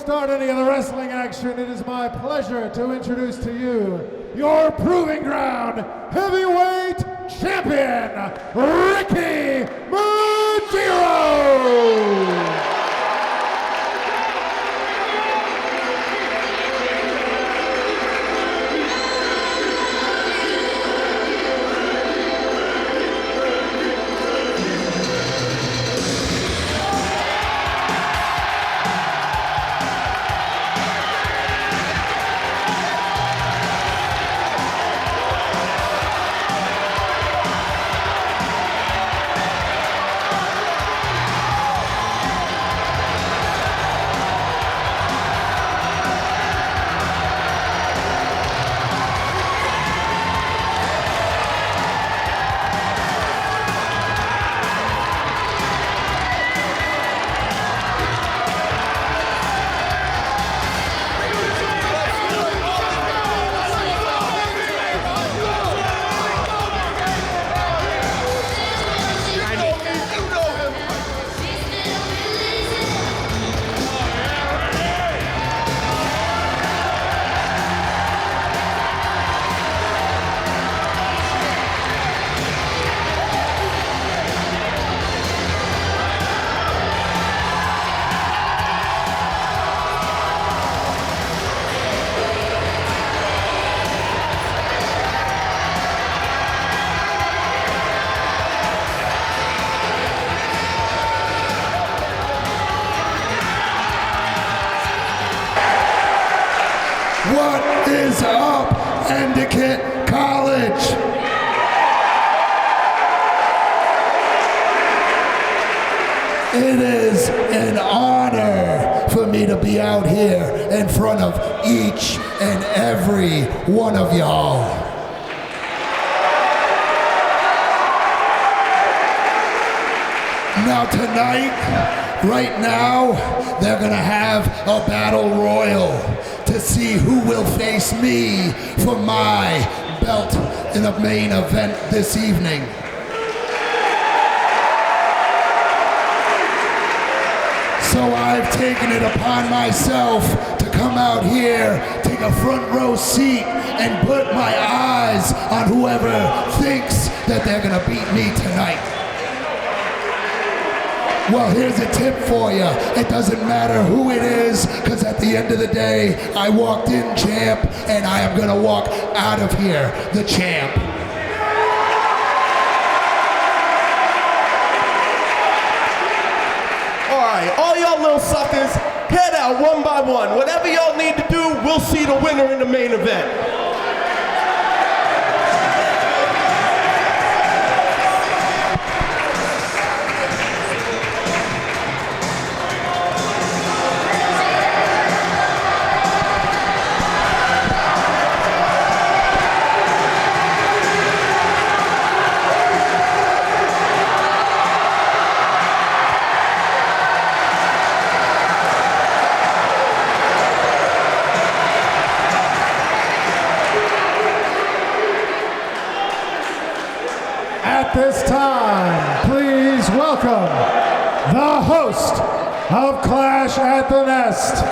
start any of the wrestling action, it is my pleasure to introduce to you your Proving Ground Heavyweight Champion, Ricky Medeiros! What is up, Endicott College? It is an honor for me to be out here in front of each and every one of y'all. Now tonight, right now, they're gonna have a battle royal to see who will face me for my belt in the main event this evening. So I've taken it upon myself to come out here, take a front row seat, and put my eyes on whoever thinks that they're gonna beat me tonight. Well, here's a tip for you. It doesn't matter who it is, because at the end of the day, I walked in champ, and I am gonna walk out of here the champ. All right, all y'all little suckers, head out one by one. Whatever y'all need to do, we'll see the winner in the main event. At this time, please welcome the host of Clash at the Nest.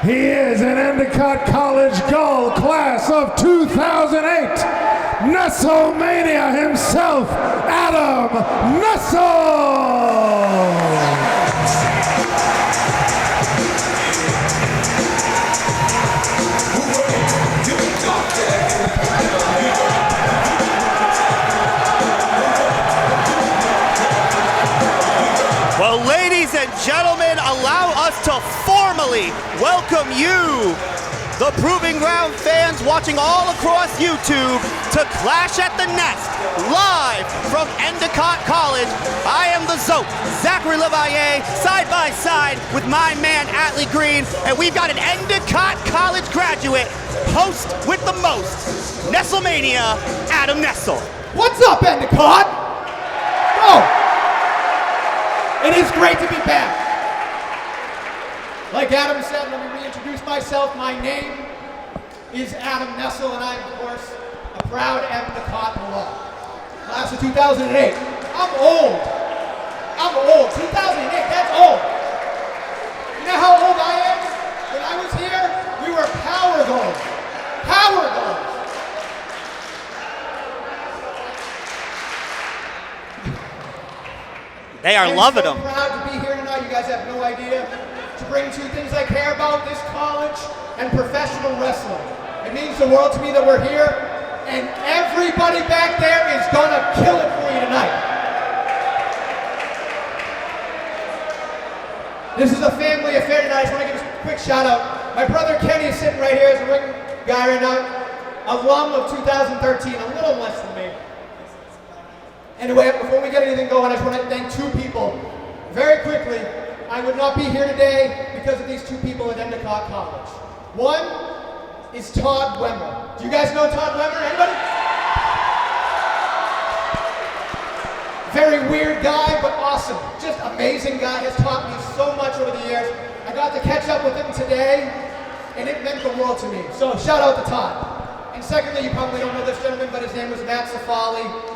He is an Endicott College Gull class of 2008, Nestlemania himself, Adam Nessel! Well, ladies and gentlemen, allow us to formally welcome you, the Proving Ground fans watching all across YouTube, to Clash at the Nest, live from Endicott College. I am the Zope, Zachary Levalle, side by side with my man, Atlee Green, and we've got an Endicott College graduate, host with the most, Nestlemania, Adam Nessel. What's up, Endicott? Oh! It is great to be back. Like Adam said, let me reintroduce myself. My name is Adam Nessel, and I am, of course, a proud Endicott alum. Class of 2008. I'm old. 2008, that's old. You know how old I am? They are loving them. I'm so proud to be here tonight. You guys have no idea. To bring two things I care about, this college and professional wrestling. It means the world to me that we're here, and everybody back there is gonna kill it for you tonight. This is a family affair tonight. I just want to give a quick shout out. My brother Kenny is sitting right here as a ring guy right now. Alum of 2013, a little less than me. Anyway, before we get anything going, I just want to thank two people. Very quickly, I would not be here today because of these two people at Endicott College. One is Todd Wemmer. Do you guys know Todd Wemmer? Anybody? Very weird guy, but awesome. Just amazing guy. Has taught me so much over the years. I got to catch up with him today, and it meant the world to me. So shout out to Todd. And secondly, you probably don't know this gentleman, but his name was Matt Safali.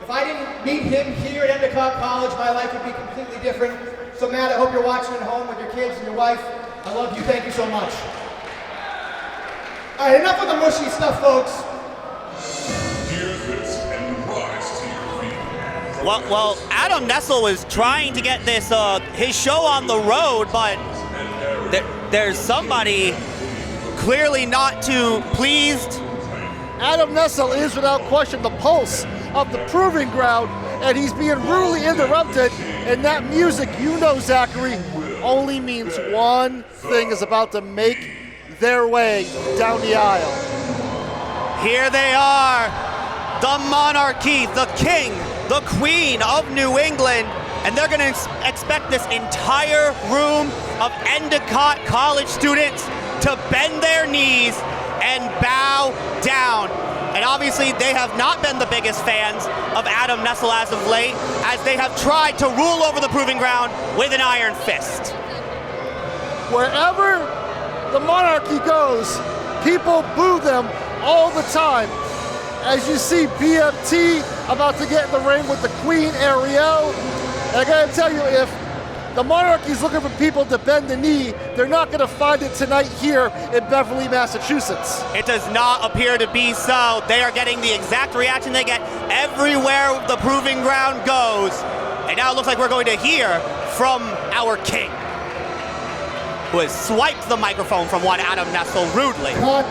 If I didn't meet him here at Endicott College, my life would be completely different. So Matt, I hope you're watching at home with your kids and your wife. I love you. Thank you so much. All right, enough of the mushy stuff, folks. Hear this and rise to your feet. Well, Adam Nessel was trying to get this his show on the road, but there's somebody clearly not too pleased. Adam Nessel is without question the pulse of the proving ground, and he's being rudely interrupted. And that music, you know, Zachary, only means one thing is about to make their way down the aisle. Here they are, the monarchy, the king, the queen of New England, and they're gonna expect this entire room of Endicott College students to bend their knees and bow down. And obviously they have not been the biggest fans of Adam Nessel as of late, as they have tried to rule over the proving ground with an iron fist. Wherever the monarchy goes, people boo them all the time. As you see BMT about to get in the ring with the Queen Ariel. And I gotta tell you, if the monarchy's looking for people to bend the knee, they're not gonna find it tonight here in Beverly, Massachusetts. It does not appear to be so. They are getting the exact reaction they get everywhere the proving ground goes. And now it looks like we're going to hear from our king, who has swiped the microphone from one Adam Nessel rudely. Cut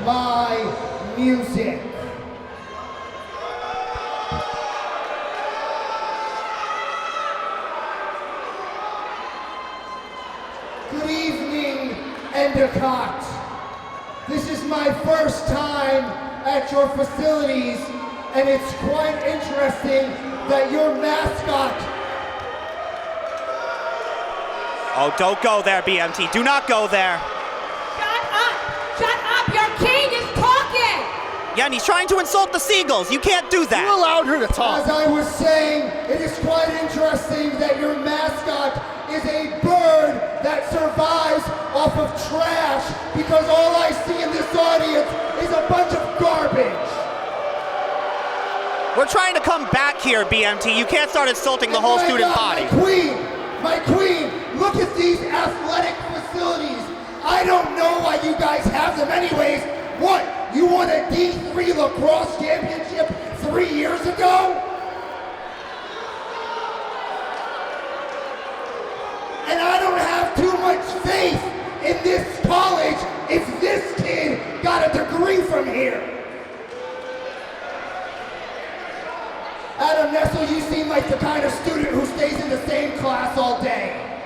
my music. Good evening, Endicott. This is my first time at your facilities, and it's quite interesting that your mascot. Oh, don't go there, BMT. Do not go there. Shut up! Shut up! Your king is talking! Yeah, and he's trying to insult the seagulls. You can't do that. You allowed her to talk. As I was saying, it is quite interesting that your mascot is a bird that survives off of trash, because all I see in this audience is a bunch of garbage. We're trying to come back here, BMT. You can't start insulting the whole And my student God, body. My queen, look at these athletic facilities. I don't know why you guys have them anyways. What, you won a D3 lacrosse championship 3 years ago? And I don't have too much faith in this college if this kid got a degree from here. Adam Nessel, you seem like the kind of student who stays in the same class all day.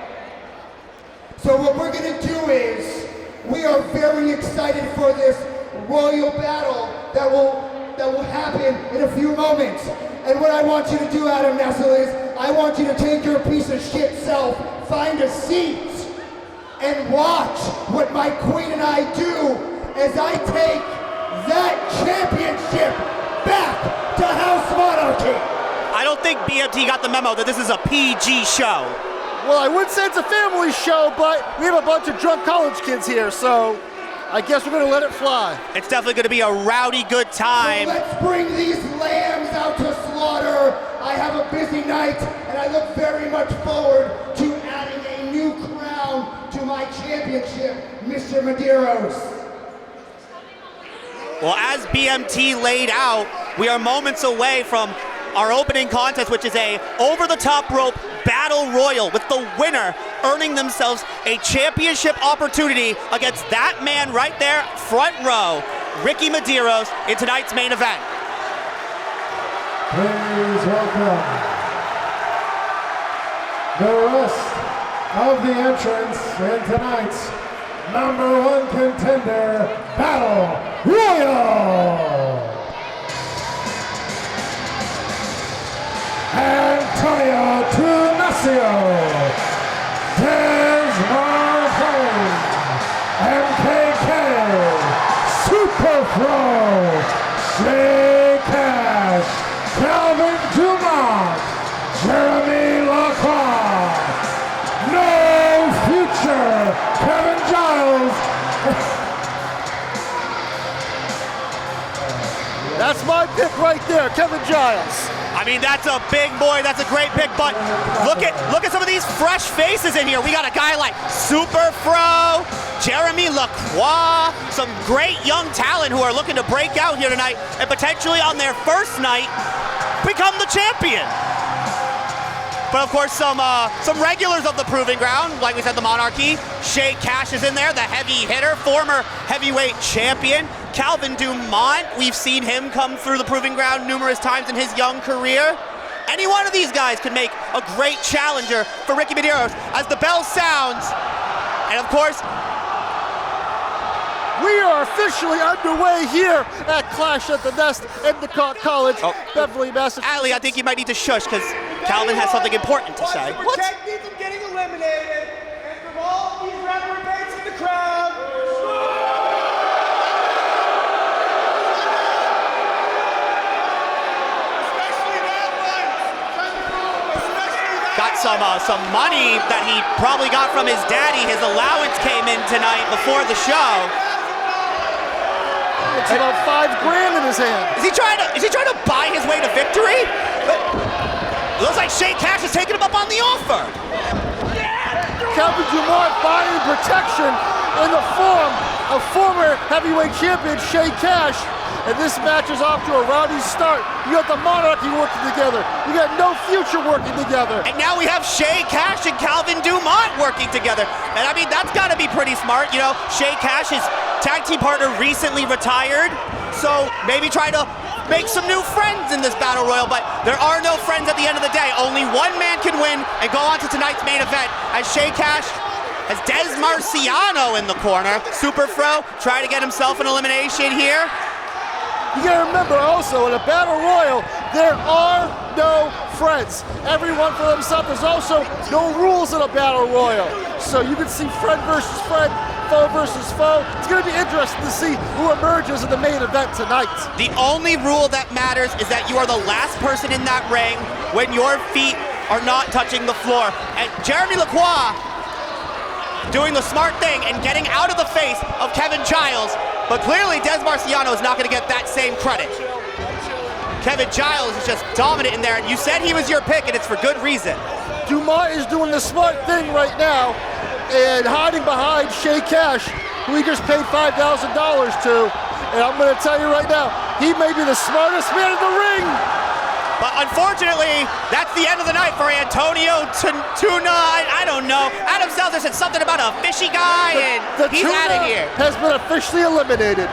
So what we're gonna do is, we are very excited for this royal battle that will happen in a few moments. And what I want you to do, Adam Nessel, is I want you to take your piece of shit self, find a seat, and watch what my queen and I do as I take that championship back to House Monarchy. I don't think BMT got the memo that this is a PG show. Well, I would say it's a family show, but we have a bunch of drunk college kids here, so I guess we're gonna let it fly. It's definitely gonna be a rowdy good time. So let's bring these lambs out to slaughter. I have a busy night, and I look very much forward to adding a new crown to my championship, Mr. Medeiros. Well, as BMT laid out, we are moments away from our opening contest, which is a over-the-top rope battle royal, with the winner earning themselves a championship opportunity against that man right there, front row, Ricky Medeiros, in tonight's main event. Please welcome the rest of the entrants in tonight's #1 contender battle royal. Antonio Tunasio, Desmond Home, MKK, Super Pro, Shay Cash, Calvin Dumont, Jeremy Lacroix, No Future, Kevin Giles. That's my pick right there, Kevin Giles. I mean, that's a big boy, that's a great pick, but look at some of these fresh faces in here. We got a guy like Super Fro, Jeremy Lacroix, some great young talent who are looking to break out here tonight and potentially on their first night become the champion. But of course, some regulars of the Proving Ground, like we said, the Monarchy. Shay Cash is in there, the heavy hitter, former heavyweight champion. Calvin Dumont, we've seen him come through the Proving Ground numerous times in his young career. Any one of these guys could make a great challenger for Ricky Medeiros as the bell sounds. And of course, we are officially underway here at Clash at the Nest, Endicott College, Beverly, Massachusetts. Ali, I think you might need to shush because Calvin has something important to say. To protect me from getting eliminated, and from all these reprobates in the crowd. Got some money that he probably got from his daddy. His allowance came in tonight before the show. It's about $5 grand in his hand. Is he trying to buy his way to victory? It looks like Shay Cash is taking him up on the offer. Calvin Dumont buying protection in the form of former heavyweight champion Shay Cash. And this match is off to a rowdy start. You got the Monarchy working together. You got No Future working together. And now we have Shay Cash and Calvin Dumont working together. And I mean, that's got to be pretty smart. You know, Shay Cash, his tag team partner, recently retired. So maybe try to make some new friends in this battle royal. But there are no friends at the end of the day. Only one man can win and go on to tonight's main event as Shay Cash has Des Marciano in the corner. Super Fro trying to get himself an elimination here. You gotta remember also, in a battle royal, there are no friends. Everyone for themselves. There's also no rules in a battle royal. So you can see friend versus friend, foe versus foe. It's gonna be interesting to see who emerges in the main event tonight. The only rule that matters is that you are the last person in that ring when your feet are not touching the floor. And Jeremy Lacroix doing the smart thing and getting out of the face of Kevin Giles. But clearly, Des Marciano is not going to get that same credit. Kevin Giles is just dominant in there, and you said he was your pick, and it's for good reason. Dumont is doing the smart thing right now and hiding behind Shay Cash, who he just paid $5,000 to. And I'm going to tell you right now, he may be the smartest man in the ring. But unfortunately, that's the end of the night for Antonio Tuna. I don't know. Adam Seltzer said something about a fishy guy, and he's out of here. Has been officially eliminated.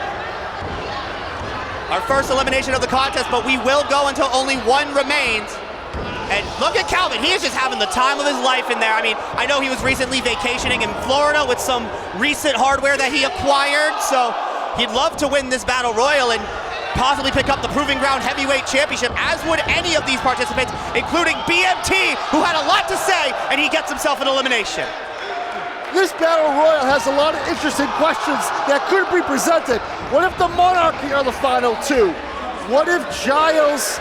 Our first elimination of the contest, but we will go until only one remains. And look at Calvin. He is just having the time of his life in there. I mean, I know he was recently vacationing in Florida with some recent hardware that he acquired, so he'd love to win this battle royal and possibly pick up the Proving Ground Heavyweight Championship, as would any of these participants, including BMT, who had a lot to say, and he gets himself an elimination. This battle royal has a lot of interesting questions that could be presented. What if the Monarchy are the final two? What if Giles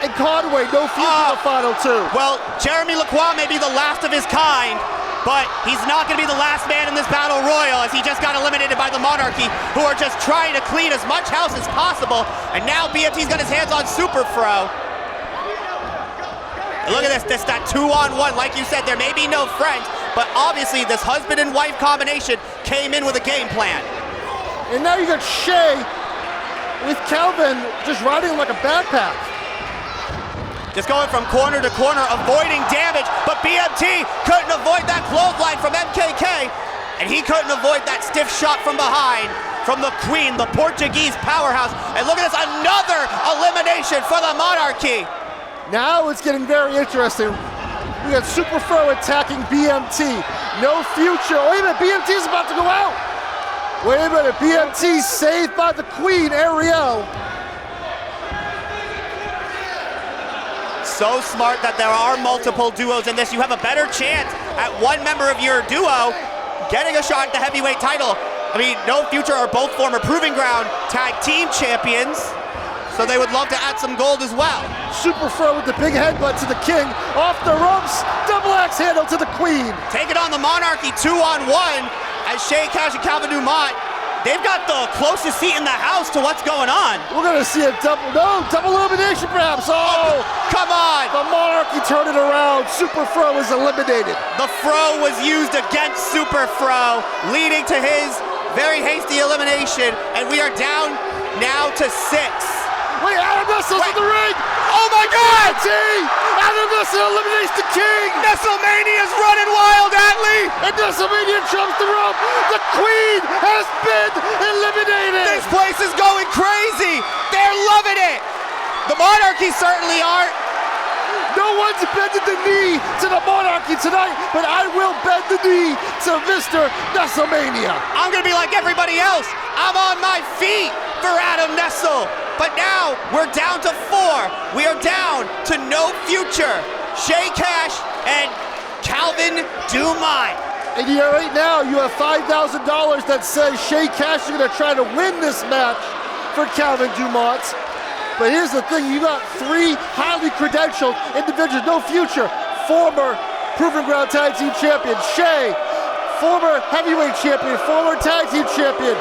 and Conway, No Future, the final two? Well, Jeremy Lacroix may be the last of his kind, but he's not going to be the last man in this battle royal, as he just got eliminated by the Monarchy, who are just trying to clean as much house as possible. And now BMT's got his hands on Super Fro. And look at this, that 2-on-1. Like you said, there may be no friends, but obviously this husband and wife combination came in with a game plan. And now you got Shay with Calvin just riding like a backpack. Just going from corner to corner, avoiding damage, but BMT couldn't avoid that clothesline from MKK, and he couldn't avoid that stiff shot from behind from the Queen, the Portuguese powerhouse. And look at this, another elimination for the Monarchy. Now it's getting very interesting. We got Super Fro attacking BMT. No future. Wait a minute, BMT is about to go out. Wait a minute, BMT saved by the Queen, Ariel. So smart that there are multiple duos in this. You have a better chance at one member of your duo getting a shot at the heavyweight title. I mean, No Future are both former Proving Ground tag team champions, so they would love to add some gold as well. Super Fro with the big headbutt to the King, off the ropes, double axe handle to the Queen. Taking on the Monarchy 2-on-1 as Shay Cash and Calvin Dumont. They've got the closest seat in the house to what's going on. We're gonna see a double elimination perhaps. Oh, come on. The Monarchy turned it around. Super Fro is eliminated. The Fro was used against Super Fro, leading to his very hasty elimination, and we are down now to 6. Wait, Adam Nestle's in the ring! Oh my God! Adam Nestle eliminates the King! Nestlemania's running wild, Atlee! And Nestlemania jumps the rope! The Queen has been eliminated! This place is going crazy! They're loving it! The Monarchy certainly aren't. No one's bended the knee to the Monarchy tonight, but I will bend the knee to Mr. Nestlemania. I'm gonna be like everybody else. I'm on my feet for Adam Nestle. But now we're down to 4. We are down to No Future, Shay Cash, and Calvin Dumont. And here right now you have $5,000 that says Shay Cash is gonna try to win this match for Calvin Dumont. But here's the thing, you got 3 highly credentialed individuals. No Future, former Proving Ground Tag Team Champion. Shay, former heavyweight champion, former tag team champion.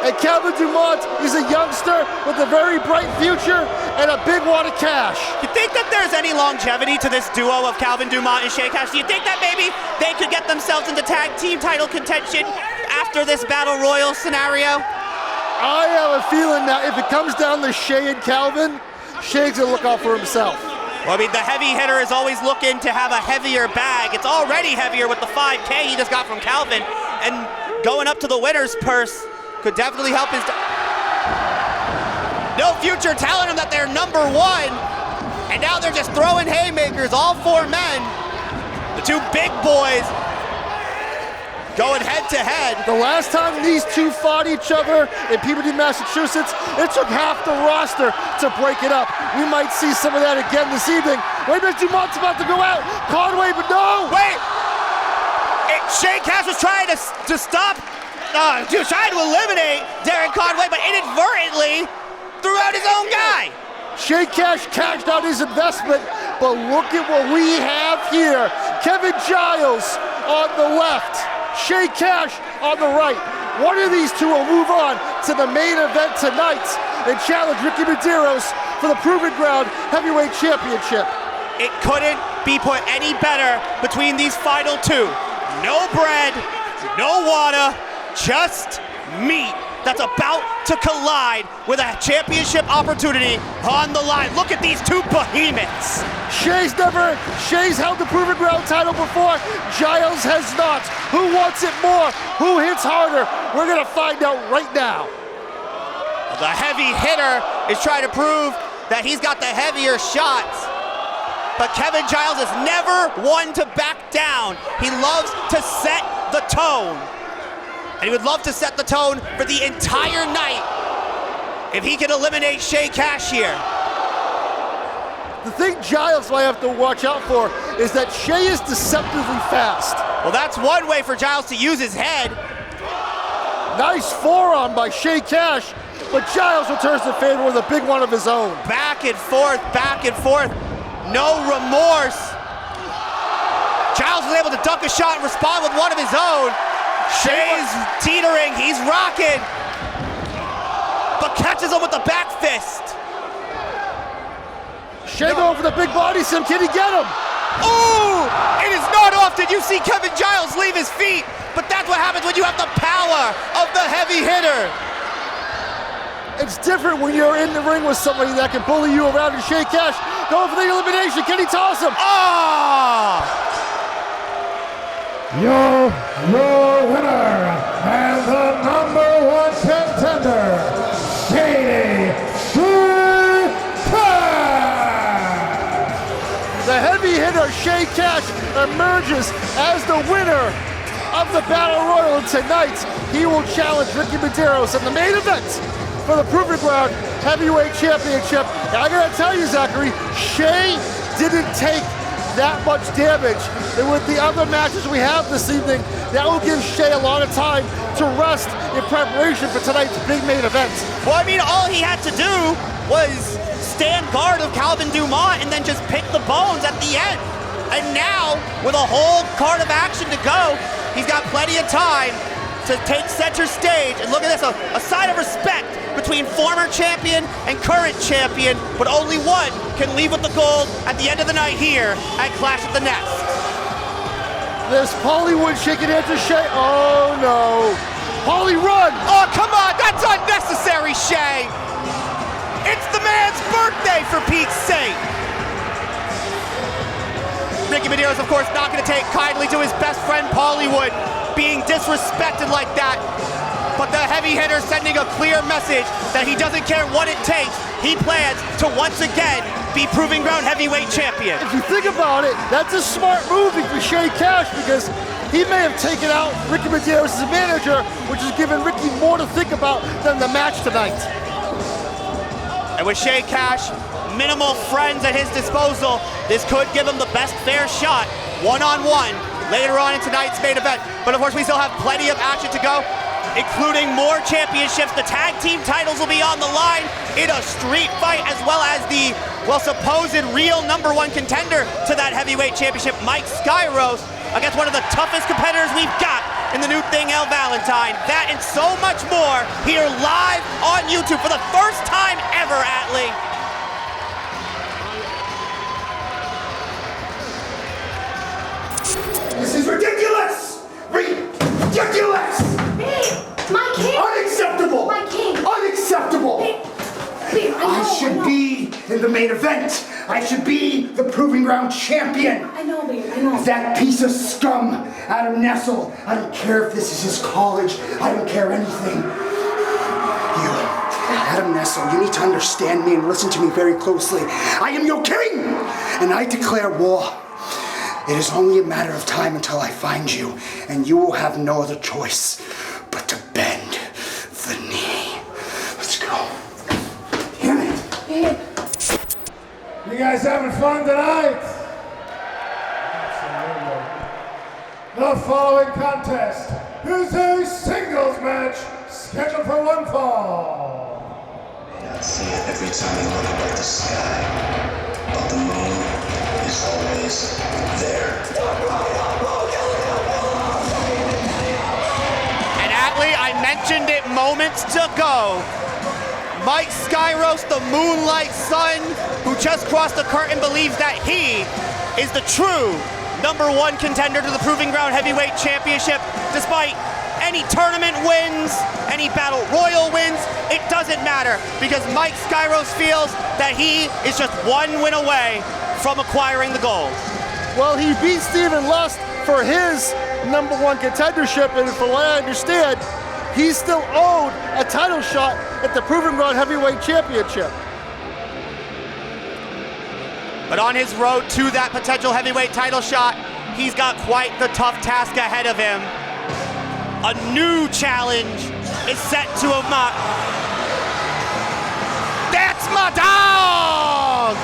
And Calvin Dumont is a youngster with a very bright future and a big wad of cash. You think that there's any longevity to this duo of Calvin Dumont and Shay Cash? Do you think that maybe they could get themselves into tag team title contention after this Battle Royal scenario? I have a feeling that if it comes down to Shay and Calvin, Shay's gonna look out for himself. Well, I mean, the heavy hitter is always looking to have a heavier bag. It's already heavier with the 5K he just got from Calvin, and going up to the winner's purse could definitely help his... No Future telling him that they're number 1, and now they're just throwing haymakers, all 4 men. The 2 big boys going head to head. The last time these 2 fought each other in Peabody, Massachusetts, it took half the roster to break it up. We might see some of that again this evening. Wait a minute, Dumont's about to go out. Conway, but no! Wait! Shay Cash was trying to stop, trying to eliminate Darren Conway, but inadvertently threw out his own guy. Shay Cash cashed out his investment, but look at what we have here. Kevin Giles on the left, Shay Cash on the right. One of these 2 will move on to the main event tonight and challenge Ricky Medeiros for the Proving Ground Heavyweight Championship. It couldn't be put any better between these final 2. No bread, no water, just meat that's about to collide with a championship opportunity on the line. Look at these 2 behemoths. Shay's held the Proving Ground title before. Giles has not. Who wants it more? Who hits harder? We're gonna find out right now. The heavy hitter is trying to prove that he's got the heavier shots. But Kevin Giles is never one to back down. He loves to set the tone. And he would love to set the tone for the entire night if he can eliminate Shay Cash here. The thing Giles might have to watch out for is that Shay is deceptively fast. Well, that's one way for Giles to use his head. Nice forearm by Shay Cash, but Giles returns the favor with a big one of his own. Back and forth, no remorse. Giles was able to duck a shot and respond with one of his own. Shay's teetering, he's rocking, but catches him with the back fist. Shay going for the big body slam, can he get him? Ooh, it is not often you see Kevin Giles leave his feet, but that's what happens when you have the power of the heavy hitter. It's different when you're in the ring with somebody that can bully you around, and Shay Cash going for the elimination. Can he toss him? Oh! Your winner and the #1 contender, Shay Cash. The heavy hitter Shay Cash emerges as the winner of the Battle Royal, and tonight he will challenge Ricky Medeiros in the main event for the Proving Ground Heavyweight Championship. And I gotta tell you, Zachary, Shay didn't take that much damage. And with the other matches we have this evening, that will give Shay a lot of time to rest in preparation for tonight's big main event. Well, I mean, all he had to do was stand guard of Calvin Dumont and then just pick the bones at the end. And now, with a whole card of action to go, he's got plenty of time to take center stage. And look at this, a sign of respect between former champion and current champion, but only one can leave with the gold at the end of the night here at Clash at the Nest. There's Paulie Wood shaking hands with Shay. Oh no. Paulie, run! Oh, come on, that's unnecessary, Shay. It's the man's birthday, for Pete's sake. Ricky Medeiros, of course, not going to take kindly to his best friend Paulie Wood being disrespected like that. But the heavy hitter sending a clear message that he doesn't care what it takes. He plans to once again be Proving Ground Heavyweight Champion. If you think about it, that's a smart move for Shay Cash, because he may have taken out Ricky Medeiros as a manager, which has given Ricky more to think about than the match tonight. And with Shay Cash, minimal friends at his disposal, this could give him the best fair shot, one-on-one, later on in tonight's main event. But of course, we still have plenty of action to go, including more championships. The tag team titles will be on the line in a street fight, as well as the, well, supposed real #1 contender to that heavyweight championship, Mike Skyros, against one of the toughest competitors we've got in the new thing, Elle Valentine. That and so much more here live on YouTube for the first time ever, Atlee. This is ridiculous! Ridiculous! Babe, my king! Unacceptable! My king! Unacceptable! Babe, I should be in the main event. I should be the Proving Ground champion. I know, babe, I know. That piece of scum, Adam Nessel. I don't care if this is his college. I don't care anything. You, Adam Nessel, you need to understand me and listen to me very closely. I am your king, and I declare war. It is only a matter of time until I find you, and you will have no other choice but to bend the knee. Let's go. Damn it. Babe. You guys having fun tonight? The following contest is a singles match scheduled for one fall. You may not see it every time you look up at the sky, but the moon is always there. And Atlee, I mentioned it moments ago. Mike Skyros, the Moonlight Sun, who just crossed the curtain, believes that he is the true #1 contender to the Proving Ground Heavyweight Championship. Despite any tournament wins, any Battle Royal wins, it doesn't matter, because Mike Skyros feels that he is just one win away from acquiring the gold. Well, he beat Stephen Lust for his #1 contendership, and from what I understand, he's still owed a title shot at the Proving Ground Heavyweight Championship. But on his road to that potential heavyweight title shot, he's got quite the tough task ahead of him. A new challenge is set to him up. That's my dog!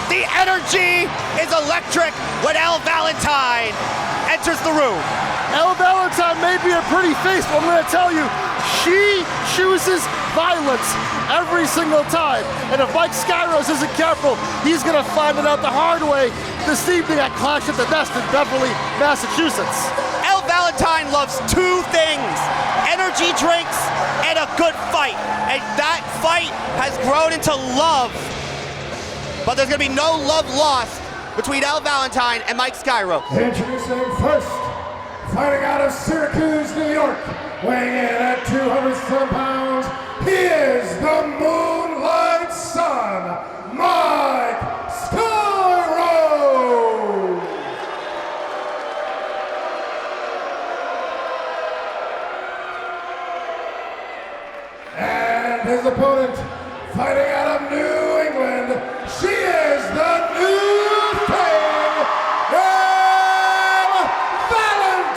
The energy is electric when Elle Valentine enters the room. Elle Valentine may be a pretty face, but I'm going to tell you, she chooses violence every single time. And if Mike Skyros isn't careful, he's going to find it out the hard way this evening at Clash at the Nest in Beverly, Massachusetts. Elle Valentine loves two things: energy drinks and a good fight. And that fight has grown into love. But there's going to be no love lost between Elle Valentine and Mike Skyros. Introducing first, fighting out of Syracuse, New York, weighing in at 207 pounds, he is the Moonlight son, Mike Skyros. And his opponent, fighting out of New England, she is the new thing, Elle Valentine.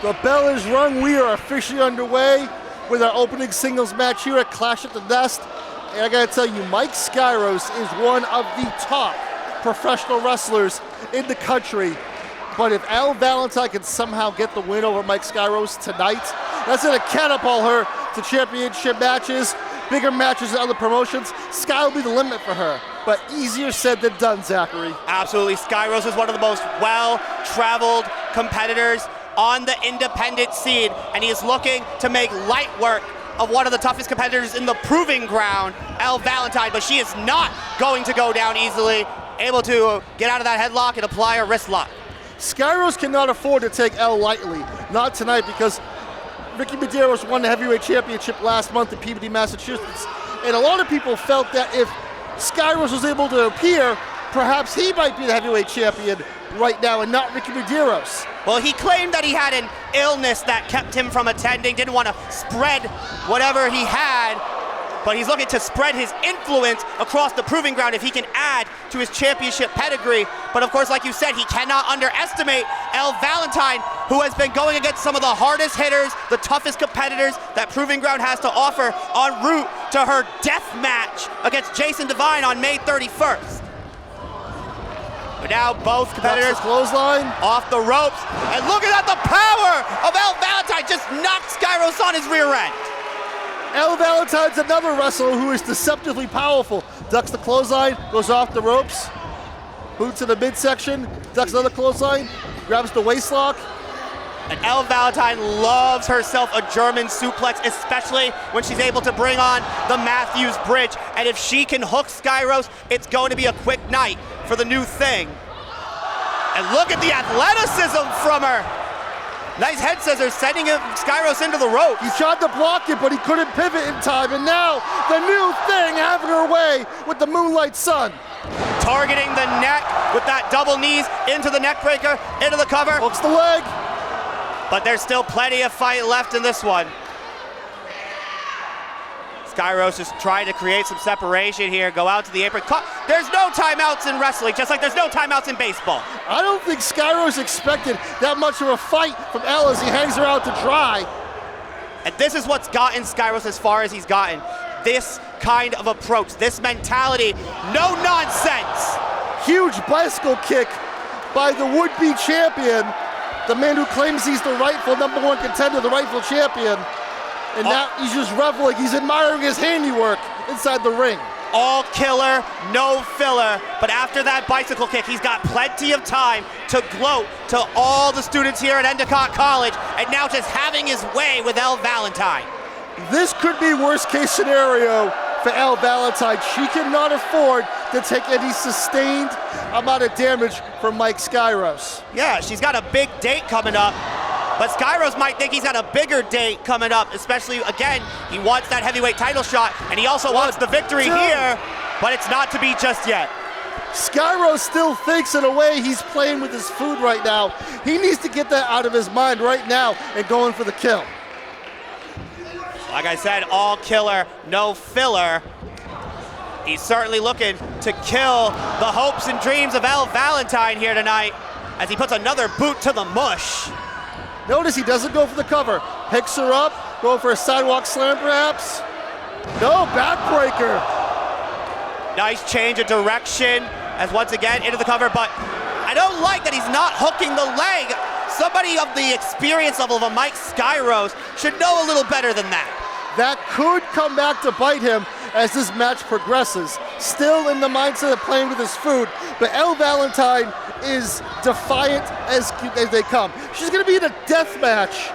The bell is rung. We are officially underway with our opening singles match here at Clash at the Nest. And I gotta tell you, Mike Skyros is one of the top professional wrestlers in the country. But if Elle Valentine can somehow get the win over Mike Skyros tonight, that's gonna catapult her to championship matches, bigger matches in other promotions. Sky will be the limit for her. But easier said than done, Zachary. Absolutely. Skyros is one of the most well-traveled competitors on the independent scene, and he is looking to make light work of one of the toughest competitors in the proving ground, Elle Valentine, but she is not going to go down easily, able to get out of that headlock and apply a wrist lock. Skyros cannot afford to take Elle lightly, not tonight, because Ricky Medeiros won the heavyweight championship last month in Peabody, Massachusetts, and a lot of people felt that if Skyros was able to appear, perhaps he might be the heavyweight champion right now and not Ricky Medeiros. Well, he claimed that he had an illness that kept him from attending, didn't want to spread whatever he had, but he's looking to spread his influence across the proving ground if he can add to his championship pedigree. But of course, like you said, he cannot underestimate Elle Valentine, who has been going against some of the hardest hitters, the toughest competitors that proving ground has to offer, en route to her death match against Jason Devine on May 31st. But now both competitors clothesline off the ropes, and look at that, the power of Elle Valentine just knocked Skyros on his rear end. Elle Valentine's another wrestler who is deceptively powerful. Ducks the clothesline, goes off the ropes, boots in the midsection, ducks another clothesline, grabs the waistlock. And Elle Valentine loves herself a German suplex, especially when she's able to bring on the Matthews Bridge. And if she can hook Skyros, it's going to be a quick night for the new thing. And look at the athleticism from her. Nice head scissors, sending Skyros into the ropes. He tried to block it, but he couldn't pivot in time. And now the new thing having her way with the Moonlight Sun. Targeting the neck with that double knees into the neck breaker, into the cover. Hooks the leg. But there's still plenty of fight left in this one. Skyros is trying to create some separation here, go out to the apron. There's no timeouts in wrestling, just like there's no timeouts in baseball. I don't think Skyros expected that much of a fight from Elle as he hangs her out to dry. And this is what's gotten Skyros as far as he's gotten. This kind of approach, this mentality, no nonsense. Huge bicycle kick by the would-be champion, the man who claims he's the rightful #1 contender, the rightful champion. And now he's just reveling, he's admiring his handiwork inside the ring. All killer, no filler. But after that bicycle kick, he's got plenty of time to gloat to all the students here at Endicott College, and now just having his way with Elle Valentine. This could be worst case scenario for Elle Valentine. She cannot afford to take any sustained amount of damage from Mike Skyros. Yeah, she's got a big date coming up. But Skyros might think he's got a bigger date coming up, especially, again, he wants that heavyweight title shot, and he also wants the victory here, but it's not to be just yet. Skyros still thinks in a way he's playing with his food right now. He needs to get that out of his mind right now and going for the kill. Like I said, all killer, no filler. He's certainly looking to kill the hopes and dreams of Elle Valentine here tonight as he puts another boot to the mush. Notice he doesn't go for the cover. Picks her up, going for a sidewalk slam perhaps. No, backbreaker. Nice change of direction as once again into the cover, but I don't like that he's not hooking the leg. Somebody of the experience level of a Mike Skyros should know a little better than that. That could come back to bite him as this match progresses. Still in the mindset of playing with his food, but Elle Valentine is defiant as they come. She's gonna be in a death match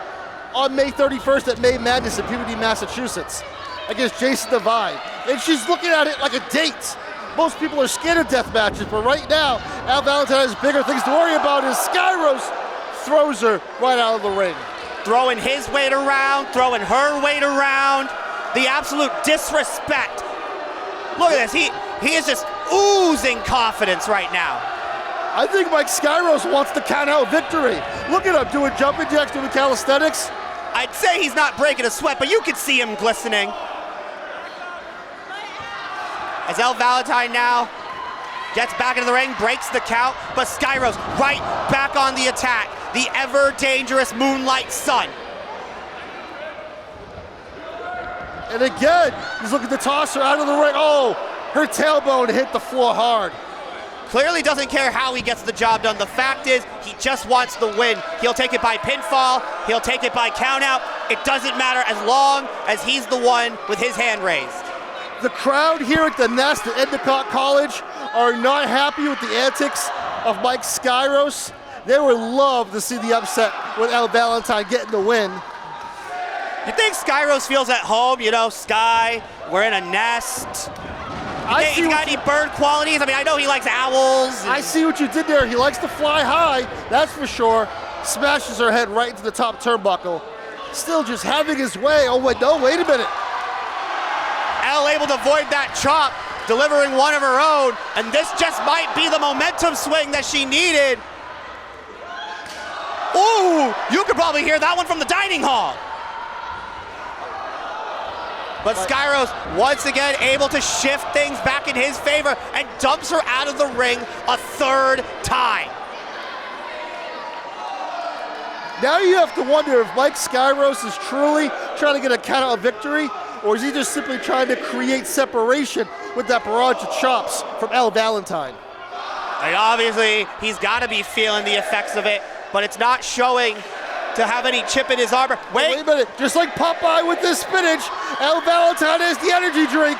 on May 31st at May Madness in Peabody, Massachusetts against Jason Devine. and she's looking at it like a date. Most people are scared of death matches, but right now, Elle Valentine has bigger things to worry about as Skyros throws her right out of the ring. Throwing his weight around, throwing her weight around. The absolute disrespect. Look at this, he is just oozing confidence right now. I think Mike Skyros wants the count-out victory. Look at him doing jumping jacks, doing calisthenics. I'd say he's not breaking a sweat, but you can see him glistening. As Elle Valentine now gets back into the ring, breaks the count, but Skyros right back on the attack. The ever-dangerous Moonlight Sun. And again, he's looking to toss her out of the ring. Oh, her tailbone hit the floor hard. Clearly doesn't care how he gets the job done. The fact is, he just wants the win. He'll take it by pinfall, he'll take it by countout. It doesn't matter as long as he's the one with his hand raised. The crowd here at the Nest at Endicott College are not happy with the antics of Mike Skyros. They would love to see the upset with Elle Valentine getting the win. You think Skyros feels at home? You know, Sky, we're in a nest. He's got any bird qualities? I mean, I know he likes owls. I see what you did there. He likes to fly high, that's for sure. Smashes her head right into the top turnbuckle. Still just having his way. Oh, wait, no, wait a minute. Elle able to avoid that chop, delivering one of her own, and this just might be the momentum swing that she needed. Ooh, you could probably hear that one from the dining hall. But Skyros, once again, able to shift things back in his favor and dumps her out of the ring a third time. Now you have to wonder if Mike Skyros is truly trying to get a count-out victory, or is he just simply trying to create separation with that barrage of chops from Elle Valentine? And obviously, he's got to be feeling the effects of it, but it's not showing to have any chip in his armor. Wait a minute, just like Popeye with this spinach, Elle Valentine is the energy drink.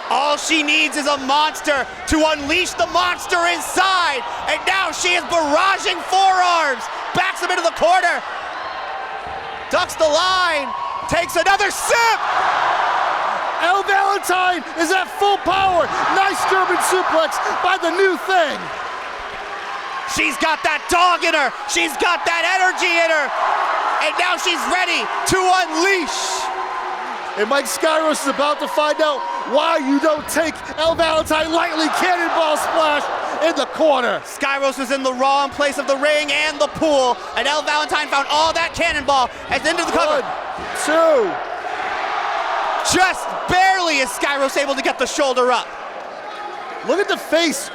All she needs is a monster to unleash the monster inside, and now she is barraging forearms, backs him into the corner, ducks the line, takes another sip. Elle Valentine is at full power. Nice German suplex by the new thing. She's got that dog in her. She's got that energy in her. And now she's ready to unleash. And Mike Skyros is about to find out why you don't take Elle Valentine lightly. Cannonball splash in the corner. Skyros was in the wrong place of the ring and the pool. And Elle Valentine found all that cannonball as into the cover. 1, 2. Just barely is Skyros able to get the shoulder up. Look at the face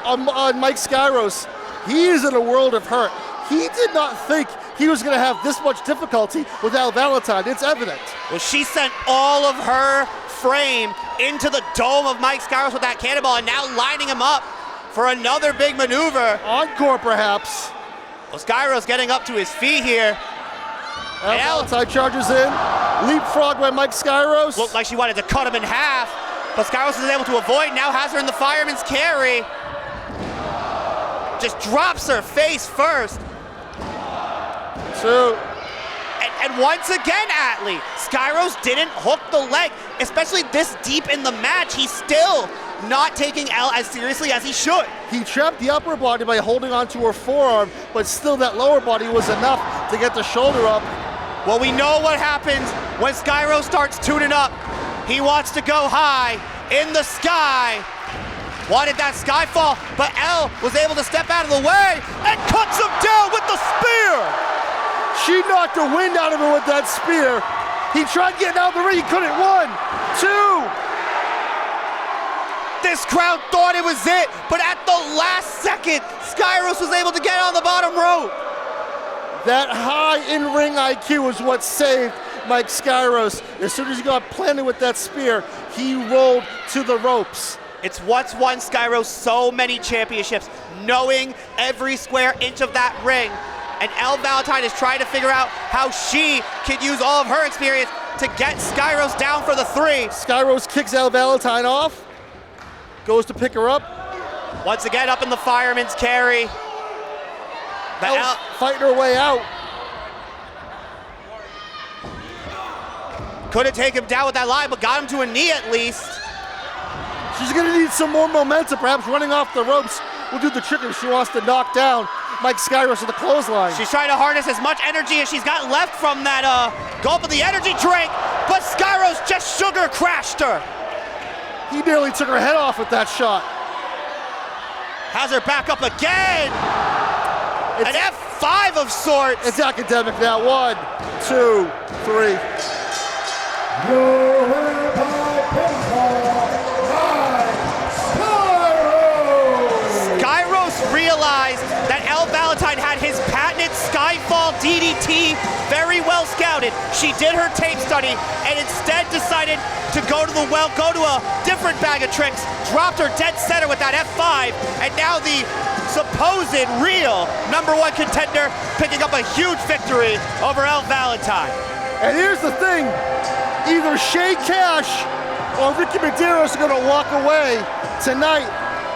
on Mike Skyros. He is in a world of hurt. He did not think he was going to have this much difficulty with Elle Valentine. It's evident. Well, she sent all of her frame into the dome of Mike Skyros with that cannonball, and now lining him up for another big maneuver. Encore, perhaps. Well, Skyros getting up to his feet here. Elle Valentine charges in. Leapfrog by Mike Skyros. Looked like she wanted to cut him in half, but Skyros is able to avoid. Now has her in the fireman's carry. Just drops her face first. 2. And once again, Atlee, Skyros didn't hook the leg, especially this deep in the match. He's still not taking Elle as seriously as he should. He trapped the upper body by holding onto her forearm, but still that lower body was enough to get the shoulder up. Well, we know what happens when Skyros starts tuning up. He wants to go high in the sky. Wanted that skyfall, but Elle was able to step out of the way and cuts him down with the spear. She knocked the wind out of him with that spear. He tried getting out of the ring, he couldn't. 1, 2. This crowd thought it was it, but at the last second, Skyros was able to get on the bottom rope. That high in-ring IQ is what saved Mike Skyros. As soon as he got planted with that spear, he rolled to the ropes. It's what's won Skyros so many championships, knowing every square inch of that ring. And Elle Valentine is trying to figure out how she can use all of her experience to get Skyros down for the 3. Skyros kicks Elle Valentine off, goes to pick her up. Once again up in the fireman's carry. Elle fighting her way out. Couldn't take him down with that line, but got him to a knee at least. She's gonna need some more momentum, perhaps running off the ropes will do the trick if she wants to knock down Mike Skyros with the clothesline. She's trying to harness as much energy as she's got left from that gulp of the energy drink, but Skyros just sugar crashed her. He nearly took her head off with that shot. Has her back up again. An F5 of sorts. It's academic now. 1, 2, 3. Your winner by pinfall, Skyros realized that Elle Valentine had his patented Skyfall DDT very well scouted. She did her tape study and instead decided to go to the well, go to a different bag of tricks, dropped her dead center with that F5, and now the supposed real #1 contender picking up a huge victory over Elle Valentine. And here's the thing, either Shay Cash or Ricky Medeiros are gonna walk away tonight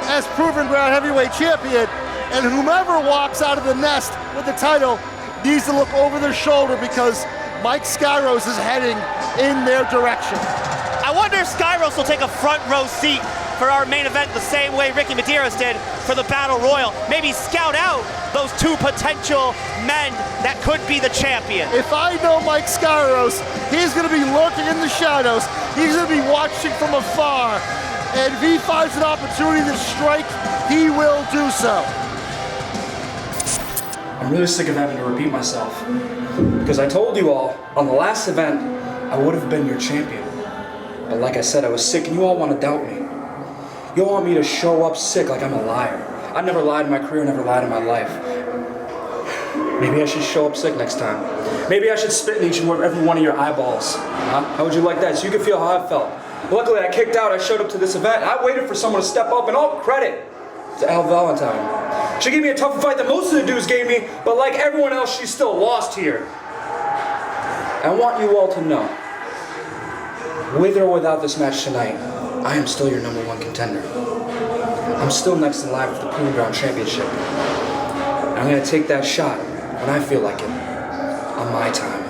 as Proven Ground Heavyweight Champion, and whomever walks out of the nest with the title needs to look over their shoulder because Mike Skyros is heading in their direction. I wonder if Skyros will take a front row seat for our main event the same way Ricky Medeiros did for the Battle Royal. Maybe scout out those two potential men that could be the champion. If I know Mike Skyros, he's gonna be lurking in the shadows. He's gonna be watching from afar. And if he finds an opportunity to strike, he will do so. I'm really sick of having to repeat myself. Because I told you all, on the last event, I would have been your champion. But like I said, I was sick and you all want to doubt me. You all want me to show up sick like I'm a liar. I never lied in my career, never lied in my life. Maybe I should show up sick next time. Maybe I should spit in each and every one of your eyeballs. Huh? How would you like that? So you can feel how I felt. Luckily, I kicked out, I showed up to this event, and I waited for someone to step up, and all credit to Elle Valentine. She gave me a tougher fight than most of the dudes gave me, but like everyone else, she's still lost here. I want you all to know, with or without this match tonight, I am still your #1 contender. I'm still next in line with the Proven Ground Championship. And I'm gonna take that shot when I feel like it. On my time.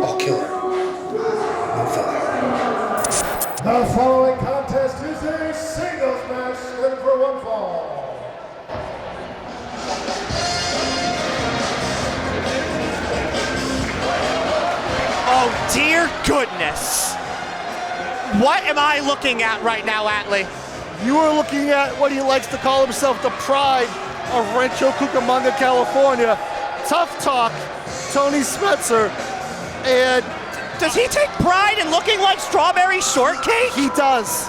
I'll kill her. No fella. The following contest is a singles match scheduled for 1 fall. Oh dear goodness. What am I looking at right now, Atlee? You are looking at what he likes to call himself the pride of Rancho Cucamonga, California. Tough Talk, Tony Spencer, and does he take pride in looking like strawberry shortcake? He does.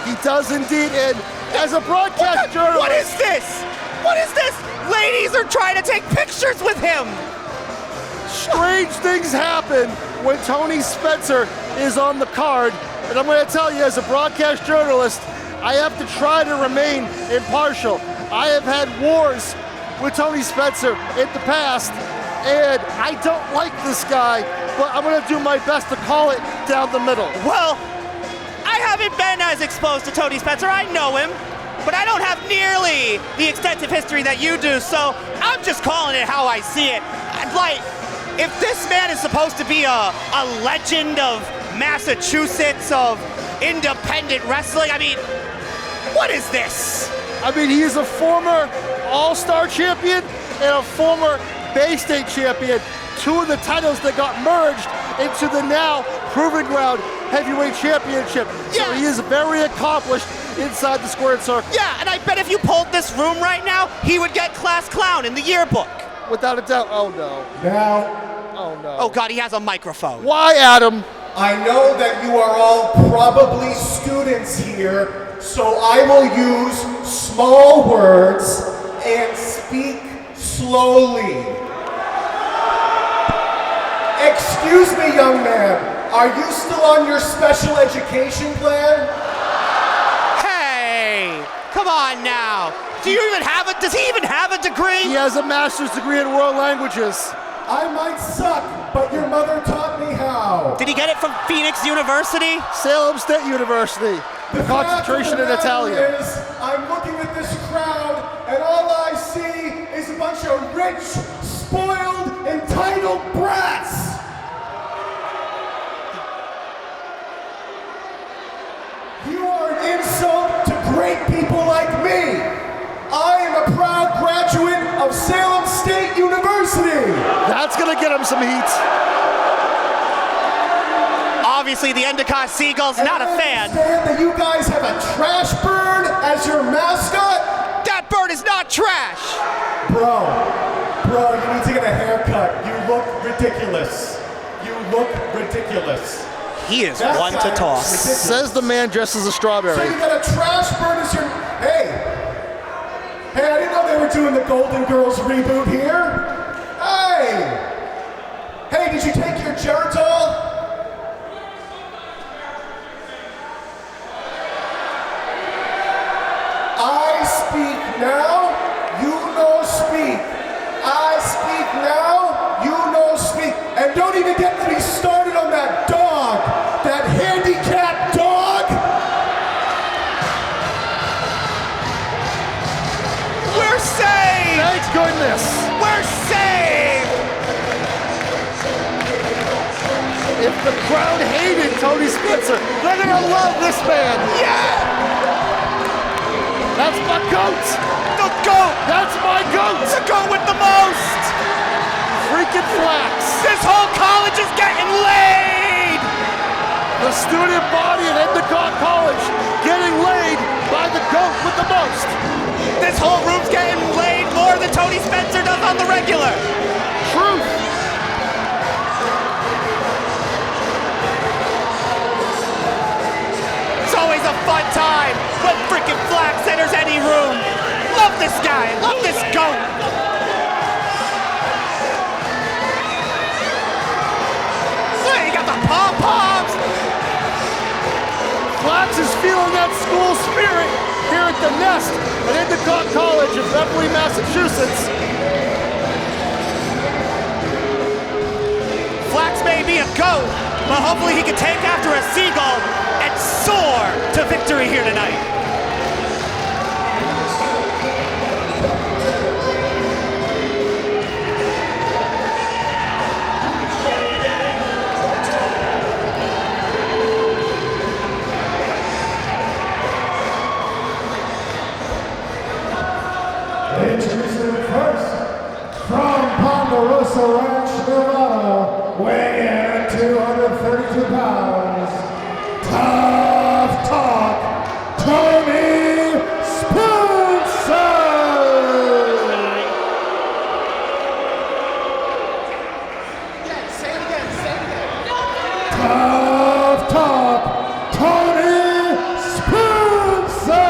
He does indeed, and as a broadcast journalist... What is this? What is this? Ladies are trying to take pictures with him. Strange things happen when Tony Spencer is on the card, and I'm going to tell you, as a broadcast journalist, I have to try to remain impartial. I have had wars with Tony Spencer in the past, and I don't like this guy, but I'm going to do my best to call it down the middle. Well, I haven't been as exposed to Tony Spencer. I know him, but I don't have nearly the extensive history that you do, so I'm just calling it how I see it. Like, if this man is supposed to be a legend of Massachusetts, of independent wrestling, I mean, what is this? I mean, he is a former All-Star champion and a former Bay State champion, two of the titles that got merged into the now Proven Ground Heavyweight Championship. Yeah. So he is very accomplished inside the squared circle. Yeah, and I bet if you pulled this room right now, he would get class clown in the yearbook. Without a doubt. Oh no. Now, Oh no. Oh God, he has a microphone. Why, Adam? I know that you are all probably students here, so I will use small words and speak slowly. Excuse me, young man, are you still on your special education plan? Hey, come on now. Does he even have a degree? He has a master's degree in world languages. I might suck, but your mother taught me how. Did he get it from Phoenix University? Salem State University. The concentration in Italian. I'm looking at this crowd, and all I see is a bunch of rich, spoiled, entitled brats. You are an great people like me. I am a proud graduate of Salem State University. That's gonna get him some heat. Obviously, the Endicott Seagull's not a fan. I understand that you guys have a trash bird as your mascot? That bird is not trash! Bro, you need to get a haircut. You look ridiculous. You look ridiculous. He is That one guy to looks toss. ridiculous. Says the man dressed as a strawberry. So you got a trash bird as your... Hey, I didn't know they were doing the Golden Girls reboot here. Hey, did you take your Geritol? I speak now, you know speak. I speak now, you know speak. And don't even get me started on that dog, that handicapped dog. We're saved! Thank goodness. We're saved! If the crowd hated Tony Spencer, they're gonna love this man. Yeah! That's my goat. The GOAT! That's my goat. The GOAT with the most! Freakin Flax. This whole college is getting laid! The student body at Endicott College getting laid by the GOAT with the most. This whole room's getting laid more than Tony Spencer does on the regular. Truth. It's always a fun time when freaking Flax enters any room. Love this guy. Love this GOAT. Look, you got the pom-poms. Flax is feeling that school spirit here at the Nest at Endicott College in Beverly, Massachusetts. Flax may be a GOAT, but hopefully he can take after a seagull and soar to victory here tonight. Introducing first, from Ponderosa Ranch, Nevada, weighing in 232 pounds, Tough Talk, Tony Spencer! Say it again. Tough Talk, Tony Spencer!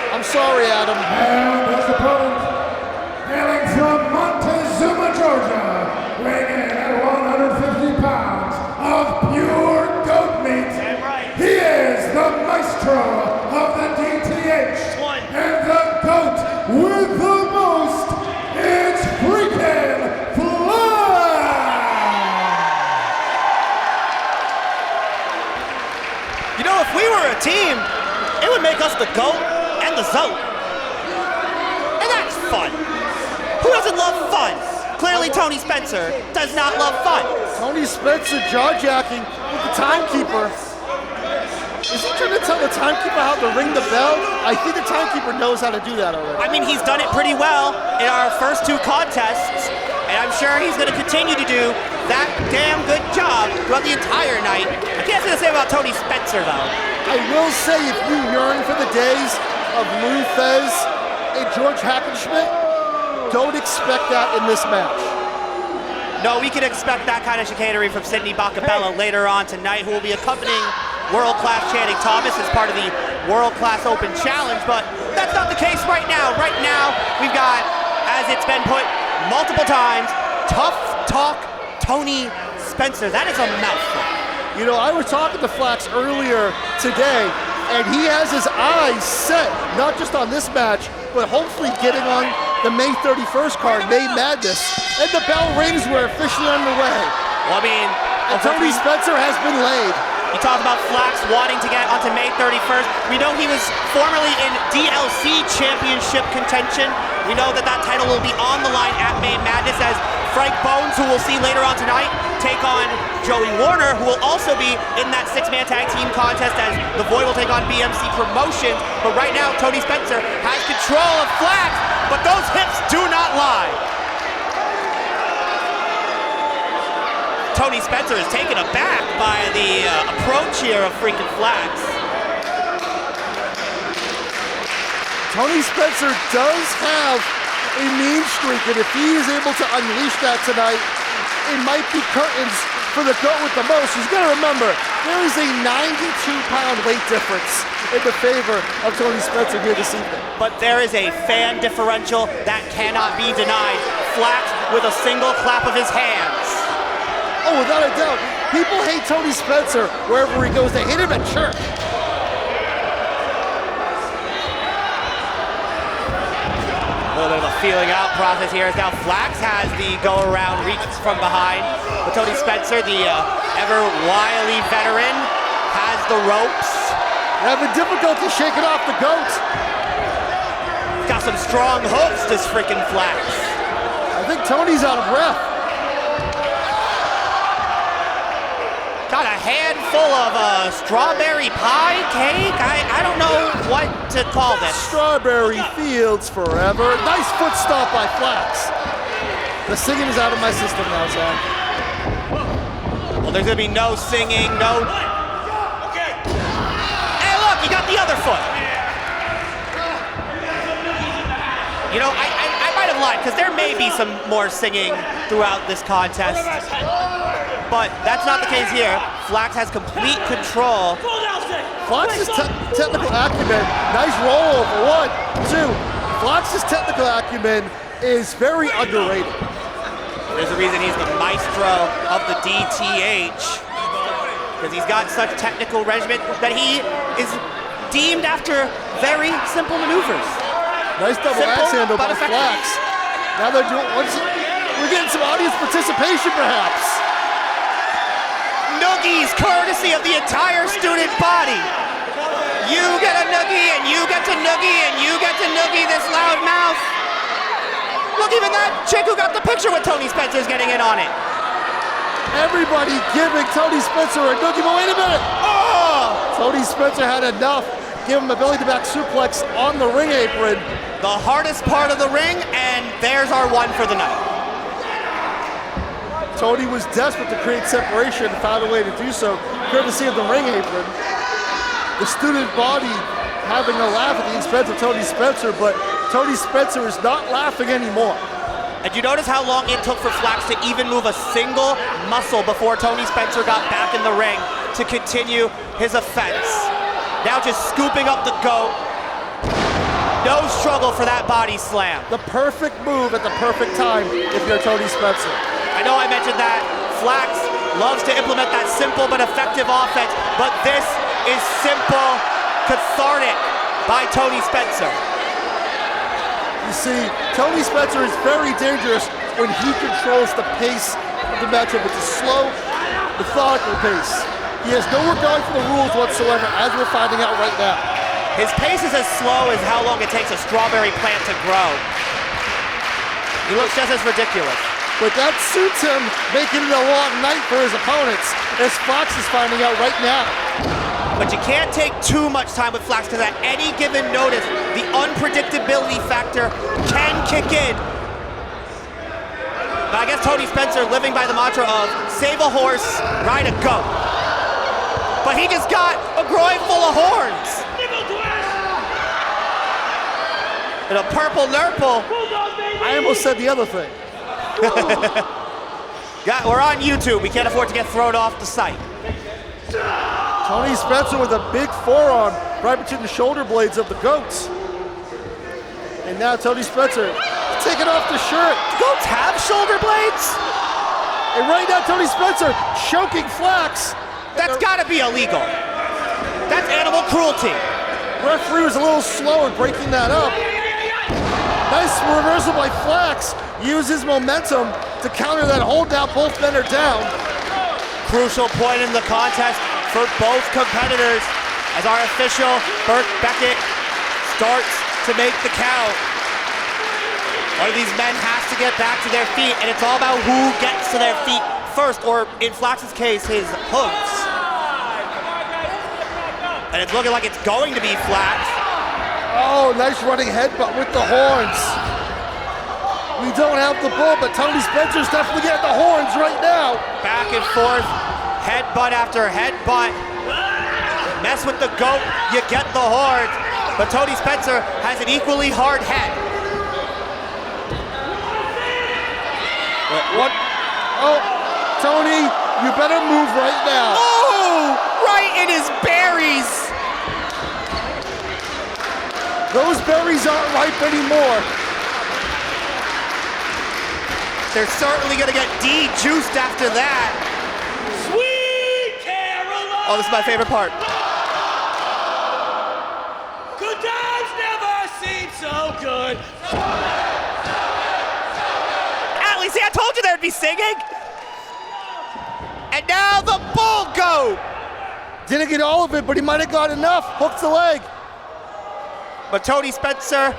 I'm sorry, Adam. And his opponent, hailing from Montezuma, Georgia, weighing in at 150 pounds of pure goat meat. He is the maestro of the DTH and the goat with the most. It's Freakin You know, if we were a team, it would make us the GOAT and the ZOAT. And that's fun. Who doesn't love fun? Clearly Tony Spencer does not love fun. Tony Spencer jaw-jacking with the timekeeper. Is he trying to tell the timekeeper how to ring the bell? I think the timekeeper knows how to do that already. I mean, he's done it pretty well in our first two contests, and I'm sure he's going to continue to do that damn good job throughout the entire night. I can't say the same about Tony Spencer, though. I will say, if you yearn for the days of Lou Thez and George Hackenschmidt, don't expect that in this match. No, we can expect that kind of chicanery from Sidney Bakabella later on tonight, who will be accompanying world-class Channing Thomas as part of the World-Class Open Challenge, but that's not the case right now. Right now, we've got, as it's been put multiple times, Tough Talk Tony Spencer. That is a mouthful. You know, I was talking to Flax earlier today, and he has his eyes set, not just on this match, but hopefully getting on the May 31st card, May Madness, and the bell rings were officially underway. Well, I mean, and Tony Spencer has been laid. You talked about Flax wanting to get onto May 31st. We know he was formerly in DLC Championship contention. We know that that title will be on the line at May Madness as Frank Bones, who we'll see later on tonight, take on Joey Warner, who will also be in that six-man tag team contest as the Void will take on BMC Promotions. But right now, Tony Spencer has control of Flax, but those hips do not lie. Tony Spencer is taken aback by the approach here of Freakin Flax. Tony Spencer does have a mean streak, and if he is able to unleash that tonight, it might be curtains for the GOAT with the most. He's got to remember, there is a 92-pound weight difference in the favor of Tony Spencer here this evening. But there is a fan differential that cannot be denied. Flax with a single clap of his hands. Oh, without a doubt. People hate Tony Spencer wherever he goes. They hate him at church. A little bit of a feeling out process here as now Flax has the go-around reach from behind. But Tony Spencer, the ever wily veteran, has the ropes. Having difficulty shaking off the GOAT. Got some strong hooks, this freaking Flax. I think Tony's out of breath. Got a handful of strawberry pie cake. I don't know what to call this. Strawberry fields forever. Nice foot stomp by Flax. The singing is out of my system now, Zach. Well, there's gonna be no singing, no. Okay. Hey, look, you got the other foot. You know, I might have lied, because there may be some more singing throughout this contest. But that's not the case here. Flax has complete control. Flax's technical acumen, nice roll over 1, 2. Flax's technical acumen is very underrated. There's a reason he's the maestro of the DTH, because he's got such technical regimen that he is deemed after very simple maneuvers. Nice double axe handle by Flax. Now they're doing, we're getting some audience participation perhaps. Noogies, courtesy of the entire student body. You get a noogie, and you get to noogie, and you get to noogie this loud mouth. Look, even that chick who got the picture with Tony Spencer is getting in on it. Everybody giving Tony Spencer a noogie, but wait a minute. Oh! Tony Spencer had enough. Give him a belly to back suplex on the ring apron. The hardest part of the ring, and there's our one for the night. Tony was desperate to create separation and found a way to do so, courtesy of the ring apron. The student body having a laugh at the expense of Tony Spencer, but Tony Spencer is not laughing anymore. And you notice how long it took for Flax to even move a single muscle before Tony Spencer got back in the ring to continue his offense. Now just scooping up the GOAT. No struggle for that body slam. The perfect move at the perfect time if you're Tony Spencer. I know I mentioned that. Flax loves to implement that simple but effective offense, but this is simple, cathartic by Tony Spencer. You see, Tony Spencer is very dangerous when he controls the pace of the matchup. It's a slow, methodical pace. He has no regard for the rules whatsoever, as we're finding out right now. His pace is as slow as how long it takes a strawberry plant to grow. He looks just as ridiculous. But that suits him, making it a long night for his opponents, as Flax is finding out right now. But you can't take too much time with Flax, because at any given notice, the unpredictability factor can kick in. But I guess Tony Spencer living by the mantra of save a horse, ride a goat. But he just got a groin full of horns. And a purple nurple. I almost said the other thing. Yeah, we're on YouTube. We can't afford to get thrown off the site. Tony Spencer with a big forearm right between the shoulder blades of the goats. And now Tony Spencer taking off the shirt. Do goats have shoulder blades? And right now Tony Spencer choking Flax. That's gotta be illegal. That's animal cruelty. Referee was a little slow in breaking that up. Nice reversal by Flax. Uses momentum to counter that hold down. Both men are down. Crucial point in the contest for both competitors as our official, Burke Beckett, starts to make the count. One of these men has to get back to their feet, and it's all about who gets to their feet first, or in Flax's case, his hooves. And it's looking like it's going to be Flax. Oh, nice running headbutt with the horns. We don't have the bull, but Tony Spencer's definitely getting the horns right now. Back and forth, headbutt after headbutt. Mess with the goat, you get the horns. But Tony Spencer has an equally hard head. What? Oh, Tony, you better move right now. Oh, right in his berries. Those berries aren't ripe anymore. They're certainly gonna get de-juiced after that. Sweet Caroline! Oh, this is my favorite part. Good times never seem so good. Allie, see, I told you there'd be singing. And now the bull goat. Didn't get all of it, but he might have got enough. Hooks the leg. But Tony Spencer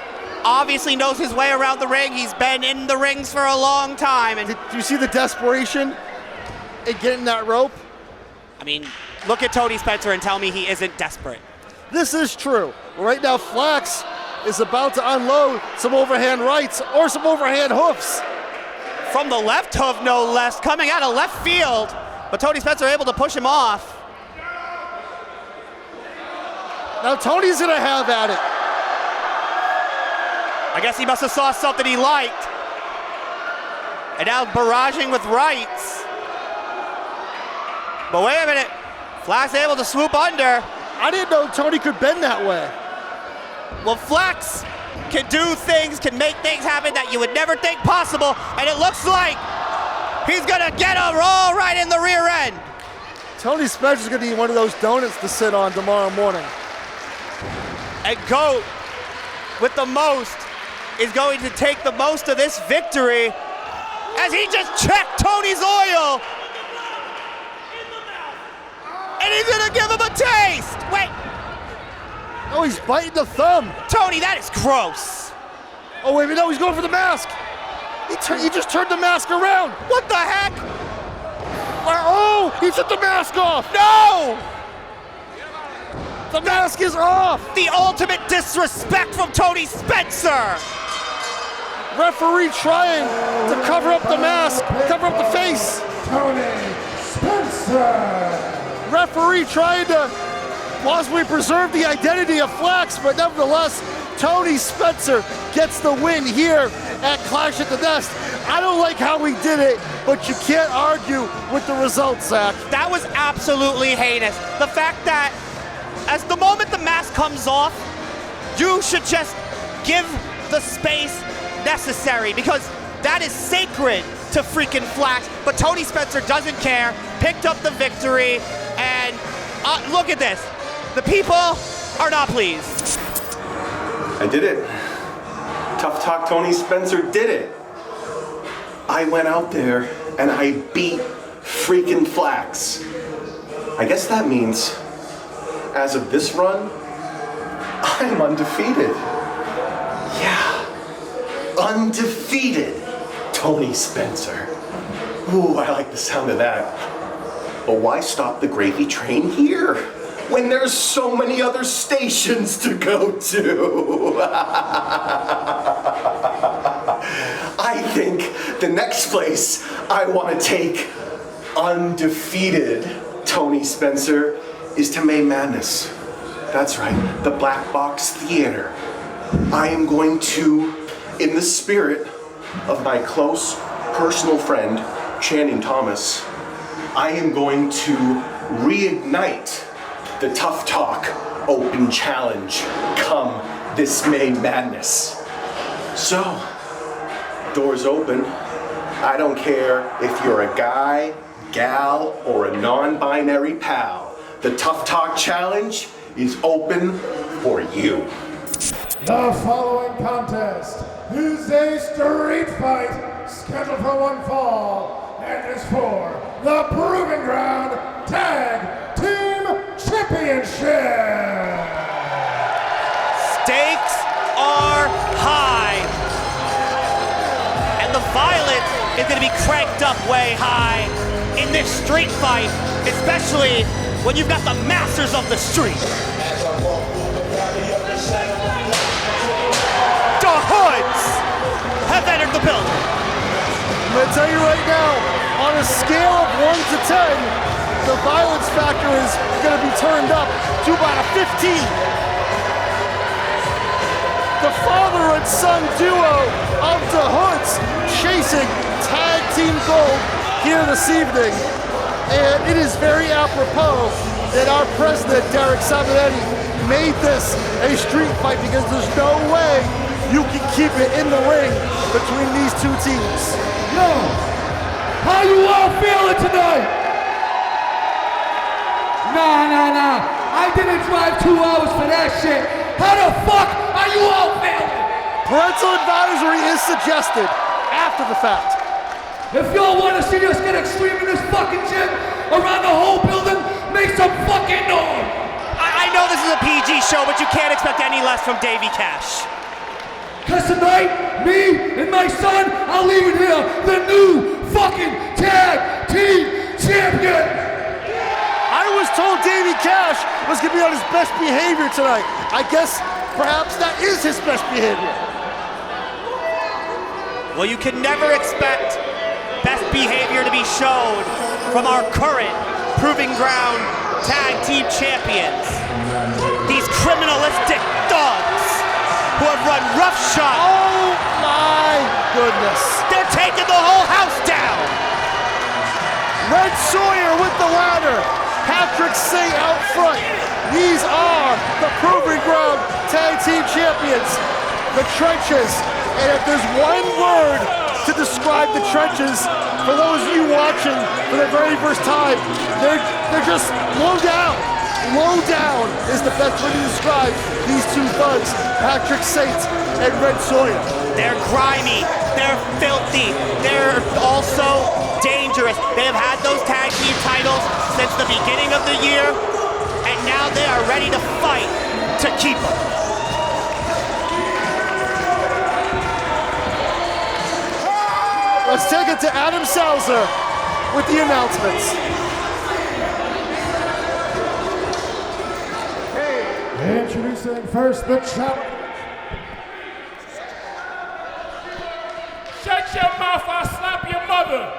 obviously knows his way around the ring. He's been in the rings for a long time. And Did you see the desperation in getting that rope? I mean, look at Tony Spencer and tell me he isn't desperate. This is true. Right now, Flax is about to unload some overhand rights or some overhand hoofs. From the left hoof, no less, coming out of left field. But Tony Spencer able to push him off. Now Tony's gonna have at it. I guess he must have saw something he liked. And now barraging with rights. But wait a minute. Flax able to swoop under. I didn't know Tony could bend that way. Well, Flax can do things, can make things happen that you would never think possible. And it looks like he's gonna get a roll right in the rear end. Tony Spencer's gonna need one of those donuts to sit on tomorrow morning. And Goat, with the most, is going to take the most of this victory as he just checked Tony's oil. And he's gonna give him a taste. Wait. Oh, he's biting the thumb. Tony, that is gross. Oh, wait, no, he's going for the mask. He just turned the mask around. What the heck? Oh, he took the mask off. No! The mask is off. The ultimate disrespect from Tony Spencer. Referee trying to cover up the mask, cover up the face. Tony Spencer. Referee trying to possibly preserve the identity of Flax, but nevertheless, Tony Spencer gets the win here at Clash at the Nest. I don't like how he did it, but you can't argue with the results, Zach. That was absolutely heinous. The fact that as the moment the mask comes off, you should just give the space necessary because that is sacred to freaking Flax. But Tony Spencer doesn't care, picked up the victory, and look at this. The people are not pleased. I did it. Tough Talk Tony Spencer did it. I went out there and I beat freaking Flax. I guess that means, as of this run, I'm undefeated. Yeah, undefeated Tony Spencer. Ooh, I like the sound of that. But why stop the gravy train here when there's so many other stations to go to? I think the next place I want to take undefeated Tony Spencer is to May Madness. That's right, the Black Box Theater. I am going to, in the spirit of my close personal friend, Channing Thomas, I am going to reignite the Tough Talk Open Challenge come this May Madness. So, doors open. I don't care if you're a guy, gal, or a non-binary pal. The Tough Talk Challenge is open for you. The following contest is a street fight scheduled for one fall and is for the Proving Ground Tag Team Championship. Stakes are high. violence is going to be cranked up way high in this street fight, especially when you've got the masters of the street. The Hoodz have entered the building. I'm gonna tell you right now, on a scale of 1 to 10, the violence factor is gonna be turned up to about a 15. The father and son duo of the Hoodz chasing tag team gold here this evening. And it is very apropos that our president, Derek Simonetti, made this a street fight because there's no way you can keep it in the ring between these two teams. Yo, how you all feeling tonight? Nah. I didn't drive 2 hours for that shit. How the fuck are you all feeling? Parental advisory is suggested after the fact. If y'all want to see us get extreme in this fucking gym around the whole building, make some fucking noise. I know this is a PG show, but you can't expect any less from Davey Cash. Cause tonight, me and my son, I'll leave it here, the new fucking tag team champion. I was told Davey Cash was gonna be on his best behavior tonight. I guess perhaps that is his best behavior. Well, you can never expect best behavior to be shown from our current Proving Ground Tag Team Champions. These criminalistic thugs who have run roughshod. Oh my goodness. They're taking the whole house down. Red Sawyer with the ladder. Patrick Say out front. These are the Proving Ground Tag Team Champions. The Trenches. And if there's one word to describe the Trenches, for those of you watching for the very first time, they're just low down. Low down is the best way to describe these two thugs, Patrick Saint and Red Sawyer. They're grimy, they're filthy, they're also dangerous. They have had those tag team titles since the beginning of the year, and now they are ready to fight to keep them. Let's take it to Adam Salzer with the announcements. Introducing first the challenge. Shut your mouth, I'll slap your mother.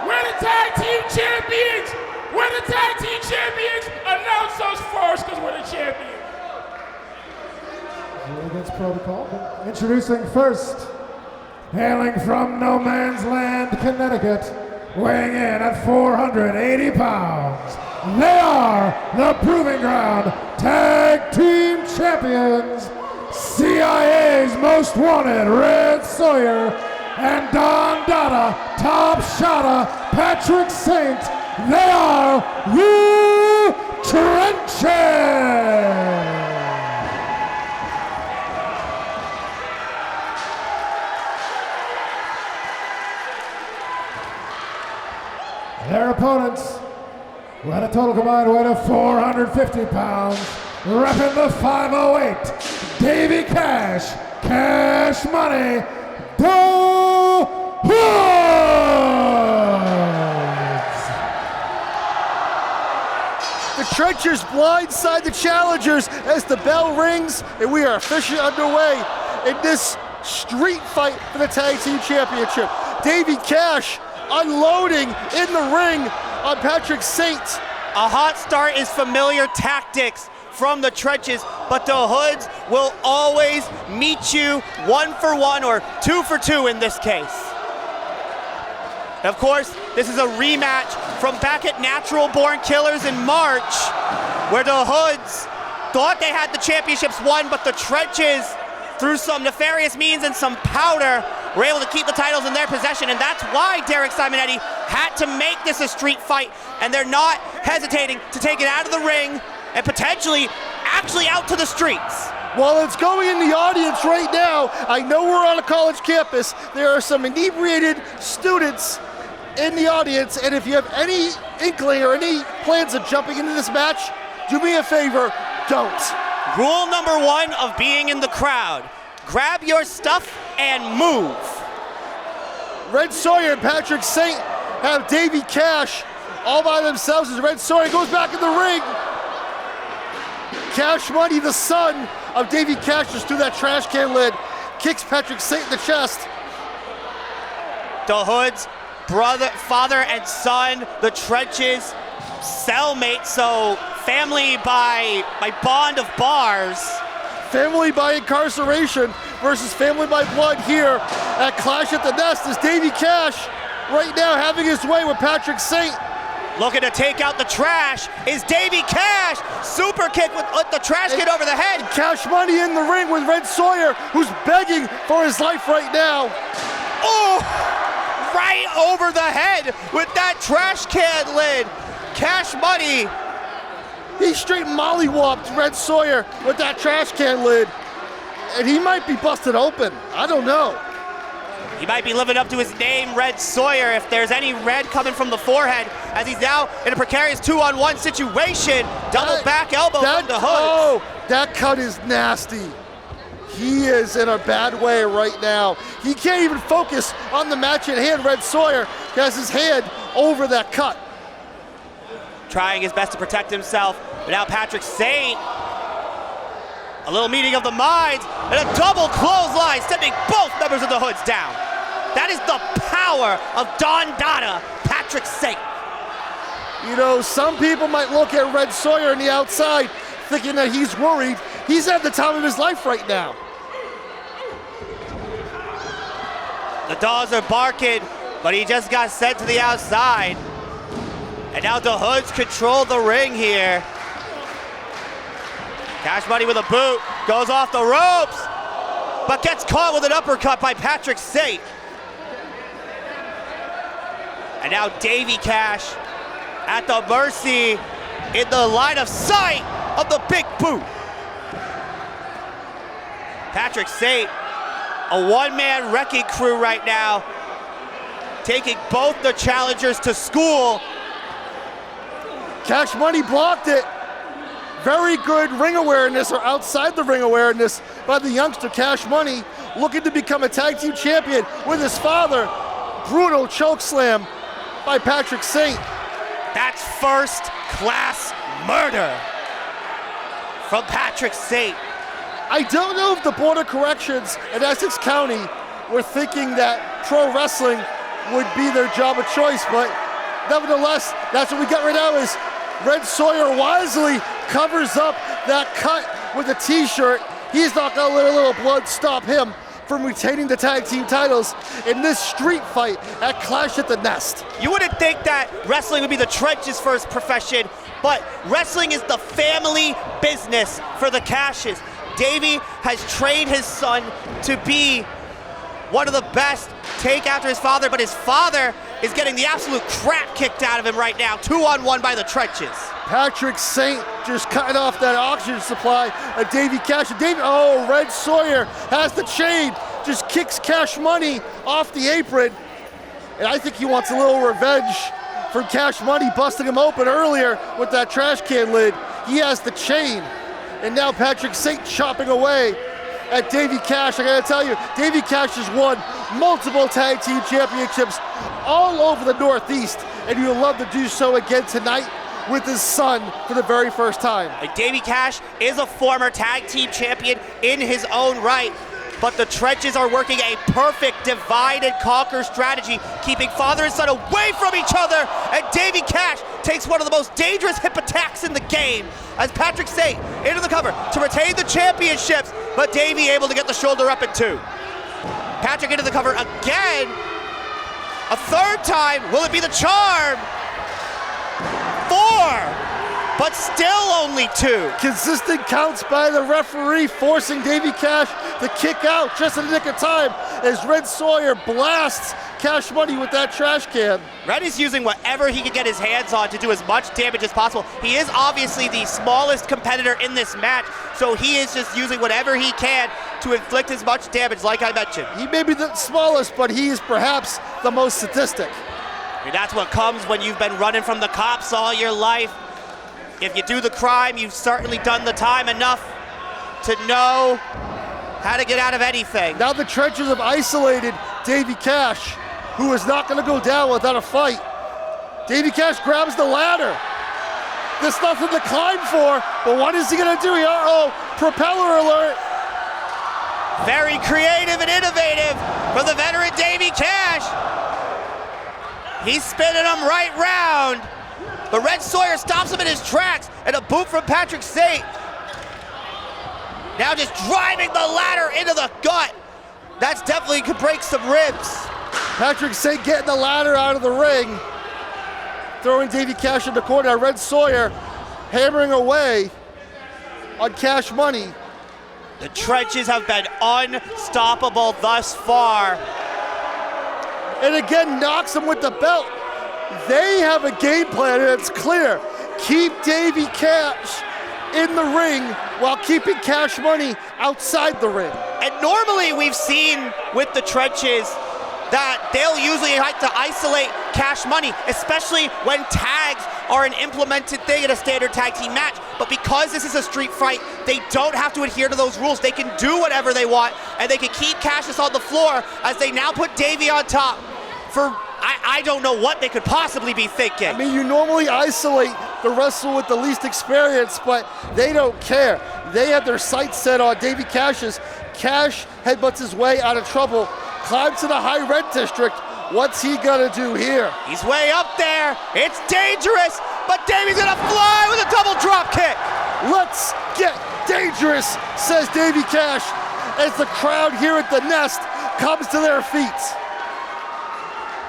We're the tag team champions. We're the tag team champions. Announce us first because we're the champions. Against protocol. Introducing first, hailing from no man's land, Connecticut, weighing in at 480 pounds. They are the Proving Ground Tag Team Champions, CIA's Most Wanted, Red Sawyer, and Don Dada, Top Shotta, Patrick Saint. They are the Trenches. Their opponents, who had a total combined weight of 450 pounds, repping the 508, Davey Cash, Cash Money, the Hoodz. The Trenches blindside the challengers as the bell rings, and we are officially underway in this street fight for the Tag Team Championship. Davey Cash unloading in the ring on Patrick Saint. A hot start is familiar tactics from the Trenches, but the Hoodz will always meet you 1 for 1 or 2 for 2 in this case. Of course, this is a rematch from back at Natural Born Killers in March, where the Hoodz thought they had the championships won, but the Trenches, through some nefarious means and some powder, were able to keep the titles in their possession, and that's why Derek Simonetti had to make this a street fight, and they're not hesitating to take it out of the ring and potentially actually out to the streets. While it's going in the audience right now, I know we're on a college campus, there are some inebriated students in the audience, and if you have any inkling or any plans of jumping into this match, do me a favor, don't. Rule number 1 of being in the crowd: grab your stuff and move. Red Sawyer and Patrick Saint have Davey Cash all by themselves as Red Sawyer goes back in the ring. Cash Money, the son of Davey Cash, just threw that trash can lid, kicks Patrick Saint in the chest. The Hoodz, brother, father and son, the trenches, cellmates, so family by bond of bars. Family by incarceration versus family by blood here at Clash at the Nest is Davey Cash right now having his way with Patrick Saint. Looking to take out the trash is Davey Cash. Super kick with the trash can over the head. Cash Money in the ring with Red Sawyer, who's begging for his life right now. Oh, right over the head with that trash can lid. Cash Money. He straight mollywopped Red Sawyer with that trash can lid. And he might be busted open. I don't know. He might be living up to his name, Red Sawyer, if there's any red coming from the forehead, as he's now in a precarious 2-on-1 situation. Double back elbow from the Hoodz. Oh, that cut is nasty. He is in a bad way right now. He can't even focus on the match at hand. Red Sawyer has his hand over that cut. Trying his best to protect himself, but now Patrick Saint. A little meeting of the minds, and a double clothesline, sending both members of the Hoodz down. That is the power of Don Dada, Patrick Saint. You know, some people might look at Red Sawyer on the outside thinking that he's worried. He's at the time of his life right now. The dogs are barking, but he just got sent to the outside. And now the Hoodz control the ring here. Cash Money with a boot, goes off the ropes, but gets caught with an uppercut by Patrick Saint. And now Davey Cash at the mercy in the line of sight of the big boot. Patrick Saint, a one-man wrecking crew right now, taking both the challengers to school. Cash Money blocked it. Very good ring awareness, or outside the ring awareness, by the youngster Cash Money, looking to become a tag team champion with his father. Brutal choke slam by Patrick Saint. That's first class murder from Patrick Saint. I don't know if the Board of Corrections in Essex County were thinking that pro wrestling would be their job of choice, but nevertheless, that's what we got right now is Red Sawyer wisely covers up that cut with a t-shirt. He's not gonna let a little blood stop him from retaining the tag team titles in this street fight at Clash at the Nest. You wouldn't think that wrestling would be the trenches first profession, but wrestling is the family business for the Cashes. Davey has trained his son to be one of the best, take after his father, but his father is getting the absolute crap kicked out of him right now, 2-on-1 by the trenches. Patrick Saint just cutting off that oxygen supply of Davey Cash. Red Sawyer has the chain, just kicks Cash Money off the apron. And I think he wants a little revenge for Cash Money busting him open earlier with that trash can lid. He has the chain. And now Patrick Saint chopping away at Davey Cash. I gotta tell you, Davey Cash has won multiple tag team championships all over the Northeast, and he would love to do so again tonight with his son for the very first time. Davey Cash is a former tag team champion in his own right, but the trenches are working a perfect divide and conquer strategy, keeping father and son away from each other, and Davey Cash takes one of the most dangerous hip attacks in the game as Patrick Saint into the cover to retain the championships, but Davey able to get the shoulder up at 2. Patrick into the cover again, a third time. Will it be the charm? 4, but still only 2. Consistent counts by the referee, forcing Davey Cash to kick out just in the nick of time as Red Sawyer blasts Cash Money with that trash can. Red is using whatever he can get his hands on to do as much damage as possible. He is obviously the smallest competitor in this match, so he is just using whatever he can to inflict as much damage, like I mentioned. He may be the smallest, but he is perhaps the most sadistic. And that's what comes when you've been running from the cops all your life. If you do the crime, you've certainly done the time enough to know How to get out of anything. Now the trenches have isolated Davey Cash, who is not going to go down without a fight. Davey Cash grabs the ladder. There's nothing to climb for, but what is he going to do? Uh-oh, propeller alert. Very creative and innovative from the veteran Davey Cash. He's spinning him right round, but Red Sawyer stops him in his tracks, and a boot from Patrick Saint. Now just driving the ladder into the gut. That's definitely could break some ribs. Patrick Saint getting the ladder out of the ring, throwing Davey Cash in the corner. Red Sawyer hammering away on Cash Money. The trenches have been unstoppable thus far. And again, knocks him with the belt. They have a game plan, and it's clear. Keep Davey Cash in the ring while keeping Cash Money outside the ring. And normally we've seen with the trenches that they'll usually like to isolate Cash Money, especially when tags are an implemented thing in a standard tag team match. But because this is a street fight, they don't have to adhere to those rules. They can do whatever they want, and they can keep Cassius on the floor as they now put Davey on top for, I don't know what they could possibly be thinking. I mean, you normally isolate the wrestler with the least experience, but they don't care. They have their sights set on Davey Cash's. Cash headbutts his way out of trouble, climbs to the high red district. What's he gonna do here? He's way up there. It's dangerous, but Davey's gonna fly with a double drop kick. Let's get dangerous, says Davey Cash, as the crowd here at the Nest comes to their feet.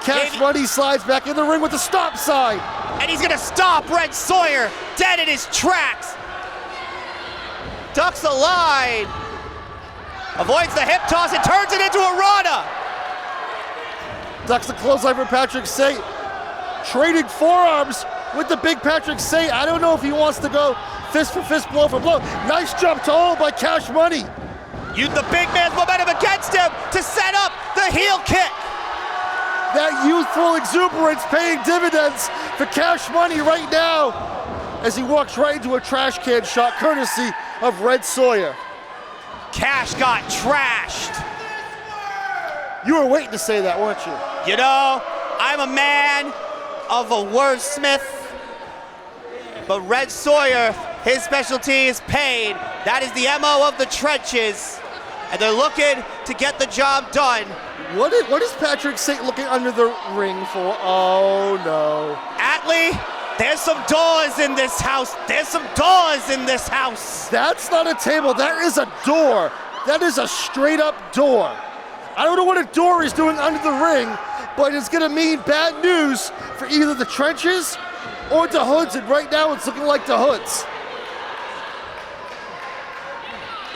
Cash Money slides back in the ring with a stop sign. And he's gonna stop Red Sawyer dead in his tracks. Ducks the line. Avoids the hip toss and turns it into a Rana. Ducks the clothesline for Patrick Saint. Trading forearms with the big Patrick Saint. I don't know if he wants to go fist for fist, blow for blow. Nice jump to hold by Cash Money. Used the big man's momentum against him to set up the heel kick. That youthful exuberance paying dividends for Cash Money right now as he walks right into a trash can shot courtesy of Red Sawyer. Cash got trashed. You were waiting to say that, weren't you? You know, I'm a man of a wordsmith, but Red Sawyer, his specialty is pain. That is the MO of the trenches, and they're looking to get the job done. What is Patrick Saint looking under the ring for? Oh no. Atlee, there's some doors in this house. There's some doors in this house. That's not a table, that is a door. That is a straight up door. I don't know what a door is doing under the ring, but it's gonna mean bad news for either the trenches or the Hoodz, and right now it's looking like the Hoodz.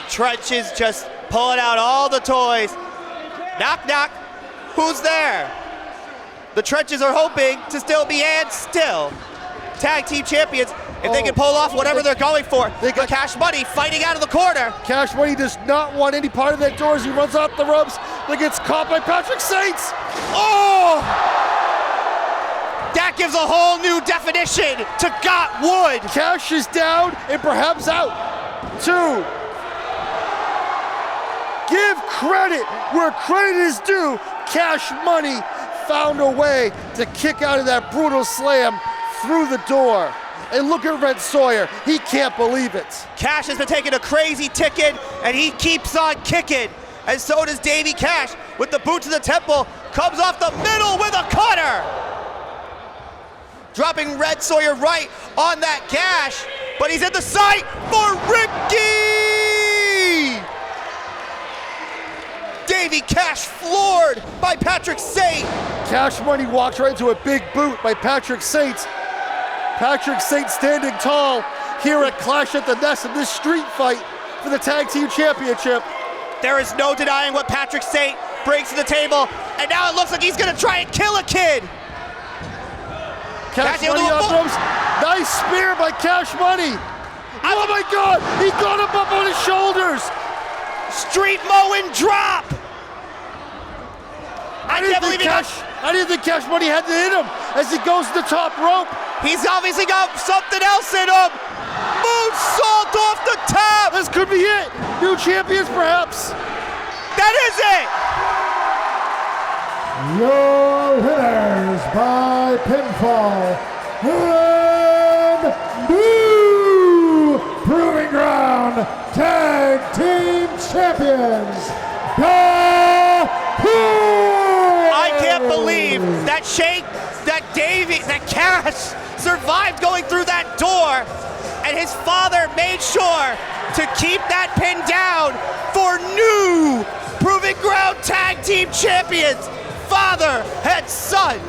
Trenches just pulling out all the toys. Knock, knock. Who's there? The trenches are hoping to still be and still tag team champions if they can pull off whatever they're going for. They got Cash Money fighting out of the corner. Cash Money does not want any part of that door as he runs off the ropes. That gets caught by Patrick Saint. Oh! That gives a whole new definition to got wood. Cash is down and perhaps out. 2. Give credit where credit is due. Cash Money found a way to kick out of that brutal slam through the door. And look at Red Sawyer, he can't believe it. Cash has been taking a crazy ticket, and he keeps on kicking. And so does Davey Cash with the boot to the temple. Comes off the middle with a cutter. Dropping Red Sawyer right on that gash, but he's in the sight for Ricky! Davey Cash floored by Patrick Saint. Cash Money walks right into a big boot by Patrick Saint. Patrick Saint standing tall here at Clash at the Nest in this street fight for the Tag Team Championship. There is no denying what Patrick Saint brings to the table, and now it looks like he's gonna try and kill a kid. Cash Money on ropes. Nice spear by Cash Money. Oh my God, he got him up on his shoulders. Street mowing drop. I didn't think Cash Money had to hit him as he goes to the top rope. He's obviously got something else in him. Moonsault off the top. This could be it. New champions, perhaps. That is it. Your winners by pinfall and new Proving Ground Tag Team Champions, the Hoodz! I can't believe that Shay, that Davey, that Cash survived going through that door, and his father made sure to keep that pin down for new Proving Ground Tag Team Champions, father and son.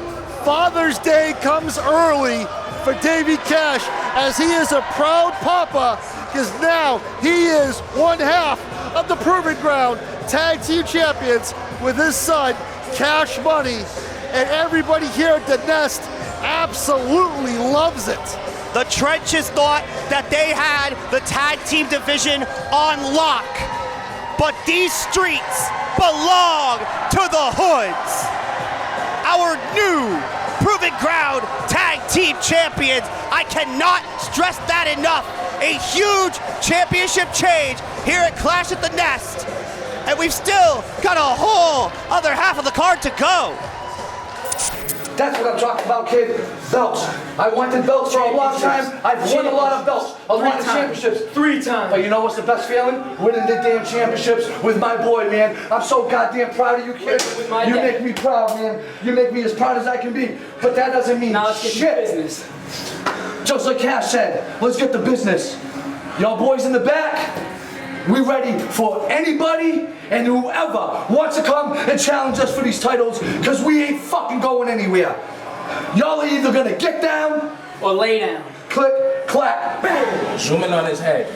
Father's Day comes early for Davey Cash, as he is a proud papa, because now he is one half of the Proving Ground Tag Team Champions with his son, Cash Money, and everybody here at the Nest absolutely loves it. The Trenches thought that they had the tag team division on lock, but these streets belong to the Hoodz. Our new Proving Ground Tag Team Champions. I cannot stress that enough. A huge championship change here at Clash at the Nest. And we've still got a whole other half of the card to go. That's what I'm talking about, kid. Belts. I wanted belts for a long time. I've won a lot of belts, a lot of championships. 3 times. But you know what's the best feeling? Winning the damn championships with my boy, man. I'm so goddamn proud of you, kid. You make me proud, man. You make me as proud as I can be. But that doesn't mean shit. Business. Just like Cash said, let's get the business. Y'all boys in the back, we ready for anybody and whoever wants to come and challenge us for these titles, because we ain't fucking going anywhere. Y'all are either gonna get down or lay down. Click, clack, bang. Zoom in on his head.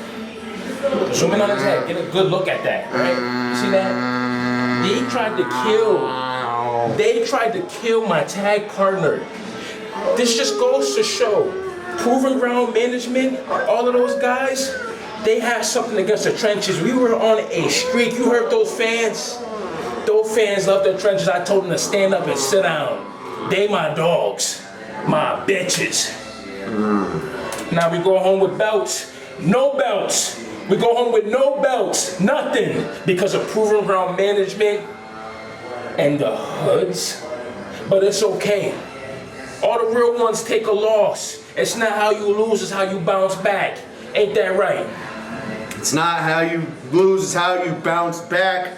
Zoom in on his head. Get a good look at that, right? You see that? They tried to kill my tag partner. This just goes to show, Proving Ground management, all of those guys, they had something against the Trenches. We were on a streak. You heard those fans? Those fans love the Trenches. I told them to stand up and sit down. They my dogs, my bitches. Now we go home with belts. No belts. We go home with no belts. Nothing. Because of Proving Ground management and the Hoodz. But it's okay. All the real ones take a loss. It's not how you lose, it's how you bounce back. Ain't that right? It's not how you lose, it's how you bounce back.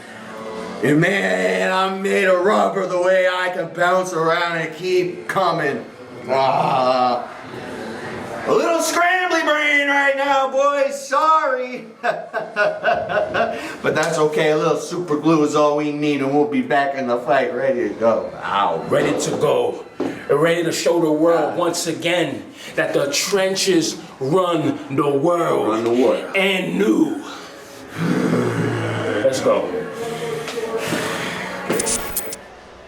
And man, I'm made of rubber the way I can bounce around and keep coming. A little scrambly brain right now, boys. Sorry. But that's okay. A little super glue is all we need, and we'll be back in the fight, ready to go. Ow. Ready to go. Ready to show the world once again that the Trenches run the world. Run the world. And new. Let's go.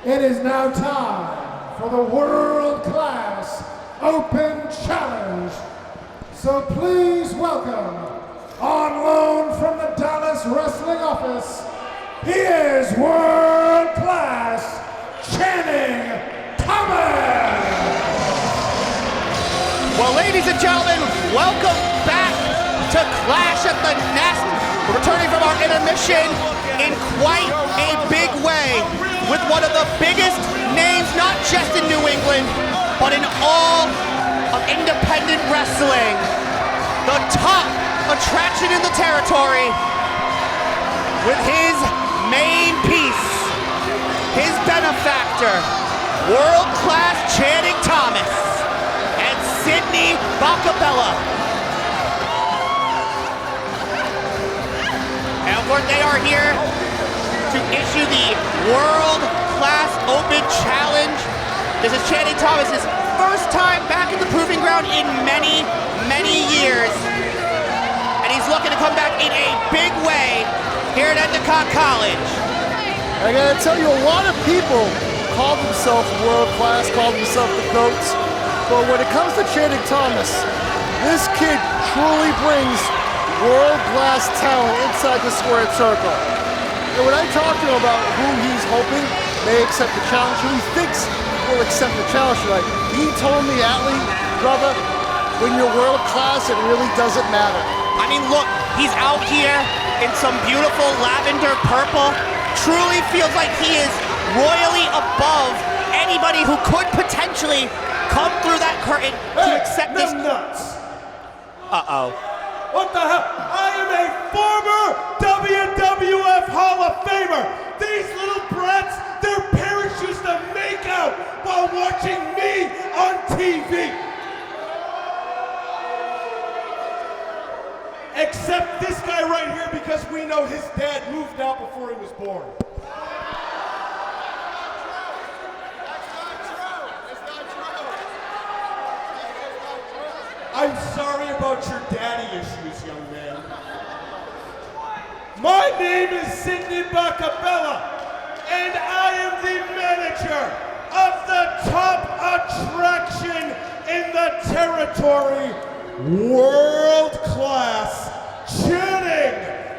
It is now time for the world-class Open Challenge. So please welcome, on loan from the Dallas Wrestling Office, he is world-class Channing Thomas. Well, ladies and gentlemen, welcome back to Clash at the Nest. We're returning from our intermission in quite a big way with one of the biggest names, not just in New England, but in all of independent wrestling. The top attraction in the territory with his main piece, his benefactor, world-class Channing Thomas and Sidney Bakabella. And they are here to issue the world-class Open Challenge. This is Channing Thomas's first time back in the Proving Ground in many, many years. And he's looking to come back in a big way here at Endicott College. I gotta tell you, a lot of people call themselves world-class, call themselves the GOATs. But when it comes to Channing Thomas, this kid truly brings world-class talent inside the squared circle. And when I talk to him about who he's hoping may accept the challenge, who he thinks will accept the challenge tonight, he told me, Elle, brother, when you're world-class, it really doesn't matter. I mean, look, He's out here in some beautiful lavender purple. Truly feels like he is royally above anybody who could potentially come through that curtain to accept this. Nuts. Uh-oh. What the hell? I am a former WWF Hall of Famer. These little brats, their parents used to make out while watching me on TV. Except this guy right here, because we know his dad moved out before he was born. I'm sorry about your daddy issues, young man. My name is Sidney Bakabella, and I am the manager of the top attraction in the territory, world-class Channing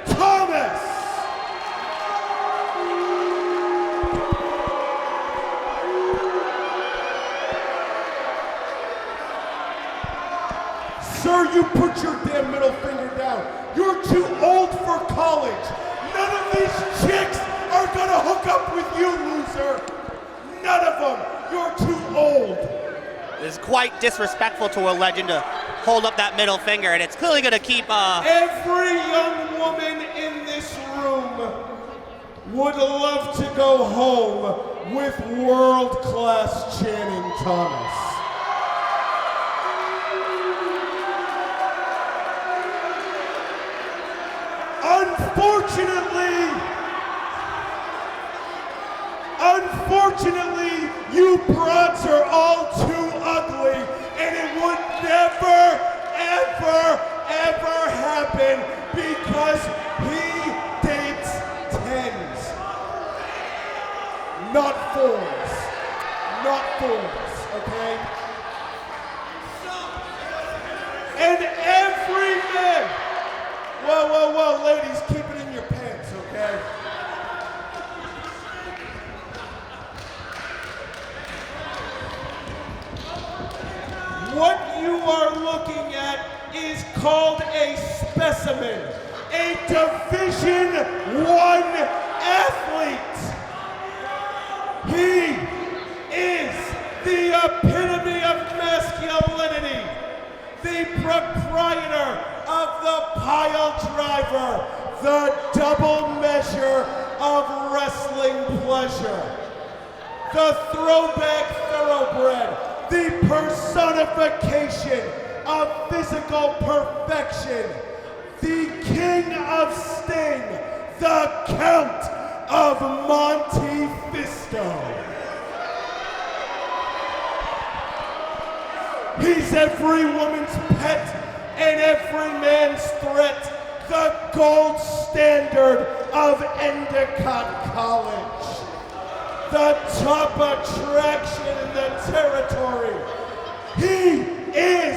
Thomas. Sir, you put your damn middle finger down. You're too old for college. None of these chicks are gonna hook up with you, loser. None of them. You're too old. It's quite disrespectful to a legend to hold up that middle finger, and it's clearly gonna keep, Every young woman in this room would love to go home with world-class Channing Thomas. Unfortunately, you broads are all too ugly, and it would never, ever happen because he dates 10s, not 4s, okay? And every man, whoa, ladies, keep it in your pants, okay? What you are looking at is called a specimen, a Division I athlete. He is the epitome of masculinity, the proprietor of the pile driver, the double measure of wrestling pleasure, the throwback thoroughbred, the personification of physical perfection, the king of Sting, the Count of Monte Fisto. He's every woman's pet and every man's threat, the gold standard of Endicott College, the top attraction in the territory. He is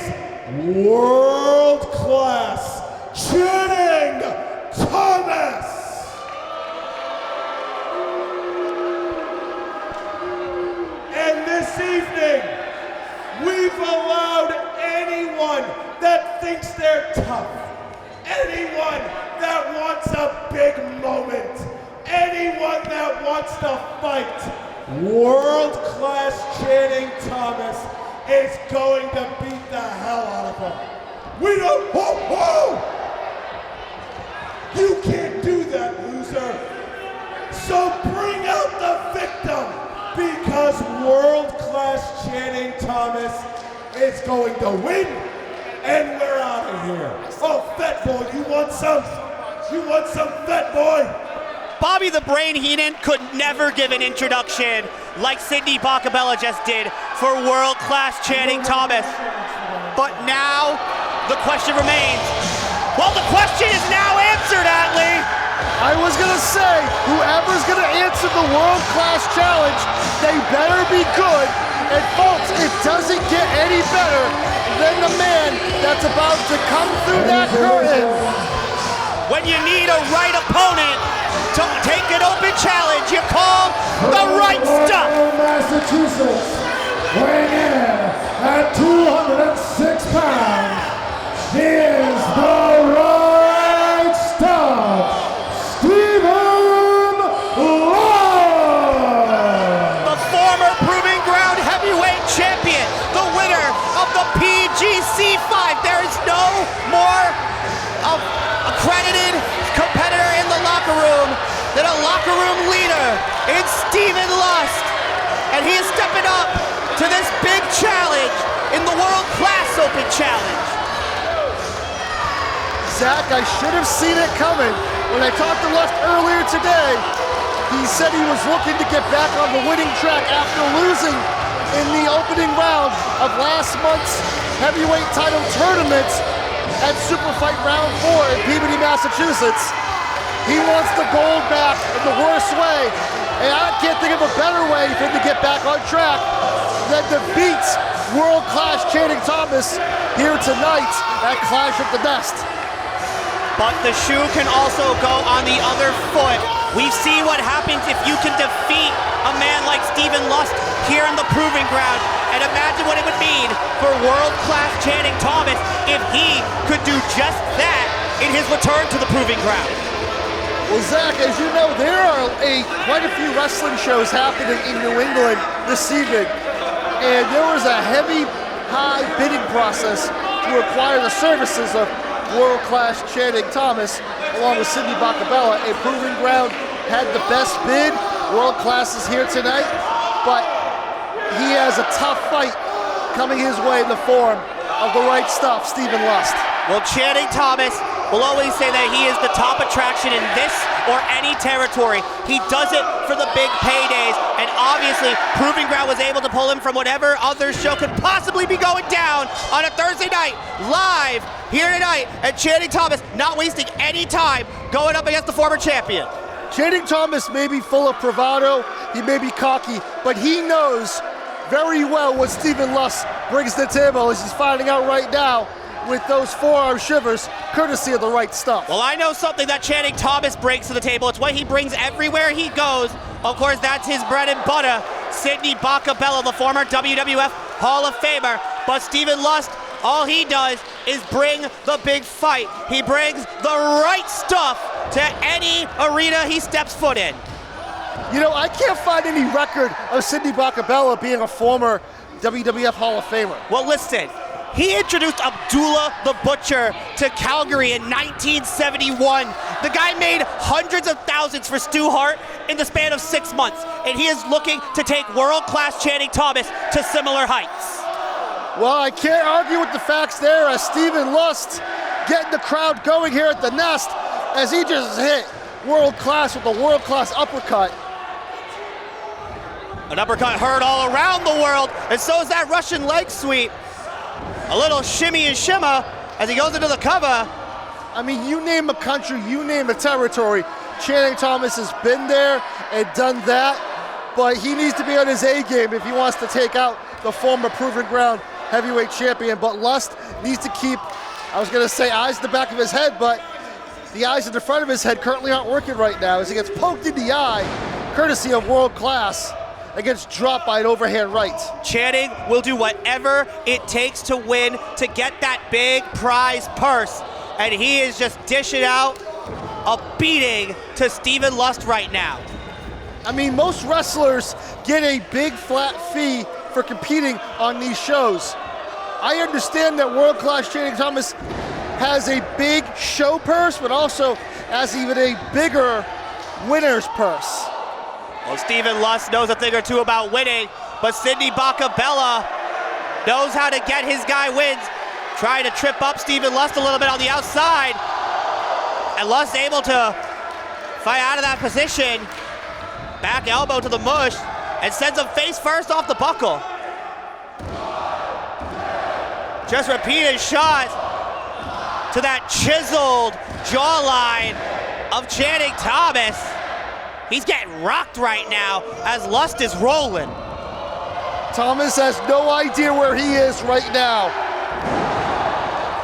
world-class Channing Thomas. And this evening, we've allowed anyone that thinks they're tough, anyone that wants a big moment, anyone that wants to fight, world-class Channing Thomas is going to beat the hell out of him. We don't, you can't do that, loser. So bring out the victim, because world-class Channing Thomas is going to win, and we're out of here. Oh, fat boy, you want some? You want some, fat boy? Bobby the Brain Heenan could never give an introduction like Sidney Bakabella just did for world-class Channing Thomas. But now, the question remains. Well, the question is now answered, Atlee. I was gonna say, whoever's gonna answer the world-class challenge, they better be good. And folks, it doesn't get any better than the man that's about to come through that curtain. When you need a right opponent to take an open challenge, you call the right stuff. Massachusetts, weighing in at 206 pounds, he is the right and he is stepping up to this big challenge in the World Class Open Challenge. Zach, I should have seen it coming. When I talked to Lust earlier today, he said he was looking to get back on the winning track after losing in the opening round of last month's heavyweight title tournament at Super Fight Round 4 in Peabody, Massachusetts. He wants the gold back in the worst way, and I can't think of a better way for him to get back on track than to beat world-class Channing Thomas here tonight at Clash at the Nest. But the shoe can also go on the other foot. We've seen what happens if you can defeat a man like Stephen Lust here in the Proving Ground. And imagine what it would mean for world-class Channing Thomas if he could do just that in his return to the Proving Ground. Well, Zach, as you know, there are quite a few wrestling shows happening in New England this evening. And there was a heavy, high bidding process to acquire the services of world-class Channing Thomas, along with Sidney Bakabella. A Proving Ground had the best bid. World Class is here tonight, but he has a tough fight coming his way in the form of the right stuff, Stephen Lust. Well, Channing Thomas will always say that he is the top attraction in this or any territory. He does it for the big paydays, and obviously Proving Ground was able to pull him from whatever other show could possibly be going down on a Thursday night, live here tonight, and Channing Thomas not wasting any time going up against the former champion. Channing Thomas may be full of bravado, he may be cocky, but he knows very well what Stephen Lust brings to the table, as he's finding out right now with those forearm shivers, courtesy of the right stuff. Well, I know something that Channing Thomas brings to the table. It's what he brings everywhere he goes. Of course, that's his bread and butter. Sidney Bakabella, the former WWF Hall of Famer. But Stephen Lust, all he does is bring the big fight. He brings the right stuff to any arena he steps foot in. You know, I can't find any record of Sidney Bakabella being a former WWF Hall of Famer. Well, listen, he introduced Abdullah the Butcher to Calgary in 1971. The guy made hundreds of thousands for Stu Hart in the span of 6 months, and he is looking to take world-class Channing Thomas to similar heights. Well, I can't argue with the facts there, as Stephen Lust getting the crowd going here at the Nest, as he just hit world-class with a world-class uppercut. An uppercut heard all around the world, and so is that Russian leg sweep. A little shimmy and shimmer as he goes into the cover. I mean, you name a country, you name a territory, Channing Thomas has been there and done that, but he needs to be on his A game if he wants to take out the former Proving Ground heavyweight champion. But Lust needs to keep, I was gonna say eyes in the back of his head, but the eyes in the front of his head currently aren't working right now, as he gets poked in the eye, courtesy of World Class, and gets dropped by an overhand right. Channing will do whatever it takes to win, to get that big prize purse, and he is just dishing out a beating to Stephen Lust right now. I mean, most wrestlers get a big flat fee for competing on these shows. I understand that World Class Channing Thomas has a big show purse, but also has even a bigger winner's purse. Well, Stephen Lust knows a thing or two about winning, but Sidney Bakabella knows how to get his guy wins. Trying to trip up Stephen Lust a little bit on the outside, and Lust able to fight out of that position. Back elbow to the mush, and sends him face first off the buckle. Just repeated shots to that chiseled jawline of Channing Thomas. He's getting rocked right now as Lust is rolling. Thomas has no idea where he is right now.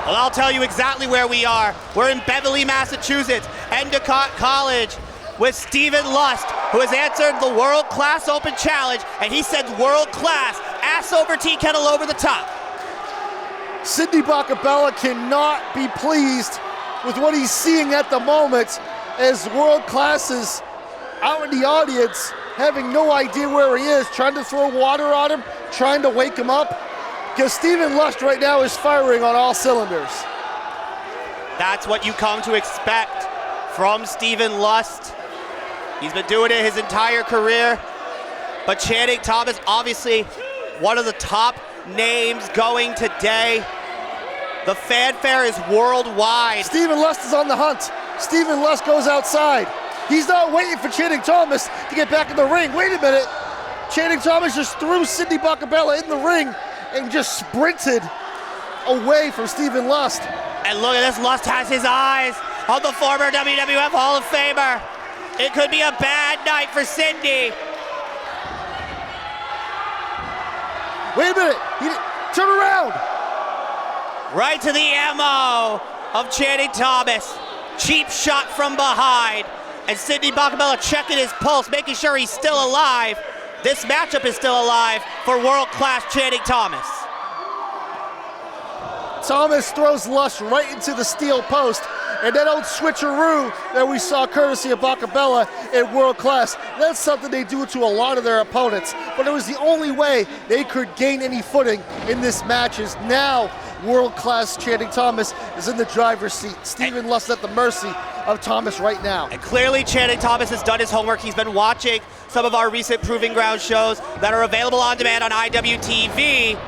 Well, I'll tell you exactly where we are. We're in Beverly, Massachusetts, Endicott College, with Stephen Lust, who has answered the World Class Open Challenge, and he said world class, ass over tea kettle over the top. Sidney Bakabella cannot be pleased with what he's seeing at the moment, as World Class is out in the audience, having no idea where he is, trying to throw water on him, trying to wake him up, because Stephen Lust right now is firing on all cylinders. That's what you come to expect from Stephen Lust. He's been doing it his entire career. But Channing Thomas, obviously one of the top names going today. The fanfare is worldwide. Stephen Lust is on the hunt. Stephen Lust goes outside. He's not waiting for Channing Thomas to get back in the ring. Wait a minute. Channing Thomas just threw Sidney Bakabella in the ring and just sprinted away from Stephen Lust. And look at this, Lust has his eyes on the former WWF Hall of Famer. It could be a bad night for Sidney. Wait a minute, turn around. Right to the MO of Channing Thomas. Cheap shot from behind. And Sidney Bakabella checking his pulse, making sure he's still alive. This matchup is still alive for world-class Channing Thomas. Thomas throws Lust right into the steel post, and that old switcheroo that we saw courtesy of Bakabella in World Class, that's something they do to a lot of their opponents, but it was the only way they could gain any footing in this match. Is now World Class Channing Thomas is in the driver's seat. Stephen Lust at the mercy of Thomas right now. And clearly Channing Thomas has done his homework. He's been watching some of our recent Proving Ground shows that are available on demand on IWTV,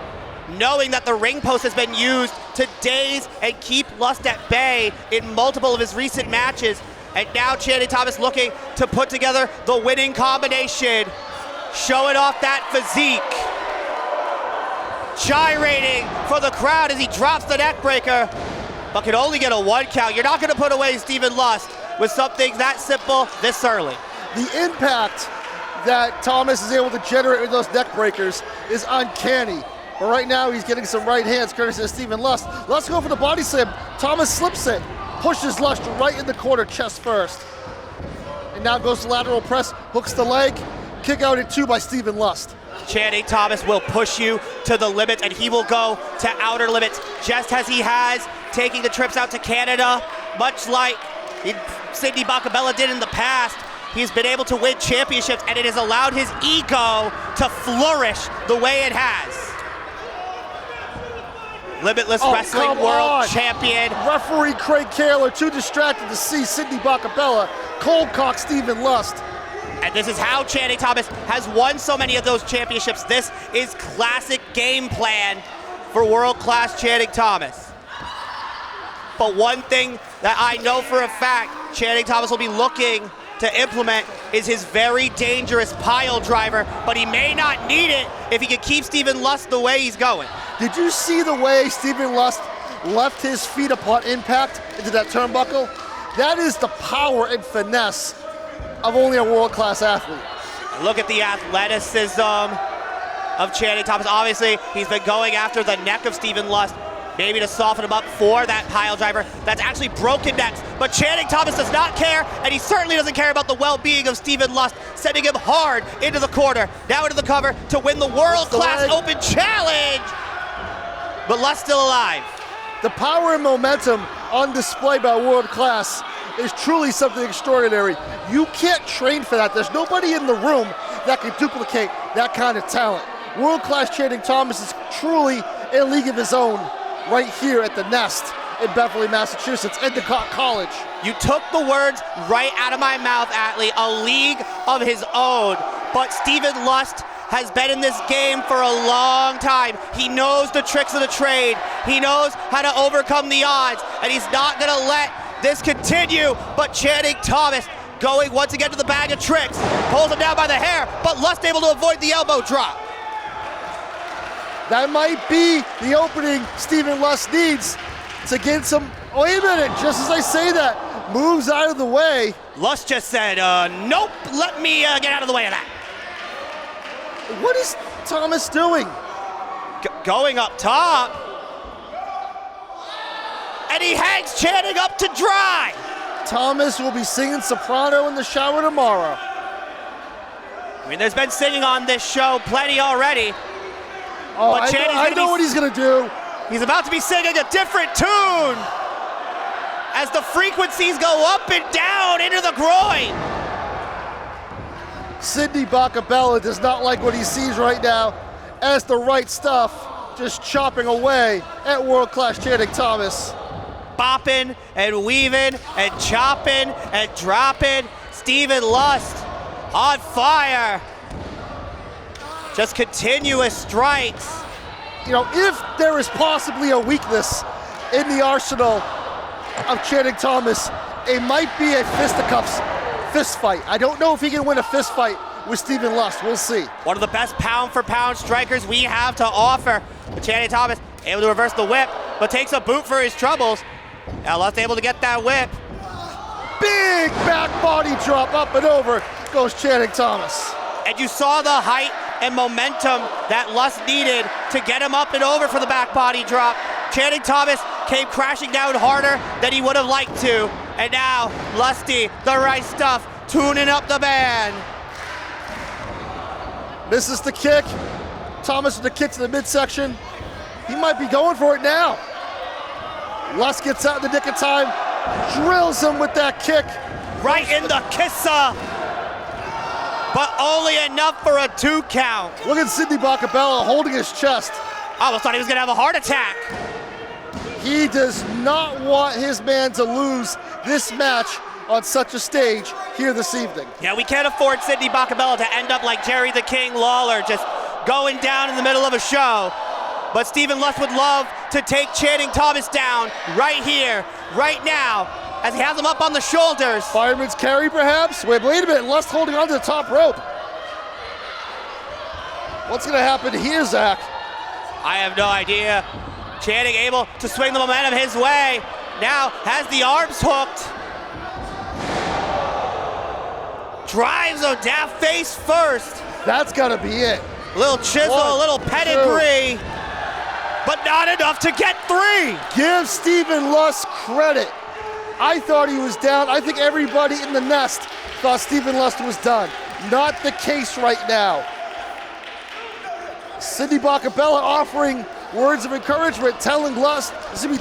knowing that the ring post has been used to daze and keep Lust at bay in multiple of his recent matches. And now Channing Thomas looking to put together the winning combination, showing off that physique. Gyrating for the crowd as he drops the neck breaker, but can only get a 1 count. You're not going to put away Stephen Lust with something that simple this early. The impact that Thomas is able to generate with those neck breakers is uncanny. But right now he's getting some right hands courtesy of Stephen Lust. Lust go for the body slam. Thomas slips it, pushes Lust right in the corner, chest first. And now goes to lateral press, hooks the leg, kick out at 2 by Stephen Lust. Channing Thomas will push you to the limits, and he will go to outer limits just as he has, taking the trips out to Canada, much like Sidney Bakabella did in the past. He's been able to win championships, and it has allowed his ego to flourish the way it has. Limitless Wrestling World Champion. Referee Craig Kaler too distracted to see Sidney Bakabella cold cock Stephen Lust. And this is how Channing Thomas has won so many of those championships. This is classic game plan for world-class Channing Thomas. But one thing that I know for a fact Channing Thomas will be looking to implement is his very dangerous pile driver, but he may not need it if he can keep Stephen Lust the way he's going. Did you see the way Stephen Lust left his feet upon impact into that turnbuckle? That is the power and finesse of only a world-class athlete. Look at the athleticism of Channing Thomas. Obviously, he's been going after the neck of Stephen Lust, maybe to soften him up for that pile driver that's actually broken necks. But Channing Thomas does not care, and he certainly doesn't care about the well-being of Stephen Lust, sending him hard into the corner, now into the cover to win the World-Class Open Challenge. But Lust still alive. The power and momentum on display by World Class is truly something extraordinary. You can't train for that. There's nobody in the room that can duplicate that kind of talent. World Class Channing Thomas is truly in a league of his own right here at the Nest in Beverly, Massachusetts, Endicott College. You took the words right out of my mouth, Atlee. A league of his own. But Stephen Lust has been in this game for a long time. He knows the tricks of the trade. He knows how to overcome the odds, and he's not gonna let this continue. But Channing Thomas going once again to the bag of tricks, pulls him down by the hair, but Lust able to avoid the elbow drop. That might be the opening Stephen Lust needs to get some, wait a minute, just as I say that, moves out of the way. Lust just said, nope, let me get out of the way of that. What is Thomas doing? Going up top. And he hangs Channing up to dry. Thomas will be singing soprano in the shower tomorrow. I mean, there's been singing on this show plenty already. Oh, I know what he's gonna do. He's about to be singing a different tune as the frequencies go up and down into the groin. Sidney Bakabella does not like what he sees right now as the right stuff just chopping away at World Class Channing Thomas. Bopping and weaving and chopping and dropping. Stephen Lust on fire. Just continuous strikes. You know, if there is possibly a weakness in the arsenal of Channing Thomas, it might be a fisticuffs fist fight. I don't know if he can win a fist fight with Stephen Lust. We'll see. One of the best pound-for-pound strikers we have to offer. But Channing Thomas able to reverse the whip, but takes a boot for his troubles. Now Lust able to get that whip. Big back body drop, up and over goes Channing Thomas. And you saw the height and momentum that Lust needed to get him up and over for the back body drop. Channing Thomas came crashing down harder than he would have liked to. And now, Lusty, the right stuff, tuning up the band. Misses the kick. Thomas with the kick to the midsection. He might be going for it now. Lust gets out in the nick of time, drills him with that kick. Right in the kissa, but only enough for a 2 count. Look at Sidney Bakabella holding his chest. I almost thought he was gonna have a heart attack. He does not want his man to lose this match on such a stage here this evening. Yeah, we can't afford Sidney Bakabella to end up like Jerry the King Lawler, just going down in the middle of a show. But Stephen Lust would love to take Channing Thomas down right here, right now, as he has him up on the shoulders. Fireman's carry, perhaps? Wait a minute, Lust holding onto the top rope. What's gonna happen here, Zach? I have no idea. Channing able to swing the momentum his way. Now has the arms hooked. Drives him down face first. That's gotta be it. Little chisel, a little pedigree, but not enough to get 3. Give Stephen Lust credit. I thought he was down. I think everybody in the nest thought Stephen Lust was done. Not the case right now. Sidney Bakabella offering words of encouragement, telling Lust,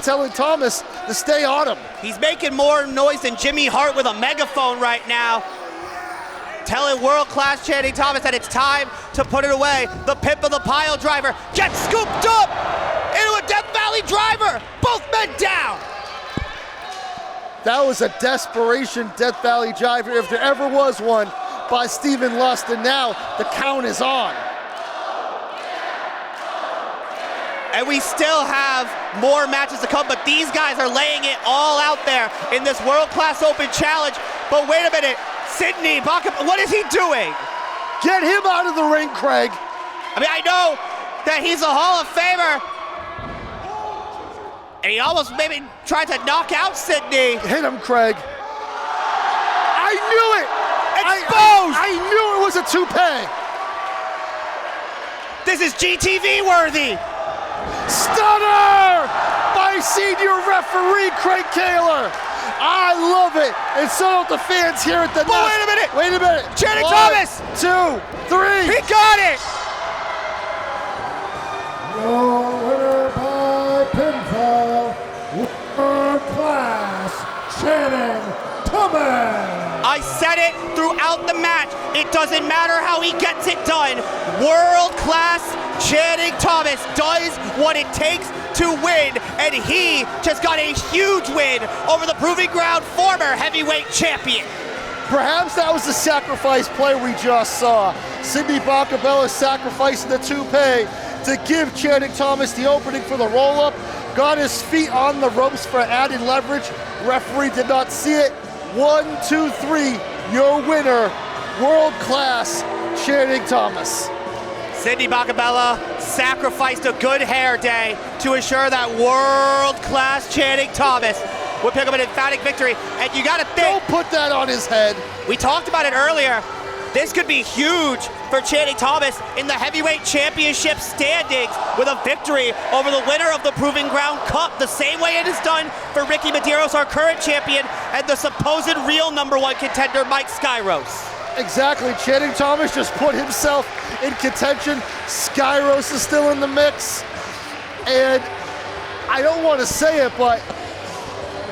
telling Thomas to stay on him. He's making more noise than Jimmy Hart with a megaphone right now. Telling world-class Channing Thomas that it's time to put it away. The pimp of the pile driver gets scooped up into a Death Valley driver. Both men down. That was a desperation Death Valley driver, if there ever was one, by Stephen Lust, and now the count is on. And we still have more matches to come, but these guys are laying it all out there in this world-class open challenge. But wait a minute, Sidney Bakabella, what is he doing? Get him out of the ring, Craig. I mean, I know that he's a Hall of Famer, and he almost maybe tried to knock out Sidney. Hit him, Craig. I knew it! Exposed! I knew it was a toupee. This is GTV worthy. Stunner by senior referee Craig Kaler. I love it, and so don't the fans here at the But nest. wait a minute! Wait a minute! Channing 1, Thomas! 2, 3. He got it! Your winner by pinfall, world class, Channing Thomas. I said it throughout the match. It doesn't matter how he gets it done. World-class Channing Thomas does what it takes to win, and he just got a huge win over the Proving Ground former heavyweight champion. Perhaps that was the sacrifice play we just saw. Sidney Bakabella sacrificing the toupee to give Channing Thomas the opening for the roll-up. Got his feet on the ropes for added leverage. Referee did not see it. 1, 2, 3, your winner, world-class Channing Thomas. Sidney Bakabella sacrificed a good hair day to ensure that world-class Channing Thomas would pick up an emphatic victory. And you gotta think— Don't put that on his head. We talked about it earlier. This could be huge for Channing Thomas in the heavyweight championship standings with a victory over the winner of the Proving Ground Cup, the same way it is done for Ricky Medeiros, our current champion, and the supposed real #1 contender, Mike Skyros. Exactly, Channing Thomas just put himself in contention. Skyros is still in the mix. And I don't want to say it, but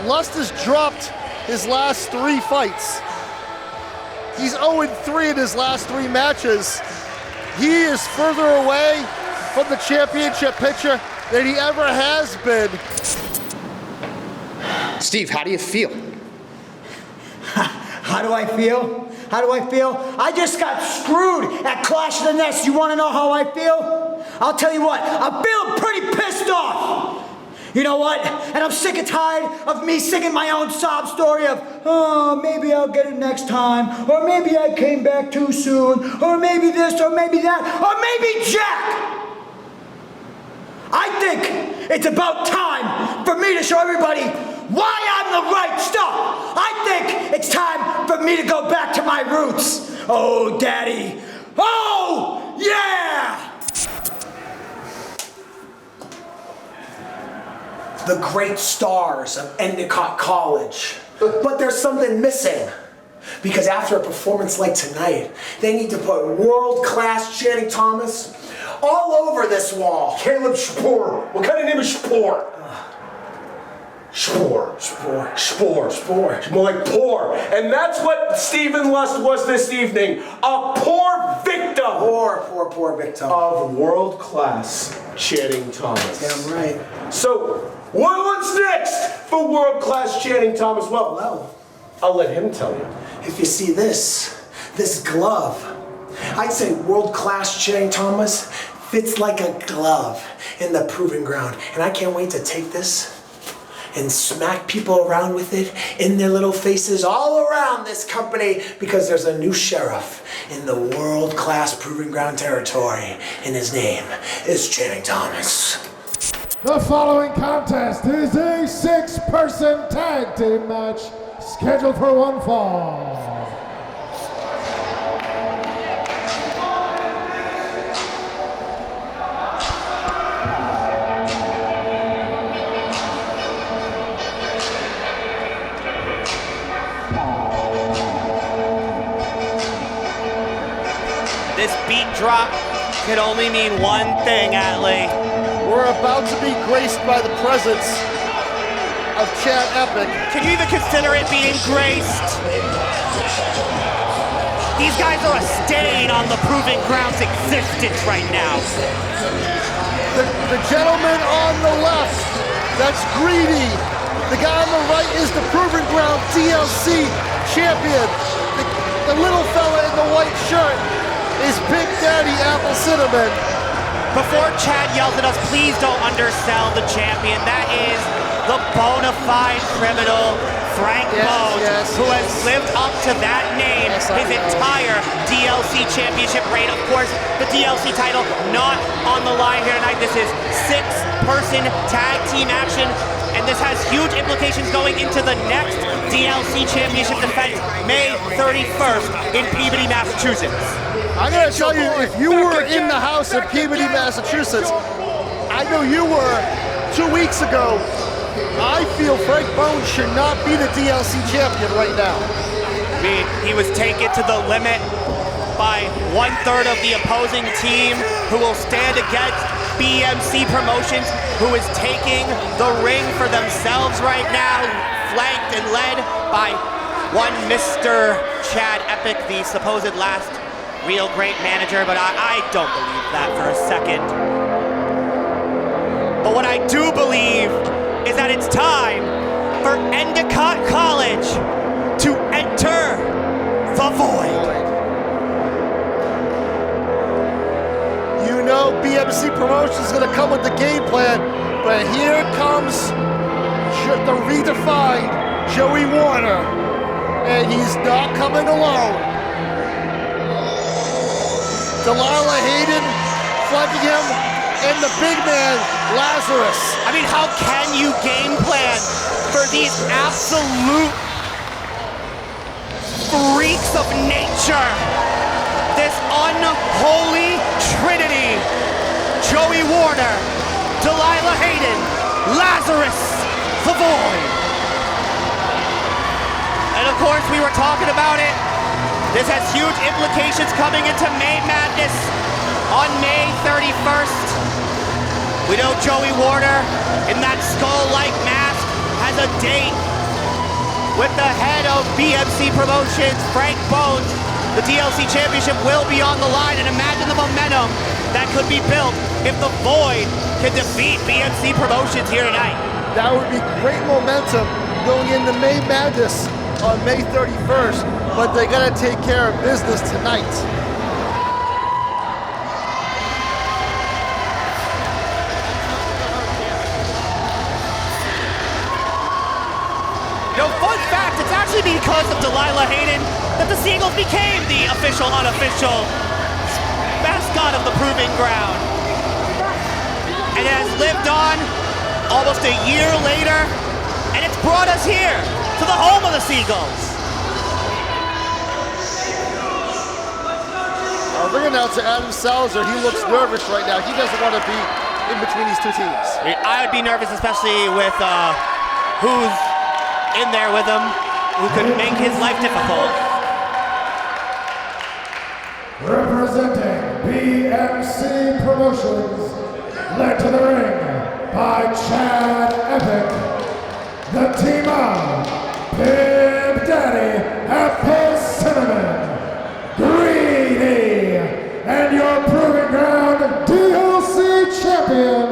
Lust has dropped his last 3 fights. He's 0-3 in his last 3 matches. He is further away from the championship picture than he ever has been. Steve, how do you feel? How do I feel? How do I feel? I just got screwed at Clash of the Nest. You want to know how I feel? I'll tell you what, I'm feeling pretty pissed off. You know what? And I'm sick and tired of me singing my own sob story of, oh, maybe I'll get it next time, or maybe I came back too soon, or maybe this, or maybe that, or maybe Jack. I think it's about time for me to show everybody why I'm the right stuff. I think it's time for me to go back to my roots. Oh, Daddy. Oh, yeah! The great stars of Endicott College. But there's something missing. Because after a performance like tonight, they need to put world-class Channing Thomas all over this wall. Caleb Spoor. What kind of name is Spoor? Spore. More like poor. And that's what Stephen Lust was this evening. A poor victim. Poor victim. Of world-class Channing Thomas. Damn right. So, what's next for world-class Channing Thomas? Well, I'll let him tell you. If you see this glove, I'd say world-class Channing Thomas fits like a glove in the proving ground. And I can't wait to take this and smack people around with it in their little faces all around this company because there's a new sheriff in the world-class proving ground territory and his name is Channing Thomas. The following contest is a 6-person tag team match scheduled for one fall. This beat drop could only mean one thing, Elle. We're about to be graced by the presence of Chad Epic. Can you even consider it being graced? These guys are a stain on the Proving Ground's existence right now. The gentleman on the left, that's greedy. The guy on the right is the Proving Ground DLC champion. The little fella in the white shirt is Big Daddy Apple Cinnamon. Before Chad yells at us, please don't undersell the champion. That is the bona fide criminal, Frank Bones, who has lived up to that name his entire DLC championship reign. Of course, the DLC title not on the line here tonight. This is 6-person tag team action, and this has huge implications going into the next DLC championship defense, May 31st in Peabody, Massachusetts. I'm gonna tell you, if you were in the house in Peabody, Massachusetts, I know you were 2 weeks ago, I feel Frank Bones should not be the DLC champion right now. I mean, he was taken to the limit by 1/3 of the opposing team, who will stand against BMC Promotions, who is taking the ring for themselves right now, flanked and led by one Mr. Chad Epic, the supposed last real great manager, but I don't believe that for a second. But what I do believe is that it's time for Endicott College to enter the void. You know BMC Promotions is gonna come with the game plan, but here comes the redefined Joey Warner, and he's not coming alone. Delilah Hayden flanking him, and the big man, Lazarus. I mean, how can you game plan for these absolute freaks of nature? This unholy trinity. Joey Warner, Delilah Hayden, Lazarus, the Void. And of course, we were talking about it. This has huge implications coming into May Madness on May 31st. We know Joey Warner in that skull-like mask has a date with the head of BMC Promotions, Frank Bones. The DLC Championship will be on the line, and imagine the momentum that could be built if the Void can defeat BMC Promotions here tonight. That would be great momentum going into May Madness. on May 31st, but they gotta take care of business tonight. You know, fun fact, it's actually because of Delilah Hayden that the Seagulls became the official, unofficial mascot of the Proving Ground. And it has lived on almost a year later, and it's brought us here to the home of the Seagulls. Our ring announcer, Adam Salzer, he looks nervous right now. He doesn't want to be in between these two teams. I would be nervous, especially with who's in there with him, who could make his life difficult. Representing BMC Promotions, led to the ring by Chad Epic, the team of Pimp Daddy, Apple Cinnamon, Greedy, and your Proving Ground DLC champion,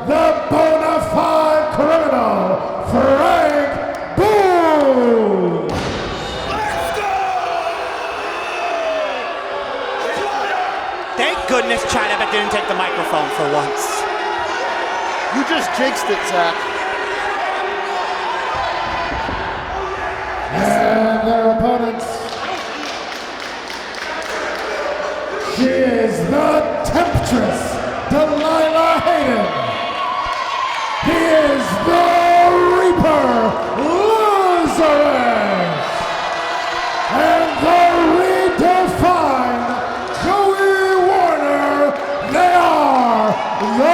the Bonafide Criminal, Frank Boone. Thank goodness Chad Epic didn't take the microphone for once. You just jinxed it, Zach. And their opponents, she is the Temptress, Delilah Hayden. He is the Reaper, Lazarus. And the Redefined, Joey Warner. They are the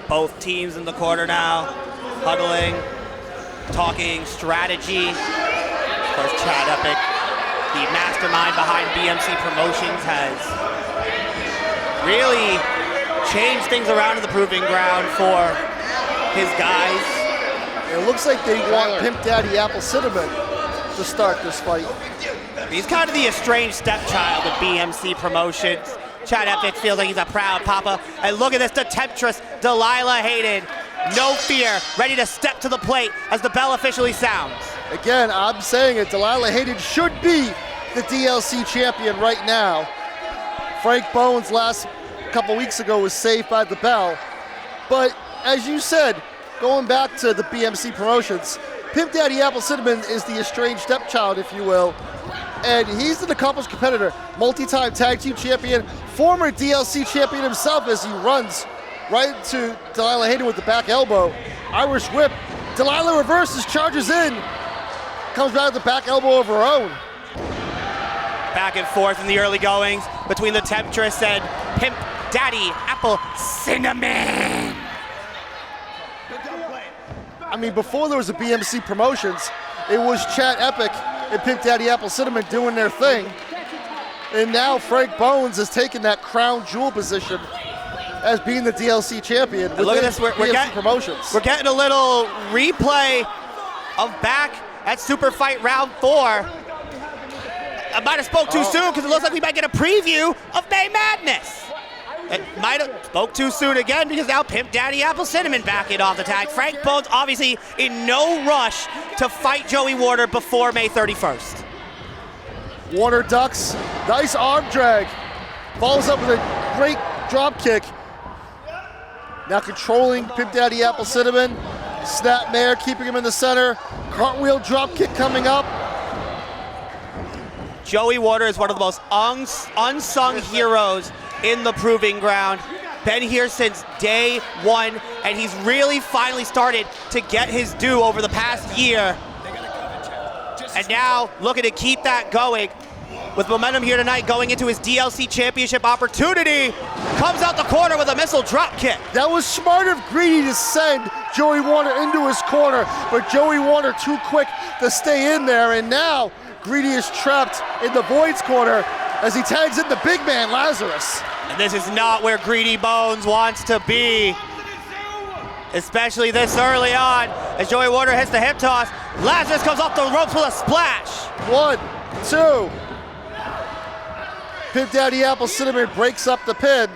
Both teams in the corner now, huddling, talking strategy. Of course, Chad Epic, the mastermind behind BMC Promotions, has really changed things around in the Proving Ground for his guys. It looks like they want Pimp Daddy Apple Cinnamon to start this fight. He's kind of the estranged stepchild of BMC Promotions. Chad Epic feels like he's a proud papa. And look at this, the Temptress, Delilah Hayden. No fear, ready to step to the plate as the bell officially sounds. Again, I'm saying it, Delilah Hayden should be the DLC champion right now. Frank Bones last couple weeks ago was saved by the bell. But as you said, going back to the BMC Promotions, Pimp Daddy Apple Cinnamon is the estranged stepchild, if you will. And he's an accomplished competitor, multi-time tag team champion, former DLC champion himself as he runs right to Delilah Hayden with the back elbow. Irish whip. Delilah reverses, charges in, comes back with the back elbow of her own. Back and forth in the early goings between the Temptress and Pimp Daddy Apple Cinnamon. I mean, before there was a BMC Promotions, it was Chad Epic and Pimp Daddy Apple Cinnamon doing their thing. And now Frank Bones has taken that crown jewel position as being the DLC champion. Look at this, we're Promotions. We're getting a little replay of back at Super Fight Round 4. I might have spoke too soon because it looks like we might get a preview of May Madness. It might have spoke too soon again because now Pimp Daddy Apple Cinnamon backing off the tag. Frank Bones obviously in no rush to fight Joey Warner before May 31st. Warner ducks, nice arm drag. Follows up with a great drop kick. Now controlling Pimp Daddy Apple Cinnamon. Snapmare keeping him in the center. Cartwheel drop kick coming up. Joey Warner is one of the most unsung heroes in the Proving Ground. Been here since day one, and he's really finally started to get his due over the past year. And now looking to keep that going with momentum here tonight going into his DLC championship opportunity. Comes out the corner with a missile drop kick. That was smart of Greedy to send Joey Warner into his corner, but Joey Warner too quick to stay in there, and now Greedy is trapped in the Void's corner as he tags in the big man, Lazarus. And this is not where Greedy Bones wants to be, especially this early on as Joey Warner hits the hip toss. Lazarus comes off the ropes with a splash. 1, 2. Pimp Daddy Apple Cinnamon breaks up the pin.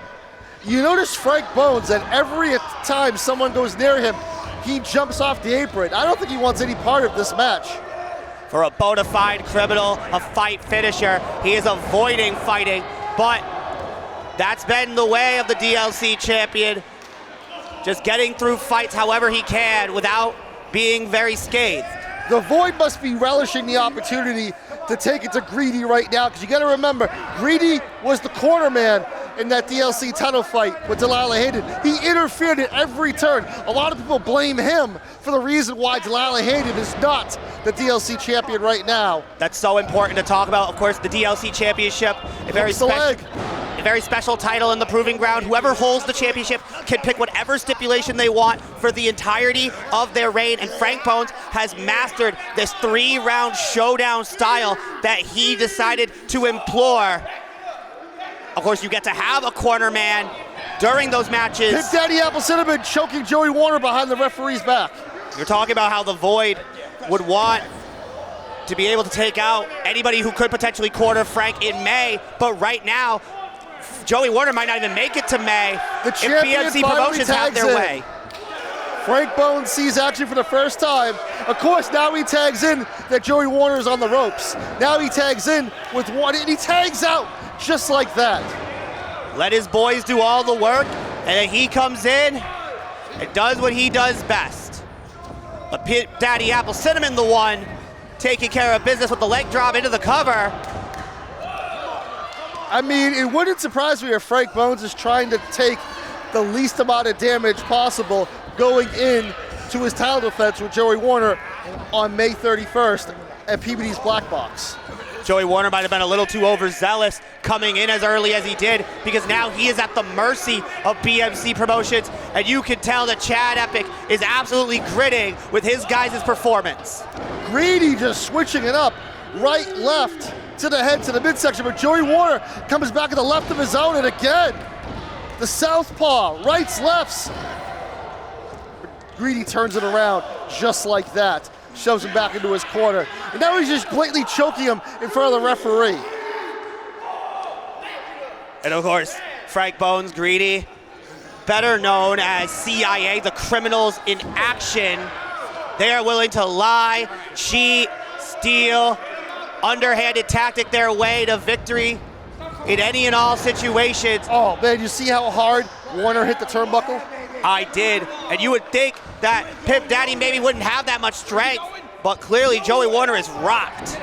You notice Frank Bones that every time someone goes near him, he jumps off the apron. I don't think he wants any part of this match. For a bona fide criminal, a fight finisher, he is avoiding fighting, but that's been the way of the DLC champion. Just getting through fights however he can without being very scathed. The Void must be relishing the opportunity to take it to Greedy right now, because you got to remember, Greedy was the corner man in that DLC title fight with Delilah Hayden. He interfered at every turn. A lot of people blame him for the reason why Delilah Hayden is not the DLC champion right now. That's so important to talk about. Of course, the DLC championship, a very special title in the Proving Ground. Whoever holds the championship can pick whatever stipulation they want for the entirety of their reign, and Frank Bones has mastered this 3-round showdown style that he decided to employ. Of course, you get to have a corner man during those matches. Pimp Daddy Apple Cinnamon choking Joey Warner behind the referee's back. You're talking about how the Void would want to be able to take out anybody who could potentially corner Frank in May, but right now, Joey Warner might not even make it to May if BMC Promotions have their way. Frank Bones sees action for the first time. Of course, now he tags in that Joey Warner is on the ropes. Now he tags in with one, and he tags out just like that. Let his boys do all the work, and then he comes in and does what he does best. But Pimp Daddy Apple Cinnamon, the one taking care of business with the leg drop into the cover. I mean, it wouldn't surprise me if Frank Bones is trying to take the least amount of damage possible going in to his title defense with Joey Warner on May 31st at PBD's Black Box. Joey Warner might have been a little too overzealous coming in as early as he did, because now he is at the mercy of BMC Promotions, and you can tell that Chad Epic is absolutely gritting with his guys' performance. Greedy just switching it up, right, left, to the head, to the midsection, but Joey Warner comes back to the left of his own, and again, the southpaw, rights, lefts. Greedy turns it around just like that. Shoves him back into his corner. And now he's just blatantly choking him in front of the referee. And of course, Frank Bones, Greedy, better known as CIA, the criminals in action. They are willing to lie, cheat, steal, underhanded tactic their way to victory in any and all situations. Oh man, you see how hard Warner hit the turnbuckle? I did, and you would think that Pimp Daddy maybe wouldn't have that much strength, but clearly Joey Warner is rocked.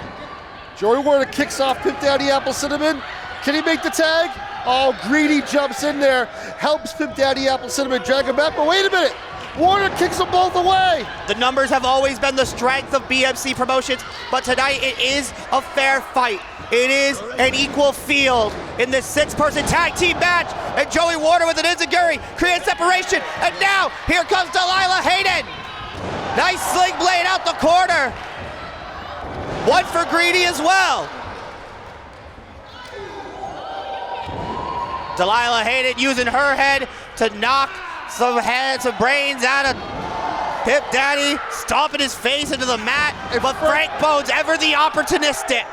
Joey Warner kicks off Pimp Daddy Apple Cinnamon. Can he make the tag? Oh, Greedy jumps in there, helps Pimp Daddy Apple Cinnamon drag him back, but wait a minute, Warner kicks them both away. The numbers have always been the strength of BMC Promotions, but tonight it is a fair fight. It is an equal field in this 6-person tag team match, and Joey Warner with an enziguri creates separation, and now here comes Delilah Hayden. Nice sling blade out the corner. One for Greedy as well. Delilah Hayden using her head to knock some brains out of Pimp Daddy, stomping his face into the mat, but Frank Bones ever the opportunistic.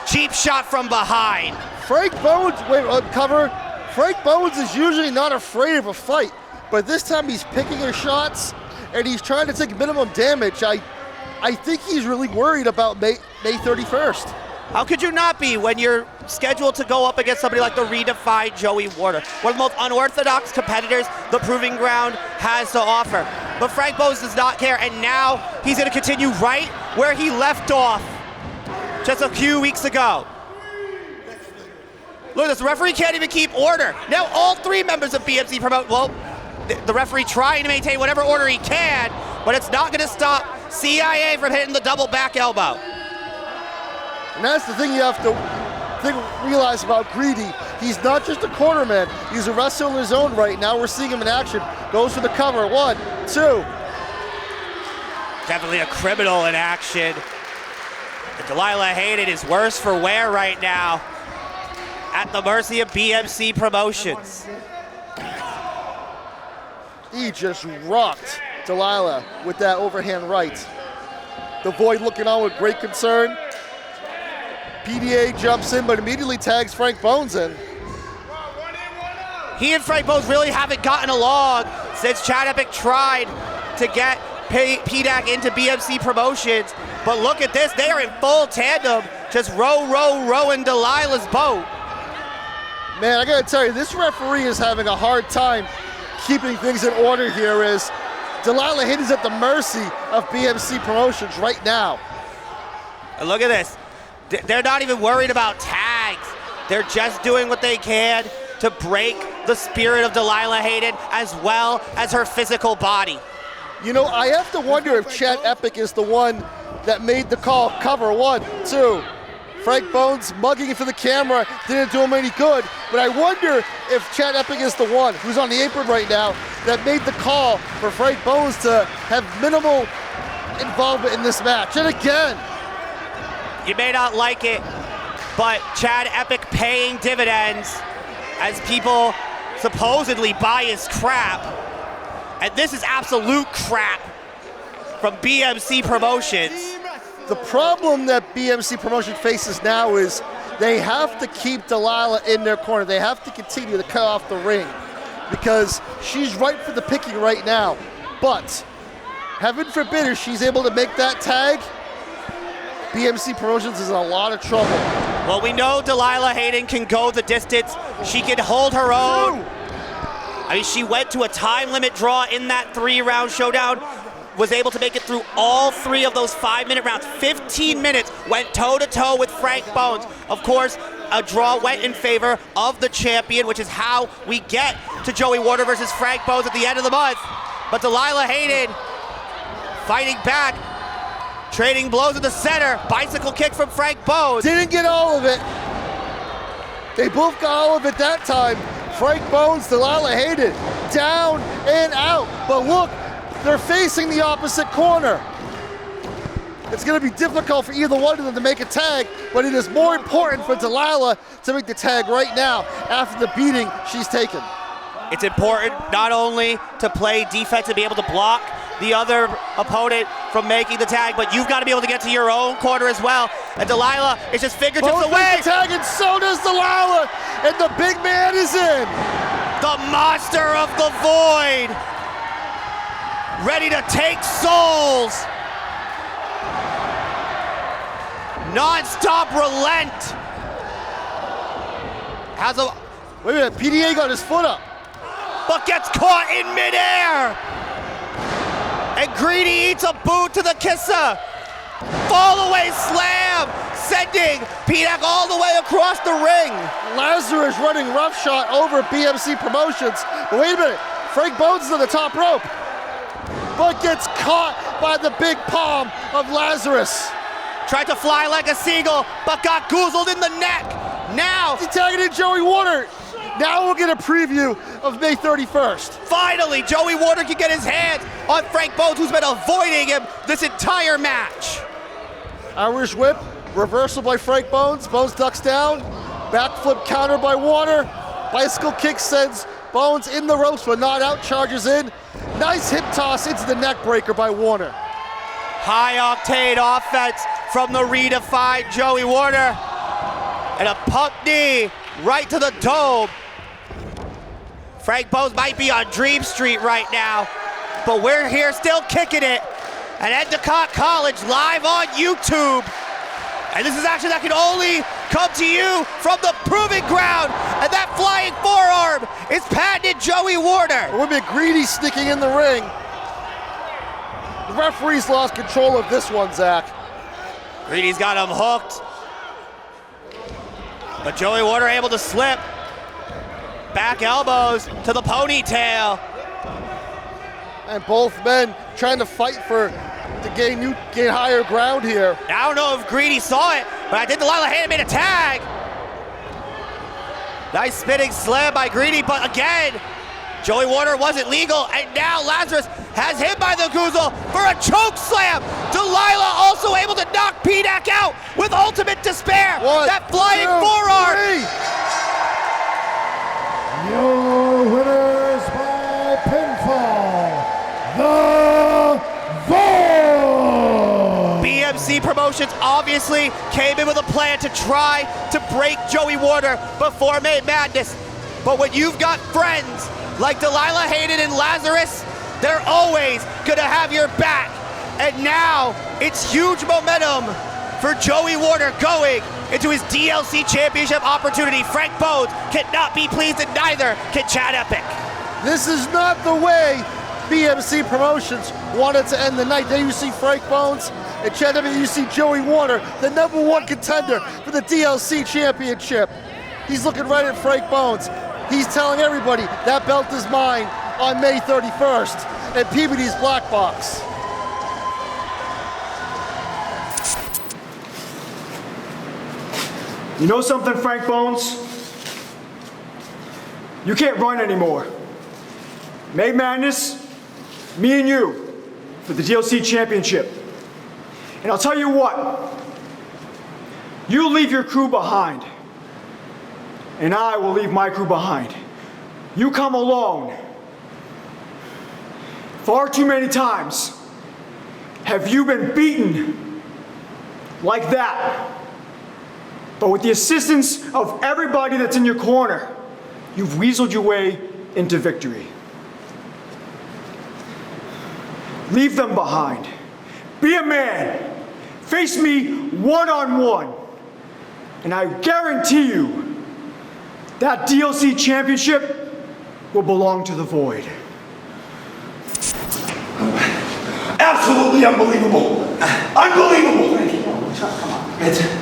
Cheap shot from behind. Frank Bones, cover. Frank Bones is usually not afraid of a fight, but this time he's picking his shots and he's trying to take minimum damage. I think he's really worried about May 31st. How could you not be when you're scheduled to go up against somebody like the redefined Joey Warner, one of the most unorthodox competitors the Proving Ground has to offer? But Frank Bones does not care, and now he's going to continue right where he left off just a few weeks ago. Look at this, the referee can't even keep order. Now all 3 members of BMC Promote, well, the referee trying to maintain whatever order he can, but it's not going to stop CIA from hitting the double back elbow. And that's the thing you have to realize about Greedy. He's not just a corner man. He's a wrestler in his own right. Now we're seeing him in action. Goes for the cover. 1, 2. Definitely a criminal in action. And Delilah Hayden is worse for wear right now, at the mercy of BMC Promotions. He just rocked Delilah with that overhand right. The Void looking on with great concern. PDA jumps in, but immediately tags Frank Bones in. He and Frank Bones really haven't gotten along since Chad Epic tried to get PDAC into BMC Promotions. But look at this, they are in full tandem, just rowing Delilah's boat. Man, I gotta tell you, this referee is having a hard time keeping things in order here as Delilah Hayden's at the mercy of BMC Promotions right now. And look at this. They're not even worried about tags. They're just doing what they can to break the spirit of Delilah Hayden as well as her physical body. You know, I have to wonder if Chad Epic is the one that made the call. Cover 1, 2. Frank Bones mugging it for the camera didn't do him any good, but I wonder if Chad Epic is the one who's on the apron right now that made the call for Frank Bones to have minimal involvement in this match. And again, you may not like it, but Chad Epic paying dividends as people supposedly buy his crap. And this is absolute crap from BMC Promotions. The problem that BMC Promotions faces now is they have to keep Delilah in their corner. They have to continue to cut off the ring because she's ripe for the picking right now. But heaven forbid if she's able to make that tag, BMC Promotions is in a lot of trouble. Well, we know Delilah Hayden can go the distance. She can hold her own. I mean, she went to a time limit draw in that 3-round showdown, was able to make it through all 3 of those 5-minute rounds. 15 minutes, went toe-to-toe with Frank Bones. Of course, a draw went in favor of the champion, which is how we get to Joey Warner versus Frank Bones at the end of the month. But Delilah Hayden fighting back, trading blows in the center, bicycle kick from Frank Bones. Didn't get all of it. They both got all of it that time. Frank Bones, Delilah Hayden, down and out. But look, they're facing the opposite corner. It's gonna be difficult for either one of them to make a tag, but it is more important for Delilah to make the tag right now after the beating she's taken. It's important not only to play defense and be able to block the other opponent from making the tag, but you've got to be able to get to your own corner as well. And Delilah is just fingertips Both away. make the tag, and so does Delilah, and the big man is in. The monster of the void, ready to take souls. Non-stop relent. Has a wait a minute, PDA got his foot up, but gets caught in midair. And Greedy eats a boot to the kisser. Fall away slam, sending PDAC all the way across the ring. Lazarus running roughshod over BMC Promotions. But wait a minute, Frank Bones is on the top rope, but gets caught by the big palm of Lazarus. Tried to fly like a seagull, but got goozled in the neck. Now he's tagging in Joey Warner. Now we'll get a preview of May 31st. Finally, Joey Warner can get his hands on Frank Bones, who's been avoiding him this entire match. Irish whip, reversal by Frank Bones. Bones ducks down. Backflip counter by Warner. Bicycle kick sends Bones in the ropes, but not out, charges in. Nice hip toss into the neck breaker by Warner. High octane offense from the redefined Joey Warner. And a pump knee right to the dome. Frank Bones might be on Dream Street right now, but we're here still kicking it at Endicott College live on YouTube. And this is action that can only come to you from the proving ground. And that flying forearm is patented Joey Warner. A little bit Greedy sneaking in the ring. The referee's lost control of this one, Zach. Greedy's got him hooked. But Joey Warner able to slip. Back elbows to the ponytail. And both men trying to fight to gain higher ground here. I don't know if Greedy saw it, but I think Delilah Hayden made a tag. Nice spinning slam by Greedy, but again, Joey Warner wasn't legal, and now Lazarus has him by the goozle for a choke slam. Delilah also able to knock PDAC out with ultimate despair. That flying forearm. Your winners by pinfall, the Promotions obviously came in with a plan to try to break Joey Warner before May Madness. But when you've got friends like Delilah Hayden and Lazarus, they're always gonna have your back. And now it's huge momentum for Joey Warner going into his DLC Championship opportunity. Frank Bones cannot be pleased, and neither can Chad Epic. This is not the way BMC Promotions wanted to end the night. There you see Frank Bones, and Chad Epic, you see Joey Warner, the #1 contender for the DLC Championship. He's looking right at Frank Bones. He's telling everybody that belt is mine on May 31st at Peabody's Black Box. You know something, Frank Bones? You can't run anymore. May Madness, me and you, for the DLC Championship. And I'll tell you what, you leave your crew behind, and I will leave my crew behind. You come alone. Far too many times have you been beaten like that. But with the assistance of everybody that's in your corner, you've weaseled your way into victory. Leave them behind. Be a man. Face me one-on-one. And I guarantee you, that DLC Championship will belong to the Void. Absolutely unbelievable. Unbelievable.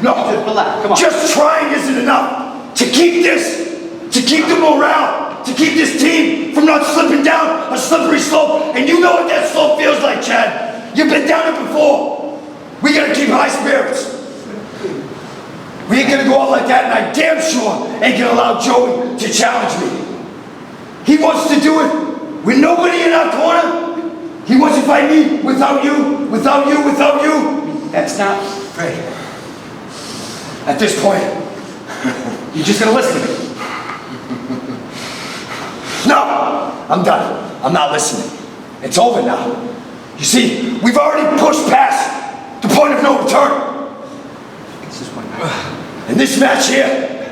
No, just relax. Come on. Just trying isn't enough to keep the morale, to keep this team from not slipping down a slippery slope. And you know what that slope feels like, Chad. You've been down it before. We gotta keep high spirits. We ain't gonna go out like that, and I damn sure ain't gonna allow Joey to challenge me. He wants to do it with nobody in our corner. He wants to fight me without you, without you, without you. That's not right. At this point, you're just gonna listen to me. No, I'm done. I'm not listening. It's over now. You see, we've already pushed past the point of no return. It's just one match. And this match here,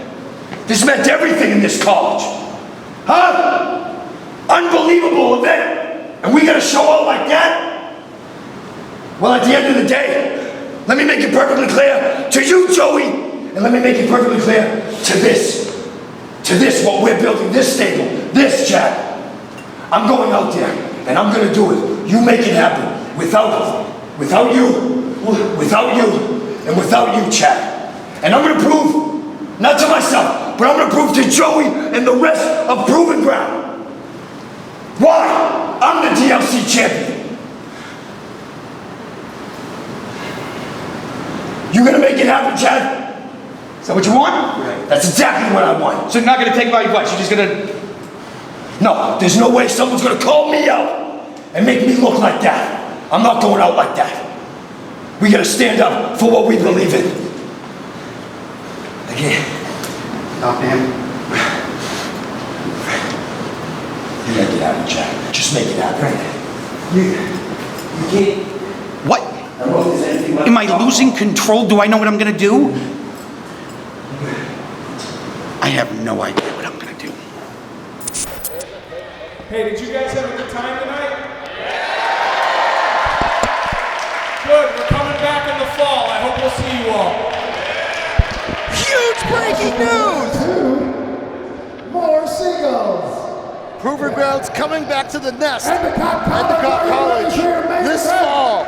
this meant everything in this college. Huh? Unbelievable event. And we gotta show out like that? Well, at the end of the day, let me make it perfectly clear to you, Joey, and let me make it perfectly clear to this, what we're building, this stable, this, Chad. I'm going out there, and I'm gonna do it. You make it happen. Without you, and without you, Chad. And I'm gonna prove, not to myself, but I'm gonna prove to Joey and the rest of Proving Ground why I'm the DLC champion. You gonna make it happen, Chad? Is that what you want? Right. That's exactly what I want. So you're not gonna take my advice, you're just gonna... No, there's no way someone's gonna call me out and make me look like that. I'm not going out like that. We gotta stand up for what we believe in. Again. Stop him. You make it happen, Chad. Just make it happen. Right. You can't. What? I don't know if there's anything left. Am I losing control? Do I know what I'm gonna do? I have no idea what I'm gonna do. Hey, did you guys have a good time tonight? Good, we're coming back in the fall. I hope we'll see you all. Huge breaking news! More seagulls. Proving Ground's coming back to the nest. Endicott College this fall,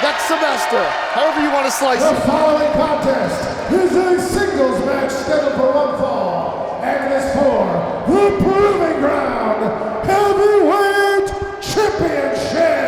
next semester, however you want to slice it. The following contest is a singles match scheduled for one fall, and it is for the Proving Ground Heavyweight Championship.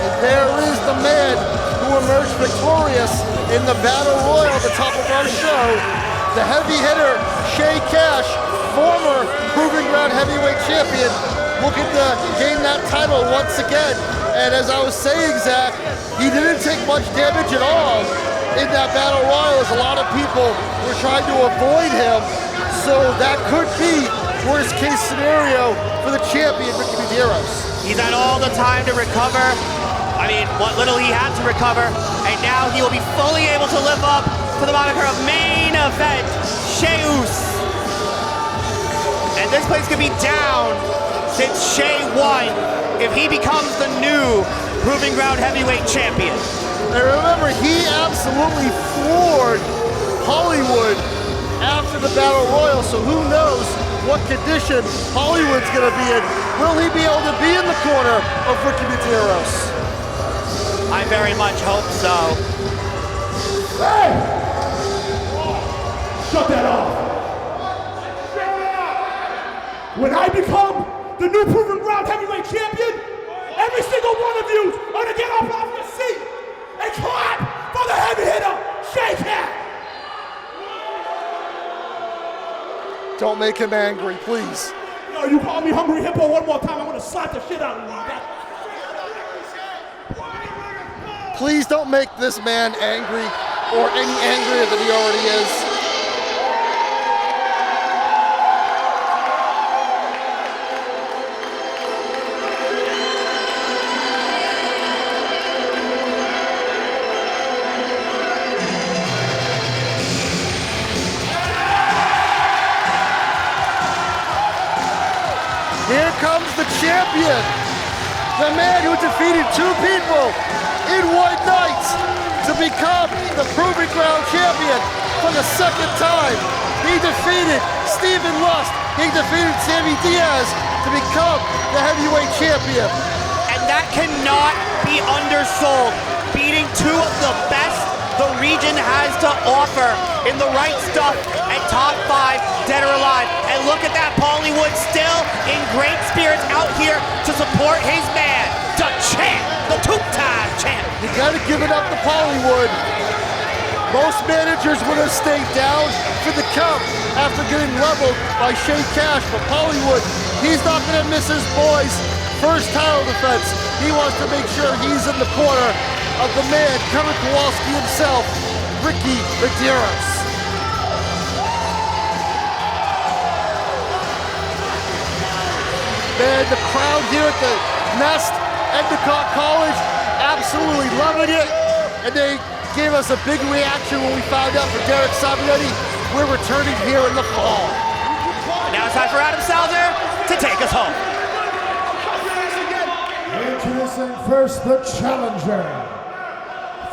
And there is the man who emerged victorious in the Battle Royal at the top of our show, the heavy hitter, Shay Cash, former Proving Ground Heavyweight Champion, looking to gain that title once again. And as I was saying, Zach, he didn't take much damage at all in that Battle Royal, as a lot of people were trying to avoid him. So that could be worst case scenario for the champion, Ricky Medeiros. He's had all the time to recover. I mean, what little he had to recover, and now he will be fully able to live up to the moniker of main event Shyus. And this place could be down since Shay won if he becomes the new Proving Ground Heavyweight Champion. And remember, he absolutely floored Hollywood after the Battle Royal, so who knows what condition Hollywood's gonna be in. Will he be able to be in the corner of Ricky Medeiros? I very much hope so. Hey! Shut that off. When I become the new Proven Ground Heavyweight Champion, every single one of you are gonna get up off your seat and clap for the heavy hitter, Shay Cash. Don't make him angry, please. Yo, you call me Hungry Hippo one more time, I'm gonna slap the shit out of you. Please don't make this man angry, or any angrier than he already is. Here comes the champion, the man who defeated 2 people in one night to become the Proving Ground Champion for the 2nd time. He defeated Stephen Lust, he defeated Sammy Diaz to become the heavyweight champion. And that cannot be undersold. Beating 2 of the best the region has to offer in the right stuff and top 5 dead or alive. And look at that, Hollywood still in great spirits out here to support his man, the champ, the 2-time champ. You gotta give it up to Hollywood. Most managers would have stayed down for the count after getting leveled by Shay Cash, but Hollywood, he's not gonna miss his boy's first title defense. He wants to make sure he's in the corner of the man, Kevin Kowalski himself, Ricky Medeiros. Man, the crowd here at the Nest, Endicott College, absolutely loving it. And they gave us a big reaction when we found out for Derek Savinetti, we're returning here in the fall. And now it's time for Adam Salzer to take us home. Introducing first the challenger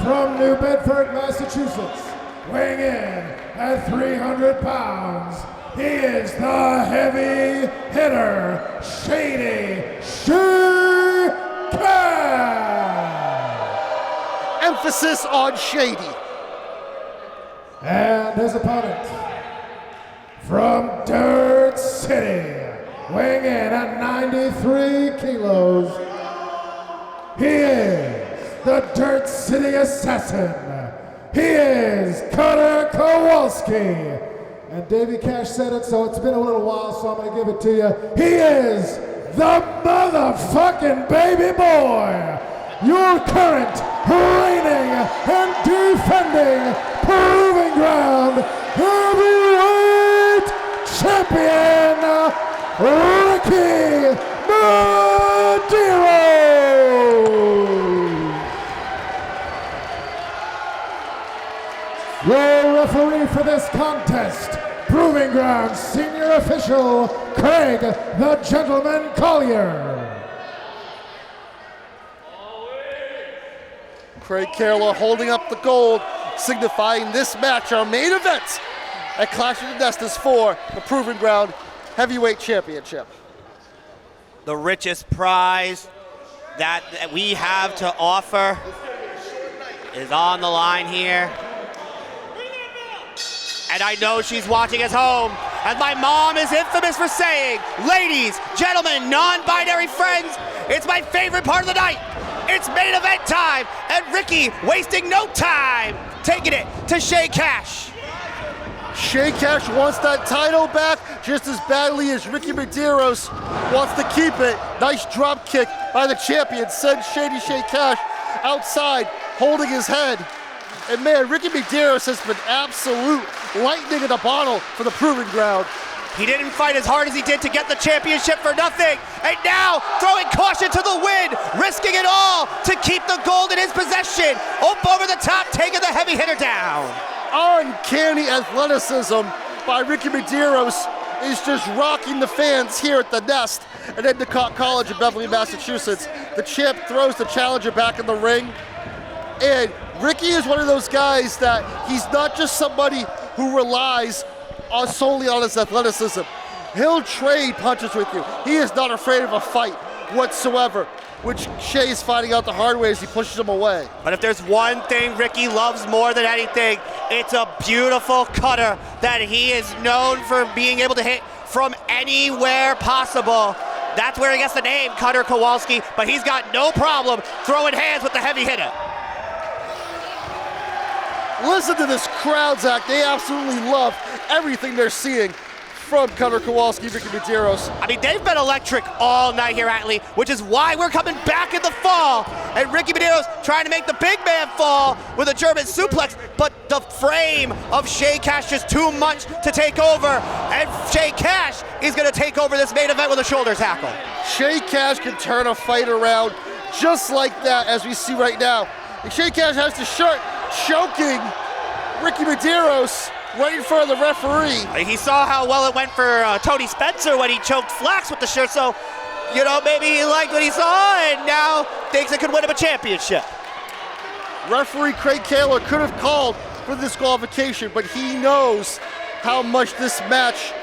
from New Bedford, Massachusetts, weighing in at 300 pounds. He is the heavy hitter, Shady Shay Cash. Emphasis on shady. And his opponent from Dirt City, weighing in at 93 kilos. He is the Dirt City Assassin. He is Cutter Kowalski. And Davey Cash said it, so it's been a little while, so I'm gonna give it to you. He is the motherfucking baby boy. Your current, reigning, and defending Proving Ground Heavyweight Champion, Ricky Medeiros. Your referee for this contest, Proving Ground senior official, Craig the Gentleman Collier. Craig Carroll holding up the gold, signifying this match, our main event at Clash of the Nestas for the Proving Ground Heavyweight Championship. The richest prize that we have to offer is on the line here. And I know she's watching us home, as my mom is infamous for saying, ladies, gentlemen, non-binary friends, it's my favorite part of the night. It's main event time, and Ricky wasting no time taking it to Shay Cash. Shay Cash wants that title back just as badly as Ricky Medeiros wants to keep it. Nice drop kick by the champion. Sends Shay Cash outside, holding his head. And man, Ricky Medeiros has been absolute lightning in a bottle for the Proving Ground. He didn't fight as hard as he did to get the championship for nothing. And now throwing caution to the wind, risking it all to keep the gold in his possession. Up over the top, taking the heavy hitter down. Uncanny athleticism by Ricky Medeiros is just rocking the fans here at the Nest at Endicott College in Beverly, Massachusetts. The champ throws the challenger back in the ring. And Ricky is one of those guys that he's not just somebody who relies solely on his athleticism. He'll trade punches with you. He is not afraid of a fight whatsoever, which Shay is finding out the hard way as he pushes him away. But if there's one thing Ricky loves more than anything, it's a beautiful cutter that he is known for being able to hit from anywhere possible. That's where he gets the name, Cutter Kowalski, but he's got no problem throwing hands with the heavy hitter. Listen to this crowd, Zach. They absolutely love everything they're seeing from Cutter Kowalski, Ricky Medeiros. I mean, they've been electric all night here at Lee, which is why we're coming back in the fall. And Ricky Medeiros trying to make the big man fall with a German suplex, but the frame of Shay Cash just too much to take over. And Shay Cash is gonna take over this main event with a shoulder tackle. Shay Cash can turn a fight around just like that, as we see right now. And Shay Cash has the shirt choking Ricky Medeiros right in front of the referee. He saw how well it went for Tony Spencer when he choked Flax with the shirt, so, you know, maybe he liked what he saw and now thinks it could win him a championship. Referee Craig Kaler could have called for disqualification, but he knows how much this match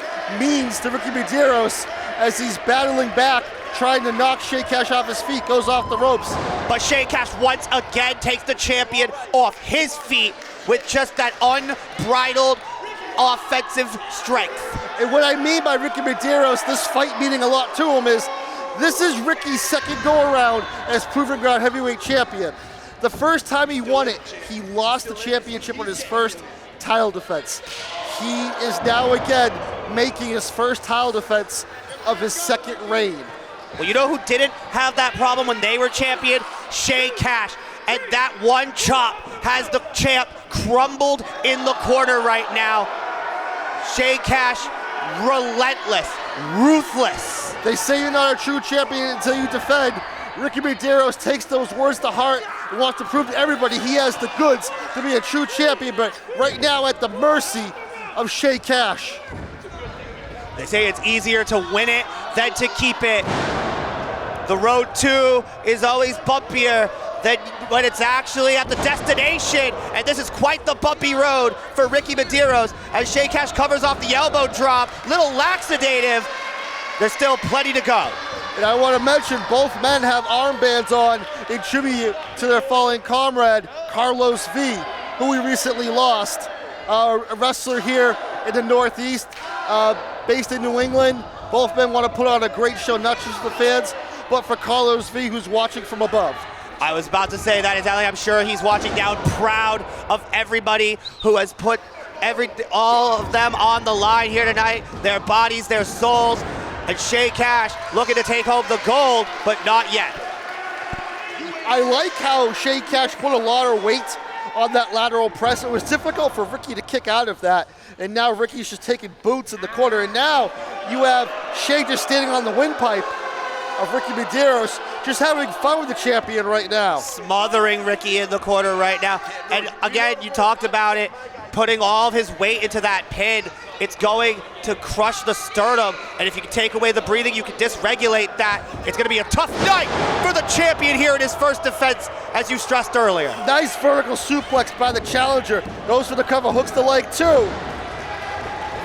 means to Ricky Medeiros as he's battling back, trying to knock Shay Cash off his feet, goes off the ropes. But Shay Cash once again takes the champion off his feet with just that unbridled offensive strength. And what I mean by Ricky Medeiros, this fight meaning a lot to him, is this is Ricky's second go-around as Proving Ground Heavyweight Champion. The first time he won it, he lost the championship on his first title defense. He is now again making his first title defense of his second reign. Well, you know who didn't have that problem when they were champion? Shay Cash. And that one chop has the champ crumbled in the corner right now. Shay Cash, relentless, ruthless. They say you're not a true champion until you defend. Ricky Medeiros takes those words to heart and wants to prove to everybody he has the goods to be a true champion, but right now at the mercy of Shay Cash. They say it's easier to win it than to keep it. The road to is always bumpier than when it's actually at the destination. And this is quite the bumpy road for Ricky Medeiros as Shay Cash covers off the elbow drop. Little laxadative. There's still plenty to go. And I want to mention both men have armbands on in tribute to their fallen comrade, Carlos V, who we recently lost. A wrestler here in the Northeast, based in New England. Both men want to put on a great show, not just for the fans, but for Carlos V, who's watching from above. I was about to say that, exactly. I'm sure he's watching down, proud of everybody who has put all of them on the line here tonight, their bodies, their souls, and Shay Cash looking to take home the gold, but not yet. I like how Shay Cash put a lot of weight on that lateral press. It was difficult for Ricky to kick out of that, and now Ricky's just taking boots in the corner, and now you have Shay just standing on the windpipe of Ricky Medeiros, just having fun with the champion right now. Smothering Ricky in the corner right now. And again, you talked about it, putting all of his weight into that pin. It's going to crush the sternum. And if you can take away the breathing, you can dysregulate that. It's going to be a tough night for the champion here in his first defense, as you stressed earlier. Nice vertical suplex by the challenger. Goes for the cover, hooks the leg too.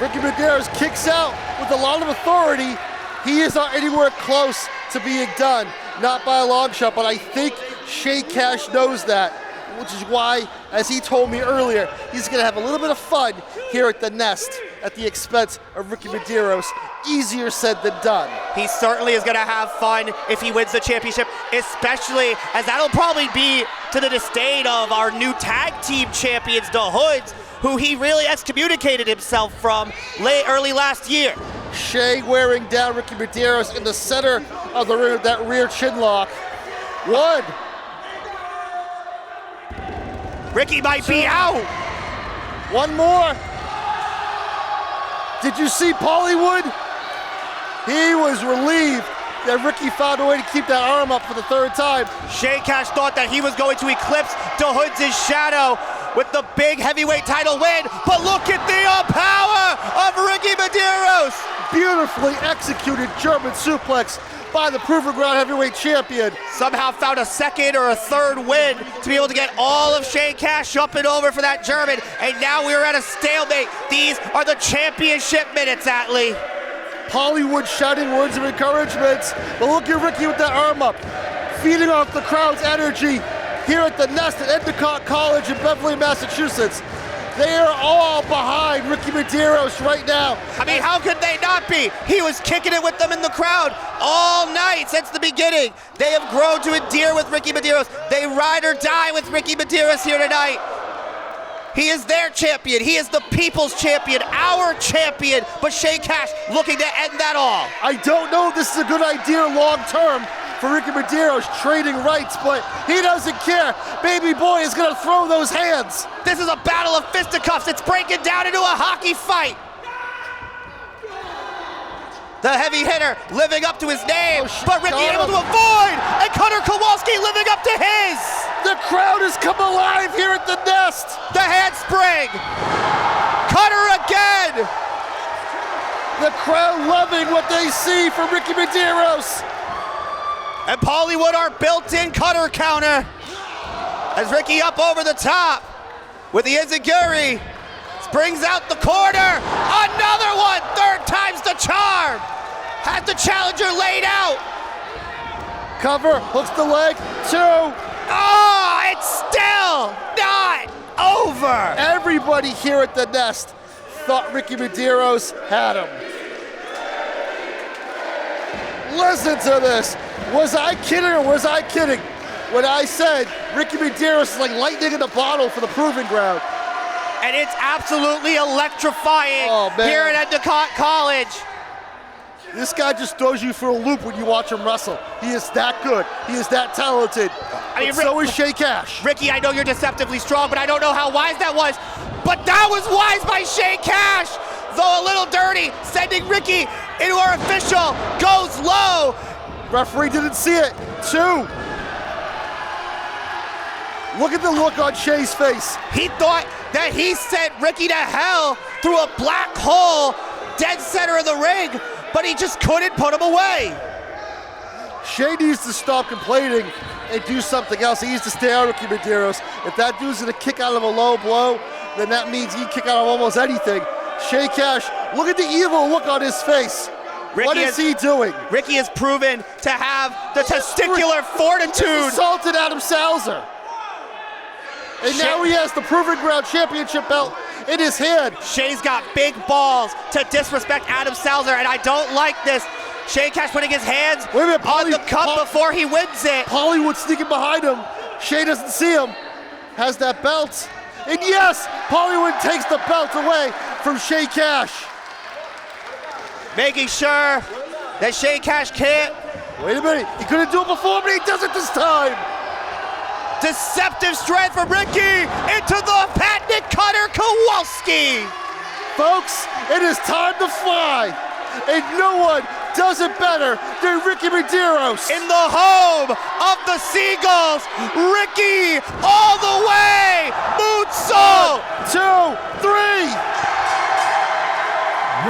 Ricky Medeiros kicks out with a lot of authority. He is not anywhere close to being done, not by a long shot, but I think Shay Cash knows that. which is why, as he told me earlier, he's going to have a little bit of fun here at the Nest at the expense of Ricky Medeiros. Easier said than done. He certainly is going to have fun if he wins the championship, especially as that'll probably be to the disdain of our new tag team champions, the Hoodz, who he really excommunicated himself from early last year. Shay wearing down Ricky Medeiros in the center of the ring with that rear chin lock. One. Ricky might be out. One more. Did you see Pollywood? He was relieved that Ricky found a way to keep that arm up for the third time. Shay Cash thought that he was going to eclipse the Hoodz' shadow with the big heavyweight title win, but look at the power of Ricky Medeiros. Beautifully executed German suplex by the Proven Ground heavyweight champion. Somehow found a second or a third win to be able to get all of Shay Cash up and over for that German, and now we're at a stalemate. These are the championship minutes, Atlee. Pollywood shouting words of encouragement, but look at Ricky with that arm up, feeding off the crowd's energy here at the Nest at Endicott College in Beverly, Massachusetts. They are all behind Ricky Medeiros right now. I mean, how could they not be? He was kicking it with them in the crowd all night since the beginning. They have grown to endear with Ricky Medeiros. They ride or die with Ricky Medeiros here tonight. He is their champion. He is the people's champion, our champion. But Shay Cash looking to end that all. I don't know if this is a good idea long term for Ricky Medeiros trading rights, but he doesn't care. Baby boy is gonna throw those hands. This is a battle of fisticuffs. It's breaking down into a hockey fight. The heavy hitter living up to his name, but Ricky able to avoid, and Cutter Kowalski living up to his. The crowd has come alive here at the Nest. The handspring. Cutter again. The crowd loving what they see from Ricky Medeiros. And Pollywood, our built-in cutter counter, as Ricky up over the top with the Izaguri. Springs out the corner. Another one. Third time's the charm. Has the challenger laid out. Cover, hooks the leg. Two. Oh, it's still not over. Everybody here at the Nest thought Ricky Medeiros had him. Listen to this. Was I kidding or was I kidding when I said Ricky Medeiros is like lightning in a bottle for the Proving Ground? And it's absolutely electrifying here at Endicott College. This guy just throws you for a loop when you watch him wrestle. He is that good. He is that talented. I mean, so is Shay Cash. Ricky, I know you're deceptively strong, but I don't know how wise that was. But that was wise by Shay Cash. Though a little dirty, sending Ricky into our official, goes low. Referee didn't see it. Two. Look at the look on Shay's face. He thought that he sent Ricky to hell through a black hole, dead center of the ring, but he just couldn't put him away. Shay needs to stop complaining and do something else. He needs to stay out of Ricky Medeiros. If that dude's gonna kick out of a low blow, then that means he can kick out of almost anything. Shay Cash, look at the evil look on his face. What is he doing? Ricky has proven to have the testicular fortitude. He assaulted Adam Salzer. And now he has the Proven Ground Championship belt in his hand. Shay's got big balls to disrespect Adam Salzer, and I don't like this. Shay Cash putting his hands on the cup before he wins it. Pollywood sneaking behind him. Shay doesn't see him. Has that belt. And yes, Pollywood takes the belt away from Shay Cash. Making sure that Shay Cash can't. Wait a minute, he couldn't do it before, but he does it this time. Deceptive strength from Ricky into the patented Cutter Kowalski. Folks, it is time to fly. And no one does it better than Ricky Medeiros. In the home of the Seagulls, Ricky all the way. Moonsault. 1, 2, 3.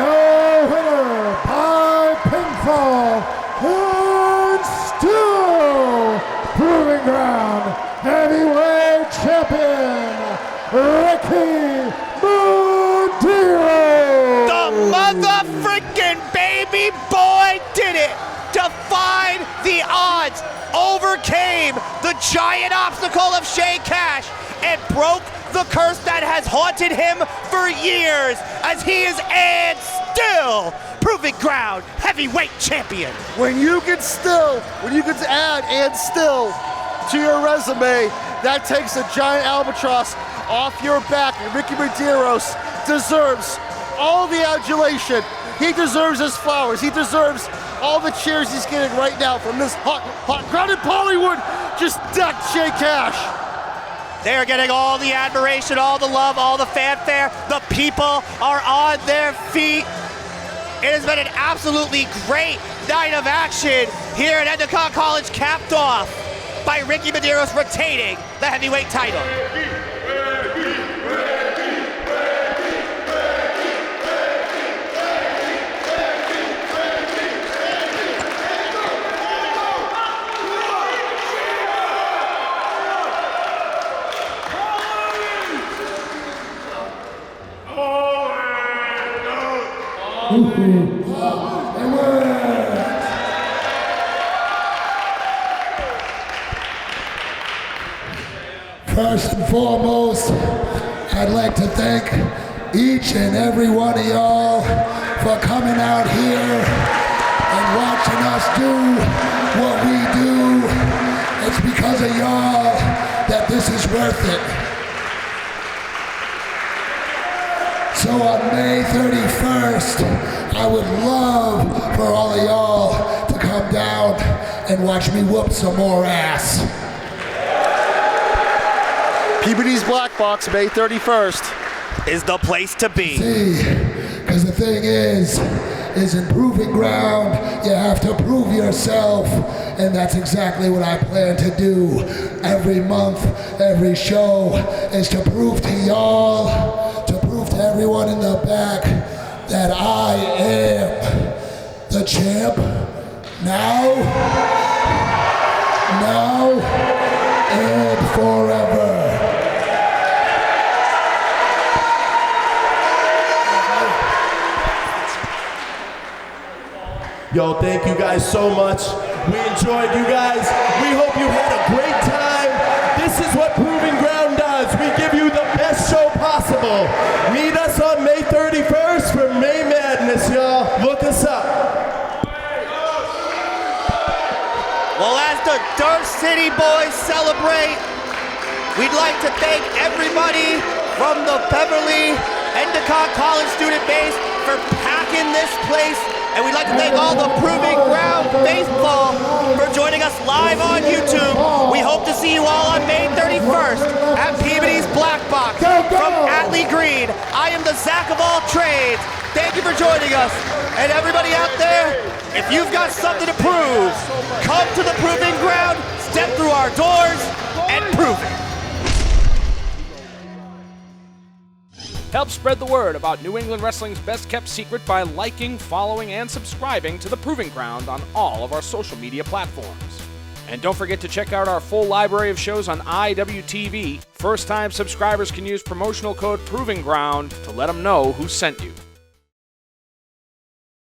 Your winner by pinfall, and still Proving Ground Heavyweight Champion, Ricky Medeiros. The mother-freaking baby boy did it. defied the odds, overcame the giant obstacle of Shay Cash, and broke the curse that has haunted him for years, as he is and still Proving Ground heavyweight champion. When you can add and still to your resume, that takes a giant albatross off your back. And Ricky Medeiros deserves all the adulation. He deserves his flowers. He deserves all the cheers he's getting right now from this hot crowd in Bollywood. Just decked Shay Cash. They're getting all the admiration, all the love, all the fanfare. The people are on their feet. It has been an absolutely great night of action here at Endicott College, capped off by Ricky Medeiros retaining the heavyweight title. First and foremost, I'd like to thank each and every one of y'all for coming out here and watching us do what we do. It's because of y'all that this is worth it. So on May 31st, I would love for all of y'all to come down and watch me whoop some more ass. PBD's Black Box, May 31st. Is the place to be. See, because the thing is in Proving Ground, you have to prove yourself, and that's exactly what I plan to do. Every month, every show is to prove to y'all, to prove to everyone in the back that I am the champ now and forever. Yo, thank you guys so much. We enjoyed you guys. We hope you had a great time. This is what Proving Ground does. We give you the best show possible. Meet us on May 31st for May Madness, y'all. Look us up. Well, as the Dirt City Boys celebrate, we'd like to thank everybody from the Beverly Endicott College student base for packing this place. And we'd like to thank all the Proving Ground faithful for joining us live on YouTube. We hope to see you all on May 31st at Peabody's Black Box. From Atlee Green, I am the Zach of all trades. Thank you for joining us. And everybody out there, if you've got something to prove, come to the Proving Ground, step through our doors, and prove it. Help spread the word about New England Wrestling's best-kept secret by liking, following, and subscribing to The Proving Ground on all of our social media platforms. And don't forget to check out our full library of shows on IWTV. First-time subscribers can use promotional code Proving Ground to let them know who sent you.